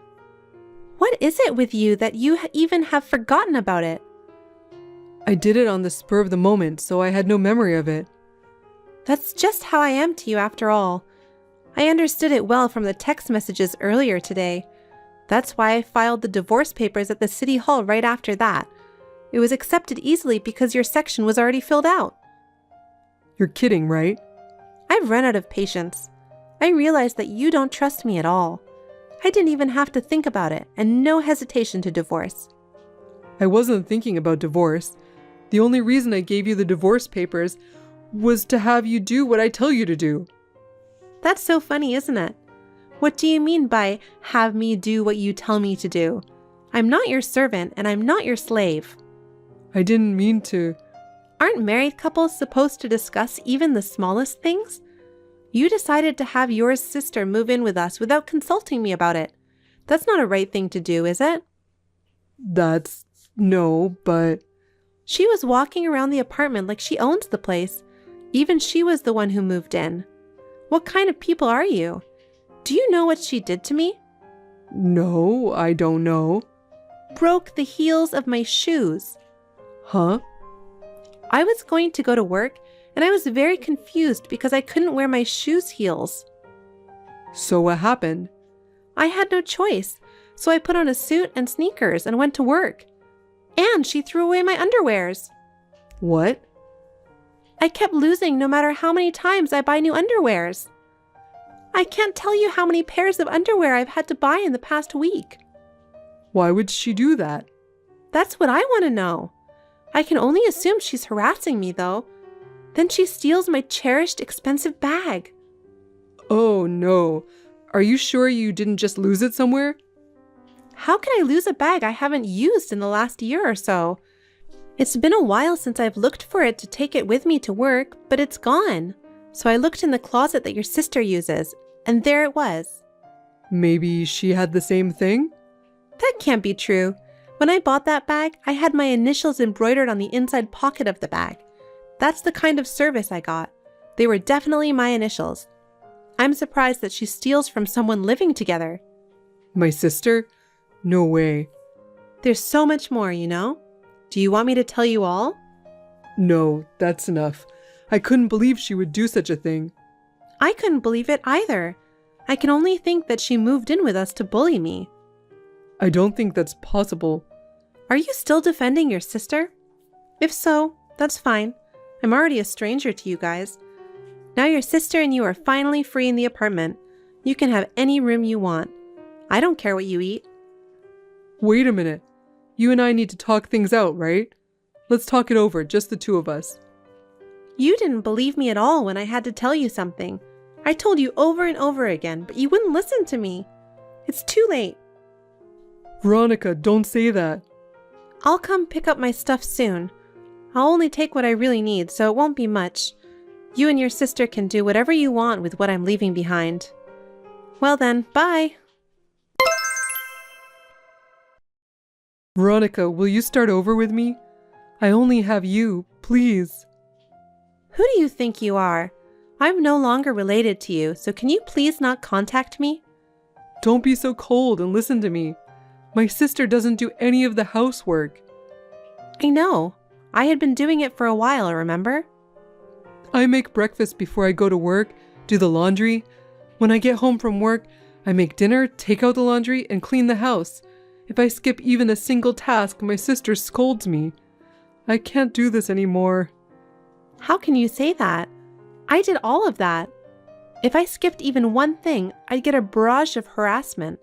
F: What is it with you that you even have forgotten about it?
C: I did it on the spur of the moment, so I had no memory of it.
F: That's just how I am to you after all. I understood it well from the text messages earlier today. That's why I filed the divorce papers at the city hall right after that. It was accepted easily because your section was already filled out.
C: You're kidding, right?
F: I've run out of patience. I realized that you don't trust me at all. I didn't even have to think about it, and no hesitation to divorce.
C: I wasn't thinking about divorce. The only reason I gave you the divorce papers was to have you do what I tell you to do.
F: That's so funny, isn't it? What do you mean by have me do what you tell me to do? I'm not your servant, and I'm not your slave.
C: I didn't mean to.
F: Aren't married couples supposed to discuss even the smallest things? You decided to have your sister move in with us without consulting me about it. That's not a right thing to do, is it?
C: No, but...
F: She was walking around the apartment like she owns the place. Even she was the one who moved in. What kind of people are you? Do you know what she did to me?
C: No, I don't know.
F: Broke the heels of my shoes.
C: Huh?
F: I was going to go to work, and I was very confused because I couldn't wear my shoes' heels.
C: So what happened?
F: I had no choice, so I put on a suit and sneakers and went to work. And she threw away my underwears.
C: What?
F: I kept losing no matter how many times I buy new underwears. I can't tell you how many pairs of underwear I've had to buy in the past week.
C: Why would she do that?
F: That's what I want to know. I can only assume she's harassing me, though. Then she steals my cherished, expensive bag.
C: Oh, no. Are you sure you didn't just lose it somewhere?
F: How can I lose a bag I haven't used in the last year or so? It's been a while since I've looked for it to take it with me to work, but it's gone. So I looked in the closet that your sister uses, and there it was.
C: Maybe she had the same thing?
F: That can't be true. When I bought that bag, I had my initials embroidered on the inside pocket of the bag. That's the kind of service I got. They were definitely my initials. I'm surprised that she steals from someone living together.
C: My sister? No way.
F: There's so much more, you know? Do you want me to tell you all?
C: No, that's enough. I couldn't believe she would do such a thing.
F: I couldn't believe it either. I can only think that she moved in with us to bully me.
C: I don't think that's possible.
F: Are you still defending your sister? If so, that's fine. I'm already a stranger to you guys. Now your sister and you are finally free in the apartment. You can have any room you want. I don't care what you eat.
C: Wait a minute. You and I need to talk things out, right? Let's talk it over, just the two of us.
F: You didn't believe me at all when I had to tell you something. I told you over and over again, but you wouldn't listen to me. It's too late.
C: Veronica, don't say that.
F: I'll come pick up my stuff soon. I'll only take what I really need, so it won't be much. You and your sister can do whatever you want with what I'm leaving behind. Well then, bye.
C: Veronica, will you start over with me? I only have you, please.
F: Who do you think you are? I'm no longer related to you, so can you please not contact me?
C: Don't be so cold and listen to me. My sister doesn't do any of the housework.
F: I know. I had been doing it for a while, remember?
C: I make breakfast before I go to work, do the laundry. When I get home from work, I make dinner, take out the laundry, and clean the house. If I skip even a single task, my sister scolds me. I can't do this anymore.
F: How can you say that? I did all of that. If I skipped even one thing, I'd get a barrage of harassment.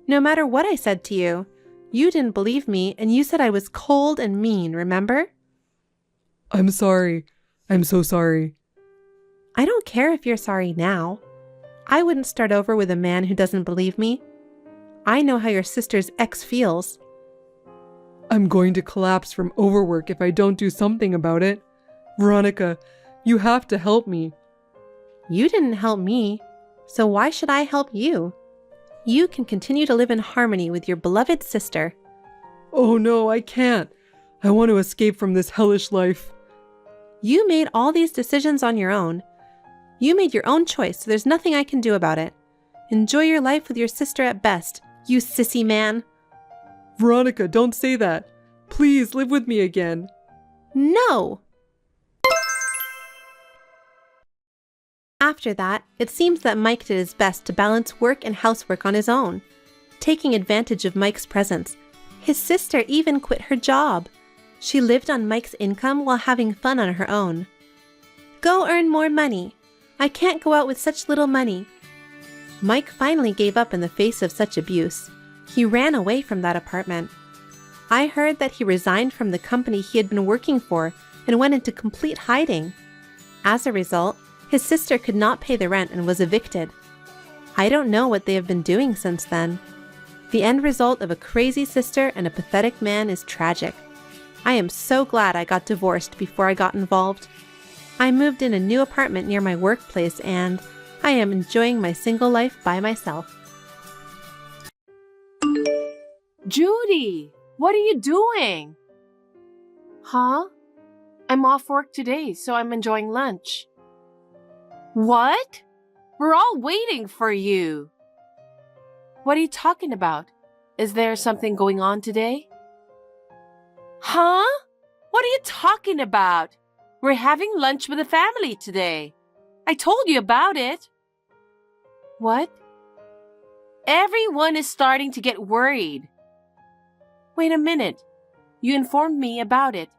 F: No matter what I said to you. You didn't believe me, and you said I was cold and mean, remember?
C: I'm sorry. I'm so sorry.
F: I don't care if you're sorry now. I wouldn't start over with a man who doesn't believe me. I know how your sister's ex feels.
C: I'm going to collapse from overwork if I don't do something about it. Veronica, you have to help me.
F: You didn't help me, so why should I help you? You can continue to live in harmony with your beloved sister.
C: Oh no, I can't. I want to escape from this hellish life.
F: You made all these decisions on your own. You made your own choice, so there's nothing I can do about it. Enjoy your life with your sister at best, you sissy man.
C: Veronica, don't say that. Please live with me again.
F: No! After that, it seems that Mike did his best to balance work and housework on his own. Taking advantage of Mike's presence, his sister even quit her job. She lived on Mike's income while having fun on her own. Go earn more money. I can't go out with such little money. Mike finally gave up in the face of such abuse. He ran away from that apartment. I heard that he resigned from the company he had been working for and went into complete hiding. As a result, his sister could not pay the rent and was evicted. I don't know what they have been doing since then. The end result of a crazy sister and a pathetic man is tragic. I am so glad I got divorced before I got involved. I moved in a new apartment near my workplace and I am enjoying my single life by myself.
B: Judy, what are you doing? Huh? I'm off work today, so I'm enjoying lunch. What? We're all waiting for you. What are you talking about? Is there something going on today? Huh? What are you talking about? We're having lunch with the family today. I told you about it. What? Everyone is starting to get worried. Wait a minute. You informed me about it,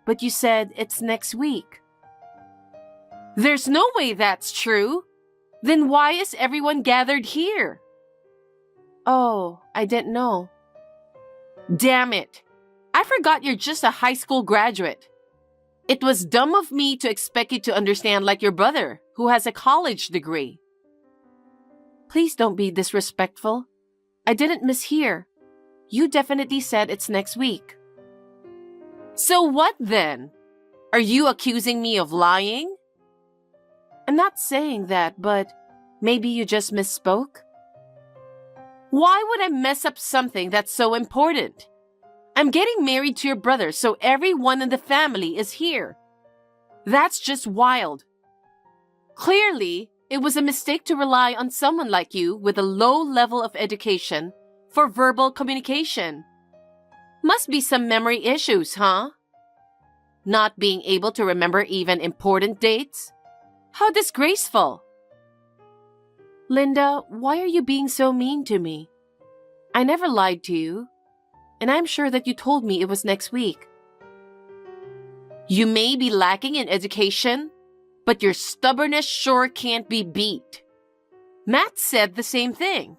B: but you said it's next week. There's no way that's true. Then why is everyone gathered here? Oh, I didn't know. Damn it. I forgot you're just a high school graduate. It was dumb of me to expect you to understand like your brother, who has a college degree. Please don't be disrespectful. I didn't mishear. You definitely said it's next week. So what then? Are you accusing me of lying? I'm not saying that, but maybe you just misspoke? Why would I mess up something that's so important? I'm getting married to your brother, so everyone in the family is here. That's just wild. Clearly, it was a mistake to rely on someone like you with a low level of education for verbal communication. Must be some memory issues, huh? Not being able to remember even important dates? How disgraceful. Linda, why are you being so mean to me? I never lied to you, and I'm sure that you told me it was next week. You may be lacking in education, but your stubbornness sure can't be beat. Matt said the same thing.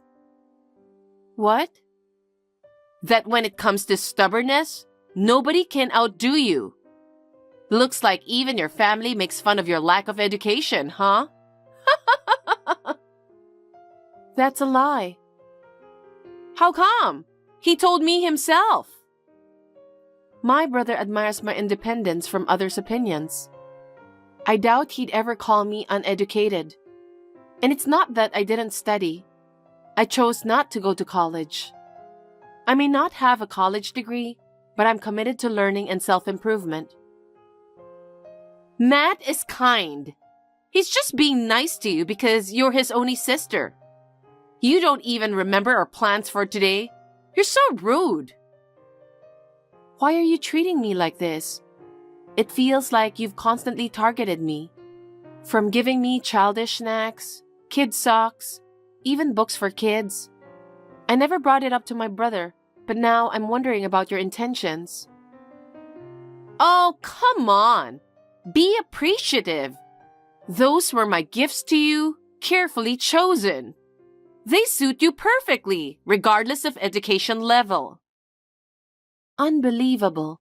B: What? That when it comes to stubbornness, nobody can outdo you. Looks like even your family makes fun of your lack of education, huh? That's a lie. How come? He told me himself. My brother admires my independence from others' opinions. I doubt he'd ever call me uneducated. And it's not that I didn't study. I chose not to go to college. I may not have a college degree, but I'm committed to learning and self-improvement. Matt is kind. He's just being nice to you because you're his only sister. You don't even remember our plans for today. You're so rude. Why are you treating me like this? It feels like you've constantly targeted me. From giving me childish snacks, kid socks, even books for kids. I never brought it up to my brother, but now I'm wondering about your intentions. Oh, come on. Be appreciative. Those were my gifts to you, carefully chosen. They suit you perfectly, regardless of education level. Unbelievable.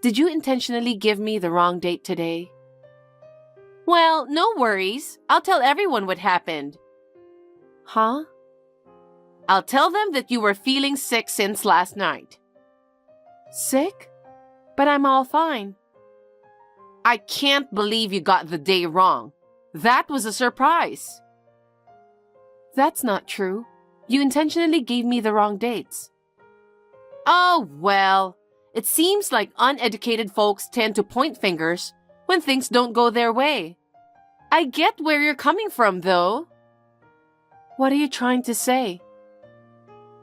B: Did you intentionally give me the wrong date today? Well, no worries. I'll tell everyone what happened. Huh? I'll tell them that you were feeling sick since last night. Sick? But I'm all fine. I can't believe you got the day wrong. That was a surprise. That's not true. You intentionally gave me the wrong dates. Oh, well, it seems like uneducated folks tend to point fingers when things don't go their way. I get where you're coming from, though. What are you trying to say?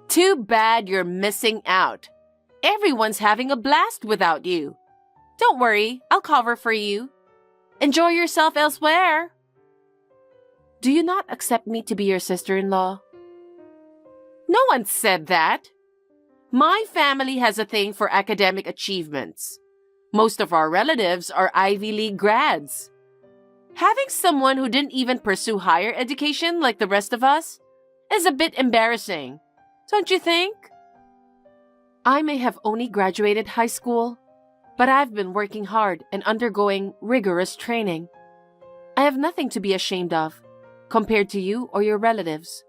B: Too bad you're missing out. Everyone's having a blast without you. Don't worry, I'll cover for you. Enjoy yourself elsewhere. Do you not accept me to be your sister-in-law? No one said that. My family has a thing for academic achievements. Most of our relatives are Ivy League grads. Having someone who didn't even pursue higher education like the rest of us is a bit embarrassing, don't you think? I may have only graduated high school, but I've been working hard and undergoing rigorous training. I have nothing to be ashamed of, compared to you or your relatives.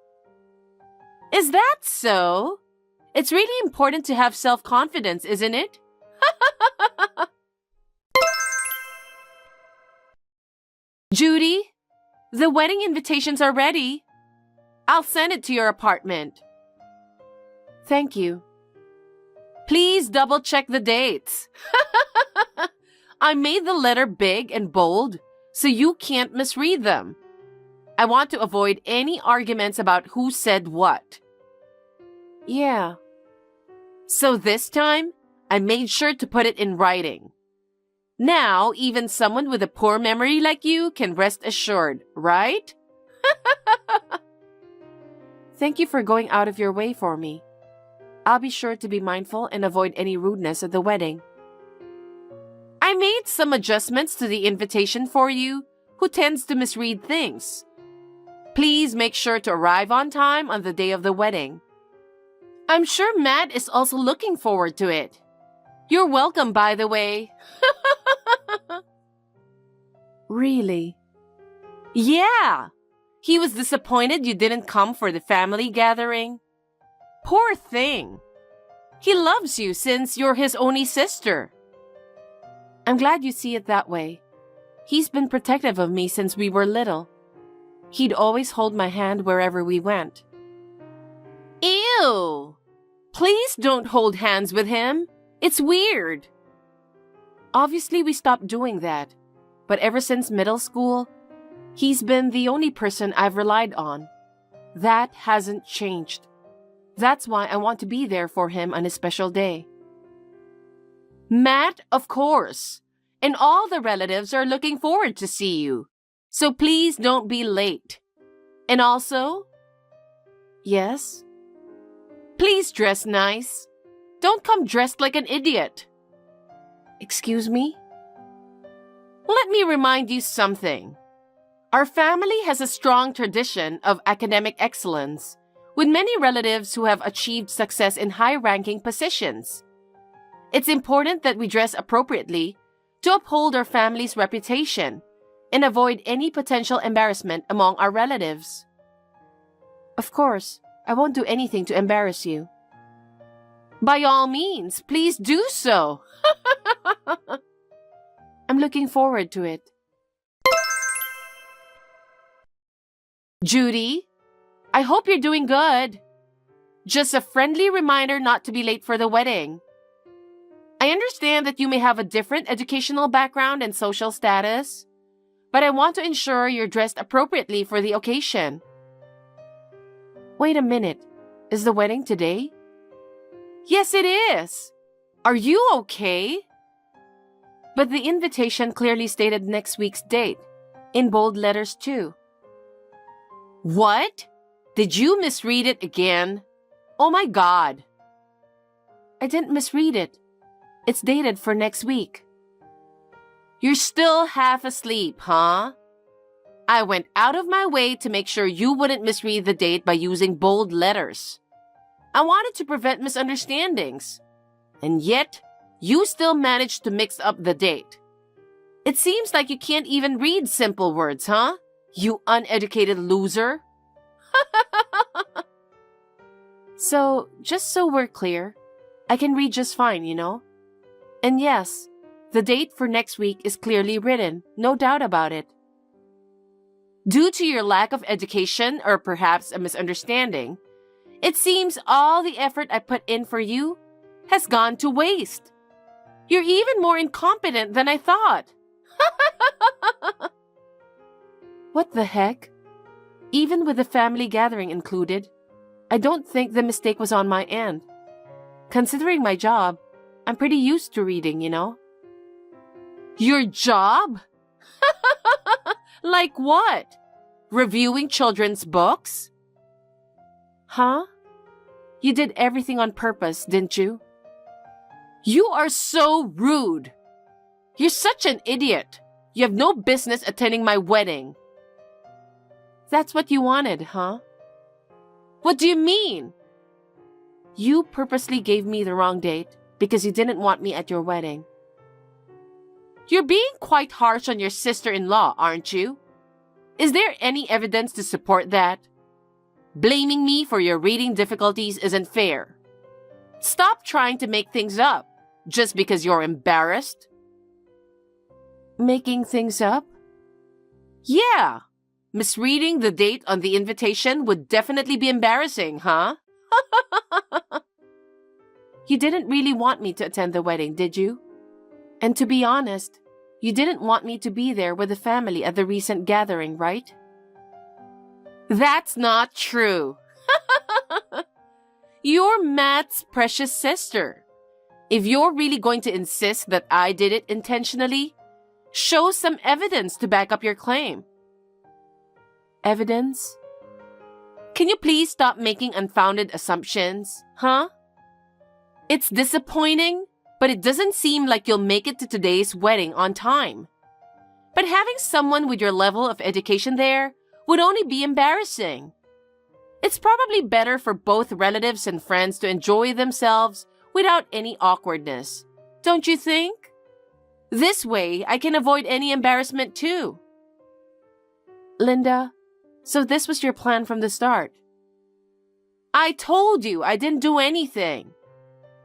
B: Is that so? It's really important to have self-confidence, isn't it? Judy, the wedding invitations are ready. I'll send it to your apartment. Thank you. Please double-check the dates. I made the letter big and bold, so you can't misread them. I want to avoid any arguments about who said what. Yeah. So this time, I made sure to put it in writing. Now, even someone with a poor memory like you can rest assured, right? Thank you for going out of your way for me. I'll be sure to be mindful and avoid any rudeness at the wedding. I made some adjustments to the invitation for you, who tends to misread things. Please make sure to arrive on time on the day of the wedding. I'm sure Matt is also looking forward to it. You're welcome, by the way. Really? Yeah. He was disappointed you didn't come for the family gathering. Poor thing. He loves you since you're his only sister. I'm glad you see it that way. He's been protective of me since we were little. He'd always hold my hand wherever we went. Ew! Please don't hold hands with him. It's weird. Obviously, we stopped doing that. but ever since middle school, he's been the only person I've relied on. That hasn't changed. That's why I want to be there for him on his special day. Matt, of course. And all the relatives are looking forward to see you. So please don't be late. And also, yes? Please dress nice. Don't come dressed like an idiot. Excuse me? Let me remind you something. Our family has a strong tradition of academic excellence, with many relatives who have achieved success in high-ranking positions. It's important that we dress appropriately to uphold our family's reputation and avoid any potential embarrassment among our relatives. Of course, I won't do anything to embarrass you. By all means, please do so. I'm looking forward to it. Judy, I hope you're doing good. Just a friendly reminder not to be late for the wedding. I understand that you may have a different educational background and social status, but I want to ensure you're dressed appropriately for the occasion. Wait a minute. Is the wedding today? Yes, it is. Are you okay? But the invitation clearly stated next week's date, in bold letters too. What? Did you misread it again? Oh my God. I didn't misread it. It's dated for next week. You're still half asleep, huh? I went out of my way to make sure you wouldn't misread the date by using bold letters. I wanted to prevent misunderstandings. And yet, you still managed to mix up the date. It seems like you can't even read simple words, huh? You uneducated loser. So, just so we're clear, I can read just fine, you know? And yes, the date for next week is clearly written, no doubt about it. Due to your lack of education or perhaps a misunderstanding, it seems all the effort I put in for you has gone to waste. You're even more incompetent than I thought. What the heck? Even with the family gathering included, I don't think the mistake was on my end. Considering my job, I'm pretty used to reading, you know. Your job? Like what? Reviewing children's books? Huh? You did everything on purpose, didn't you? You are so rude. You're such an idiot. You have no business attending my wedding. That's what you wanted, huh? What do you mean? You purposely gave me the wrong date because you didn't want me at your wedding. You're being quite harsh on your sister-in-law, aren't you? Is there any evidence to support that? Blaming me for your reading difficulties isn't fair. Stop trying to make things up just because you're embarrassed. Making things up? Yeah. Misreading the date on the invitation would definitely be embarrassing, huh? You didn't really want me to attend the wedding, did you? And to be honest, you didn't want me to be there with the family at the recent gathering, right? That's not true. You're Matt's precious sister. If you're really going to insist that I did it intentionally, show some evidence to back up your claim. Evidence? Can you please stop making unfounded assumptions, huh? It's disappointing, but it doesn't seem like you'll make it to today's wedding on time. But having someone with your level of education there would only be embarrassing. It's probably better for both relatives and friends to enjoy themselves without any awkwardness, don't you think? This way, I can avoid any embarrassment too. Linda, so this was your plan from the start. I told you I didn't do anything.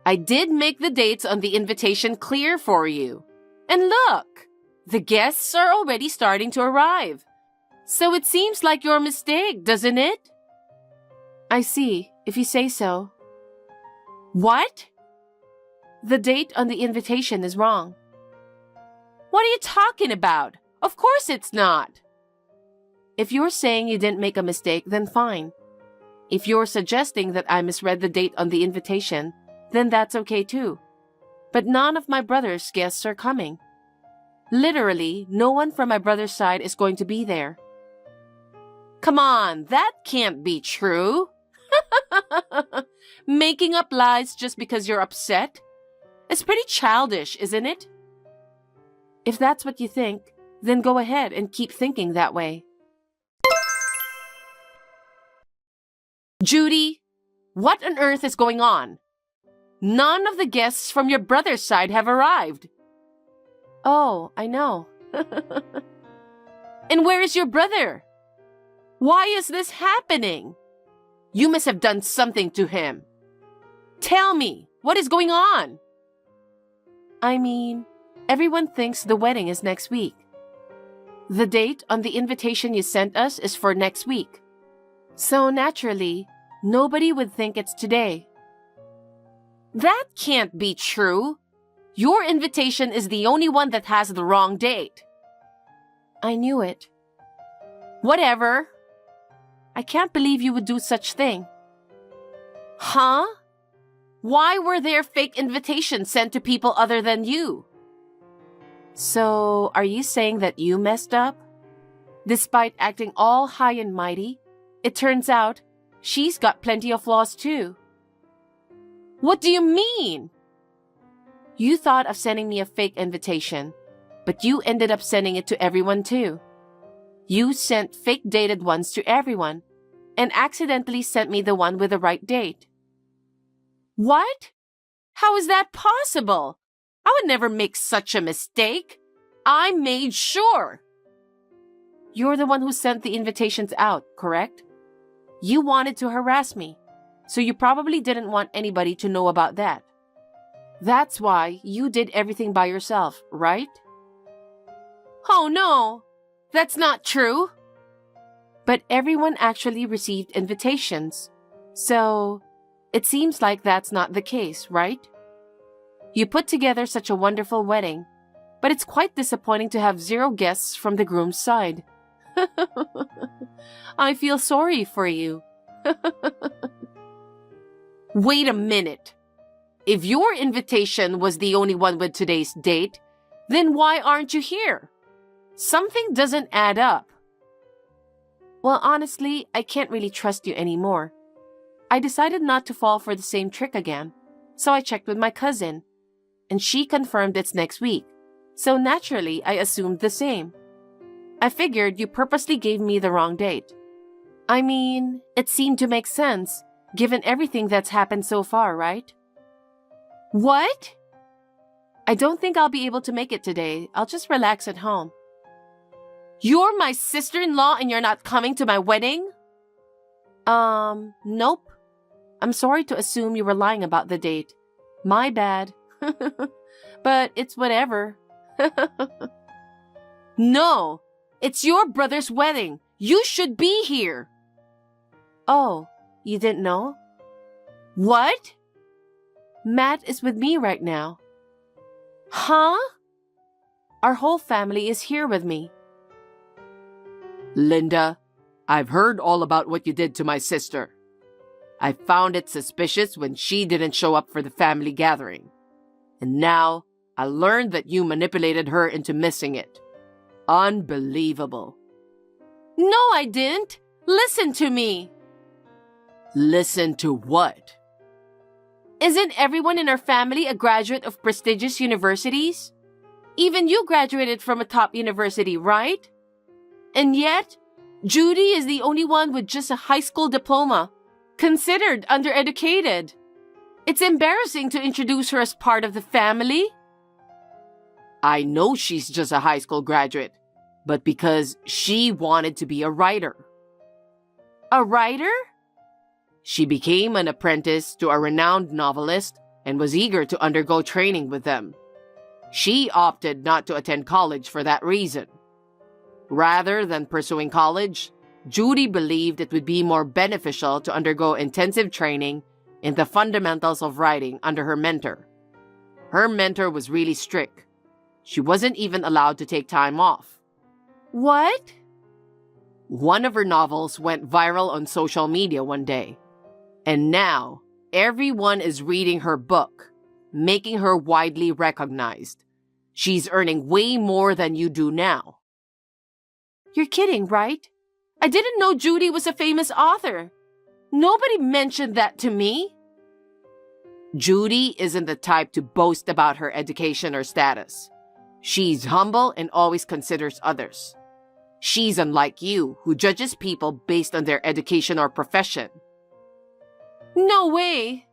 B: I did make the dates on the invitation clear for you. And look, the guests are already starting to arrive. So it seems like your mistake, doesn't it? I see, if you say so. What? The date on the invitation is wrong. What are you talking about? Of course it's not. If you're saying you didn't make a mistake, then fine. If you're suggesting that I misread the date on the invitation, then that's okay too. But none of my brother's guests are coming. Literally, no one from my brother's side is going to be there. Come on, that can't be true. Making up lies just because you're upset? It's pretty childish, isn't it? If that's what you think, then go ahead and keep thinking that way. Judy, what on earth is going on? None of the guests from your brother's side have arrived. Oh, I know. And where is your brother? Why is this happening? You must have done something to him. Tell me, what is going on? I mean, everyone thinks the wedding is next week. The date on the invitation you sent us is for next week. So naturally, nobody would think it's today. That can't be true. Your invitation is the only one that has the wrong date. I knew it. Whatever. I can't believe you would do such thing. Huh? Why were there fake invitations sent to people other than you? So, are you saying that you messed up? Despite acting all high and mighty, it turns out she's got plenty of flaws too. What do you mean? You thought of sending me a fake invitation, but you ended up sending it to everyone too. You sent fake dated ones to everyone and accidentally sent me the one with the right date. What? How is that possible? I would never make such a mistake. I made sure. You're the one who sent the invitations out, correct? You wanted to harass me, so you probably didn't want anybody to know about that. That's why you did everything by yourself, right? Oh no, that's not true. But everyone actually received invitations, so it seems like that's not the case, right? You put together such a wonderful wedding, but it's quite disappointing to have 0 guests from the groom's side. I feel sorry for you. Wait a minute. If your invitation was the only one with today's date, then why aren't you here? Something doesn't add up. Well, honestly, I can't really trust you anymore. I decided not to fall for the same trick again, so I checked with my cousin, and she confirmed it's next week, so naturally I assumed the same. I figured you purposely gave me the wrong date. I mean, it seemed to make sense, given everything that's happened so far, right? What? I don't think I'll be able to make it today. I'll just relax at home. You're my sister-in-law and you're not coming to my wedding? Nope. I'm sorry to assume you were lying about the date. My bad. But it's whatever. No, it's your brother's wedding. You should be here. Oh, you didn't know? What? Matt is with me right now. Huh? Our whole family is here with me.
A: Linda, I've heard all about what you did to my sister. I found it suspicious when she didn't show up for the family gathering. And now I learned that you manipulated her into missing it. Unbelievable.
B: No, I didn't. Listen to me.
A: Listen to what?
B: Isn't everyone in our family a graduate of prestigious universities? Even you graduated from a top university, right? And yet, Judy is the only one with just a high school diploma, considered undereducated. It's embarrassing to introduce her as part of the family.
A: I know she's just a high school graduate, but because she wanted to be a writer.
B: A writer?
A: She became an apprentice to a renowned novelist and was eager to undergo training with them. She opted not to attend college for that reason. Rather than pursuing college, Judy believed it would be more beneficial to undergo intensive training in the fundamentals of writing under her mentor. Her mentor was really strict. She wasn't even allowed to take time off.
B: What? One of her novels went viral on social media one day. And now, everyone is reading her book, making her widely recognized. She's earning way more than you do now. You're kidding, right? I didn't know Judy was a famous author. Nobody mentioned that to me. Judy isn't the type to boast about her education or status. She's humble and always considers others. She's unlike you, who judges people based on their education or profession. No way.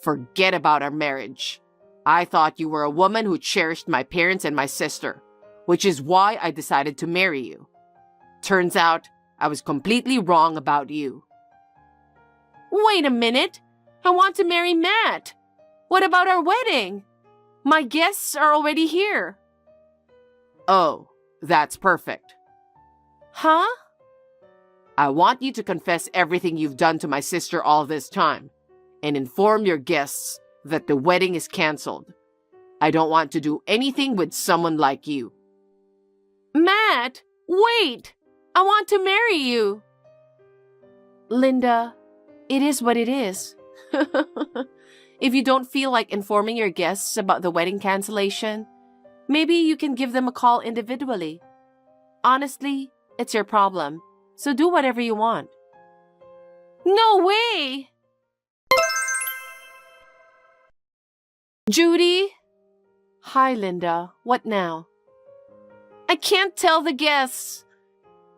B: Forget about our marriage. I thought you were a woman who cherished my parents and my sister, which is why I decided to marry you. Turns out, I was completely wrong about you. Wait a minute. I want to marry Matt. What about our wedding? My guests are already here. Oh, that's perfect. Huh? I want you to confess everything you've done to my sister all this time and inform your guests that the wedding is canceled. I don't want to do anything with someone like you. Matt, wait! I want to marry you. Linda, it is what it is. If you don't feel like informing your guests about the wedding cancellation, maybe you can give them a call individually. Honestly, it's your problem, so do whatever you want. No way! Judy? Hi, Linda. What now? I can't tell the guests.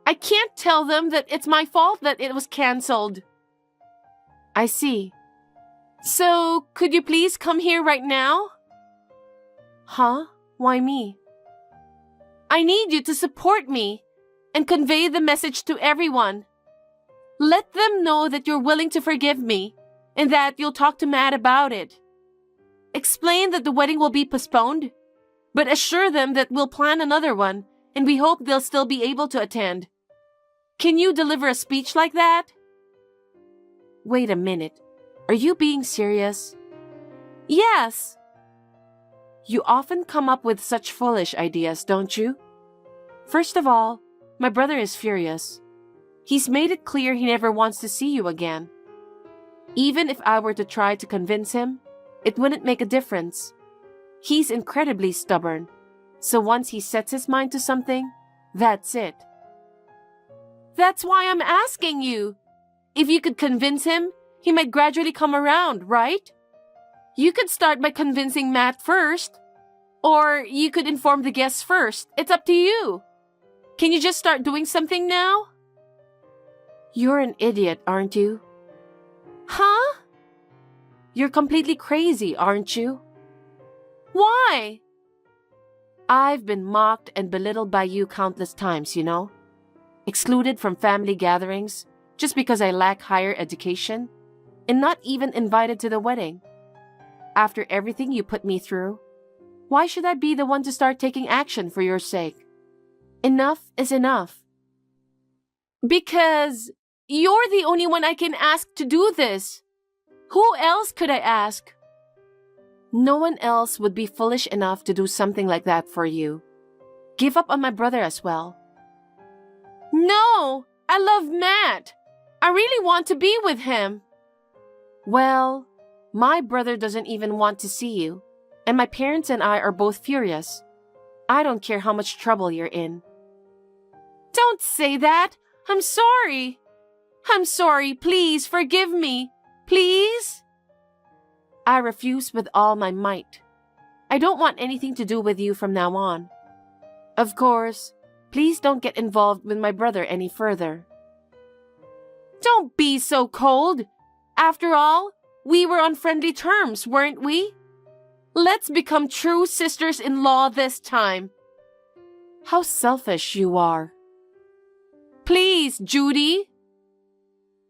B: I can't tell them that it's my fault that it was canceled. I see. So, could you please come here right now? Huh? Why me? I need you to support me and convey the message to everyone. Let them know that you're willing to forgive me and that you'll talk to Matt about it. Explain that the wedding will be postponed, but assure them that we'll plan another one and we hope they'll still be able to attend. Can you deliver a speech like that? Wait a minute. Are you being serious? Yes. You often come up with such foolish ideas, don't you? First of all, my brother is furious. He's made it clear he never wants to see you again. Even if I were to try to convince him, it wouldn't make a difference. He's incredibly stubborn, so once he sets his mind to something, that's it. That's why I'm asking you. If you could convince him, he might gradually come around, right? You could start by convincing Matt first, or you could inform the guests first. It's up to you. Can you just start doing something now? You're an idiot, aren't you? Huh? You're completely crazy, aren't you? Why? I've been mocked and belittled by you countless times, you know? Excluded from family gatherings just because I lack higher education, and not even invited to the wedding. After everything you put me through, why should I be the one to start taking action for your sake? Enough is enough. Because you're the only one I can ask to do this. Who else could I ask? No one else would be foolish enough to do something like that for you. Give up on my brother as well. No! I love Matt! I really want to be with him. Well, my brother doesn't even want to see you, and my parents and I are both furious. I don't care how much trouble you're in. Don't say that! I'm sorry! I'm sorry, please forgive me! Please? I refuse with all my might. I don't want anything to do with you from now on. Of course, please don't get involved with my brother any further. Don't be so cold! After all, we were on friendly terms, weren't we? Let's become true sisters-in-law this time. How selfish you are. Please, Judy.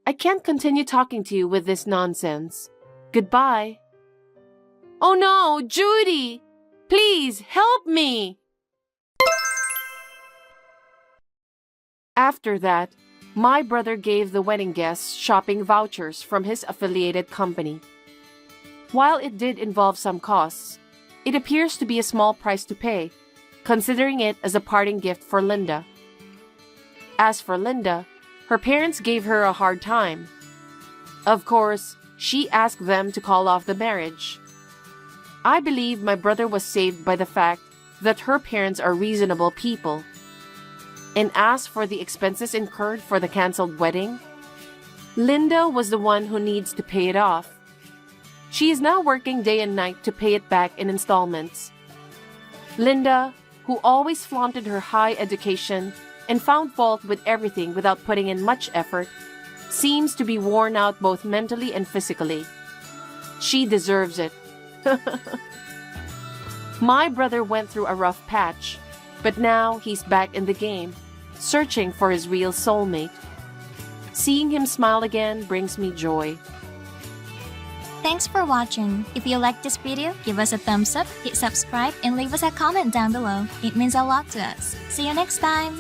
B: I can't continue talking to you with this nonsense. Goodbye. Oh no, Judy! Please, help me! After that, my brother gave the wedding guests shopping vouchers from his affiliated company. While it did involve some costs, it appears to be a small price to pay, considering it as a parting gift for Linda. As for Linda, her parents gave her a hard time. Of course, she asked them to call off the marriage. I believe my brother was saved by the fact that her parents are reasonable people. And as for the expenses incurred for the canceled wedding, Linda was the one who needs to pay it off. She is now working day and night to pay it back in installments. Linda, who always flaunted her high education and found fault with everything without putting in much effort, seems to be worn out both mentally and physically. She deserves it. My brother went through a rough patch, but now he's back in the game, searching for his real soulmate. Seeing him smile again brings me joy.
G: Thanks for watching. If you liked this video, give us a thumbs up, hit subscribe, and leave us a comment down below. It means a lot to us. See you next time!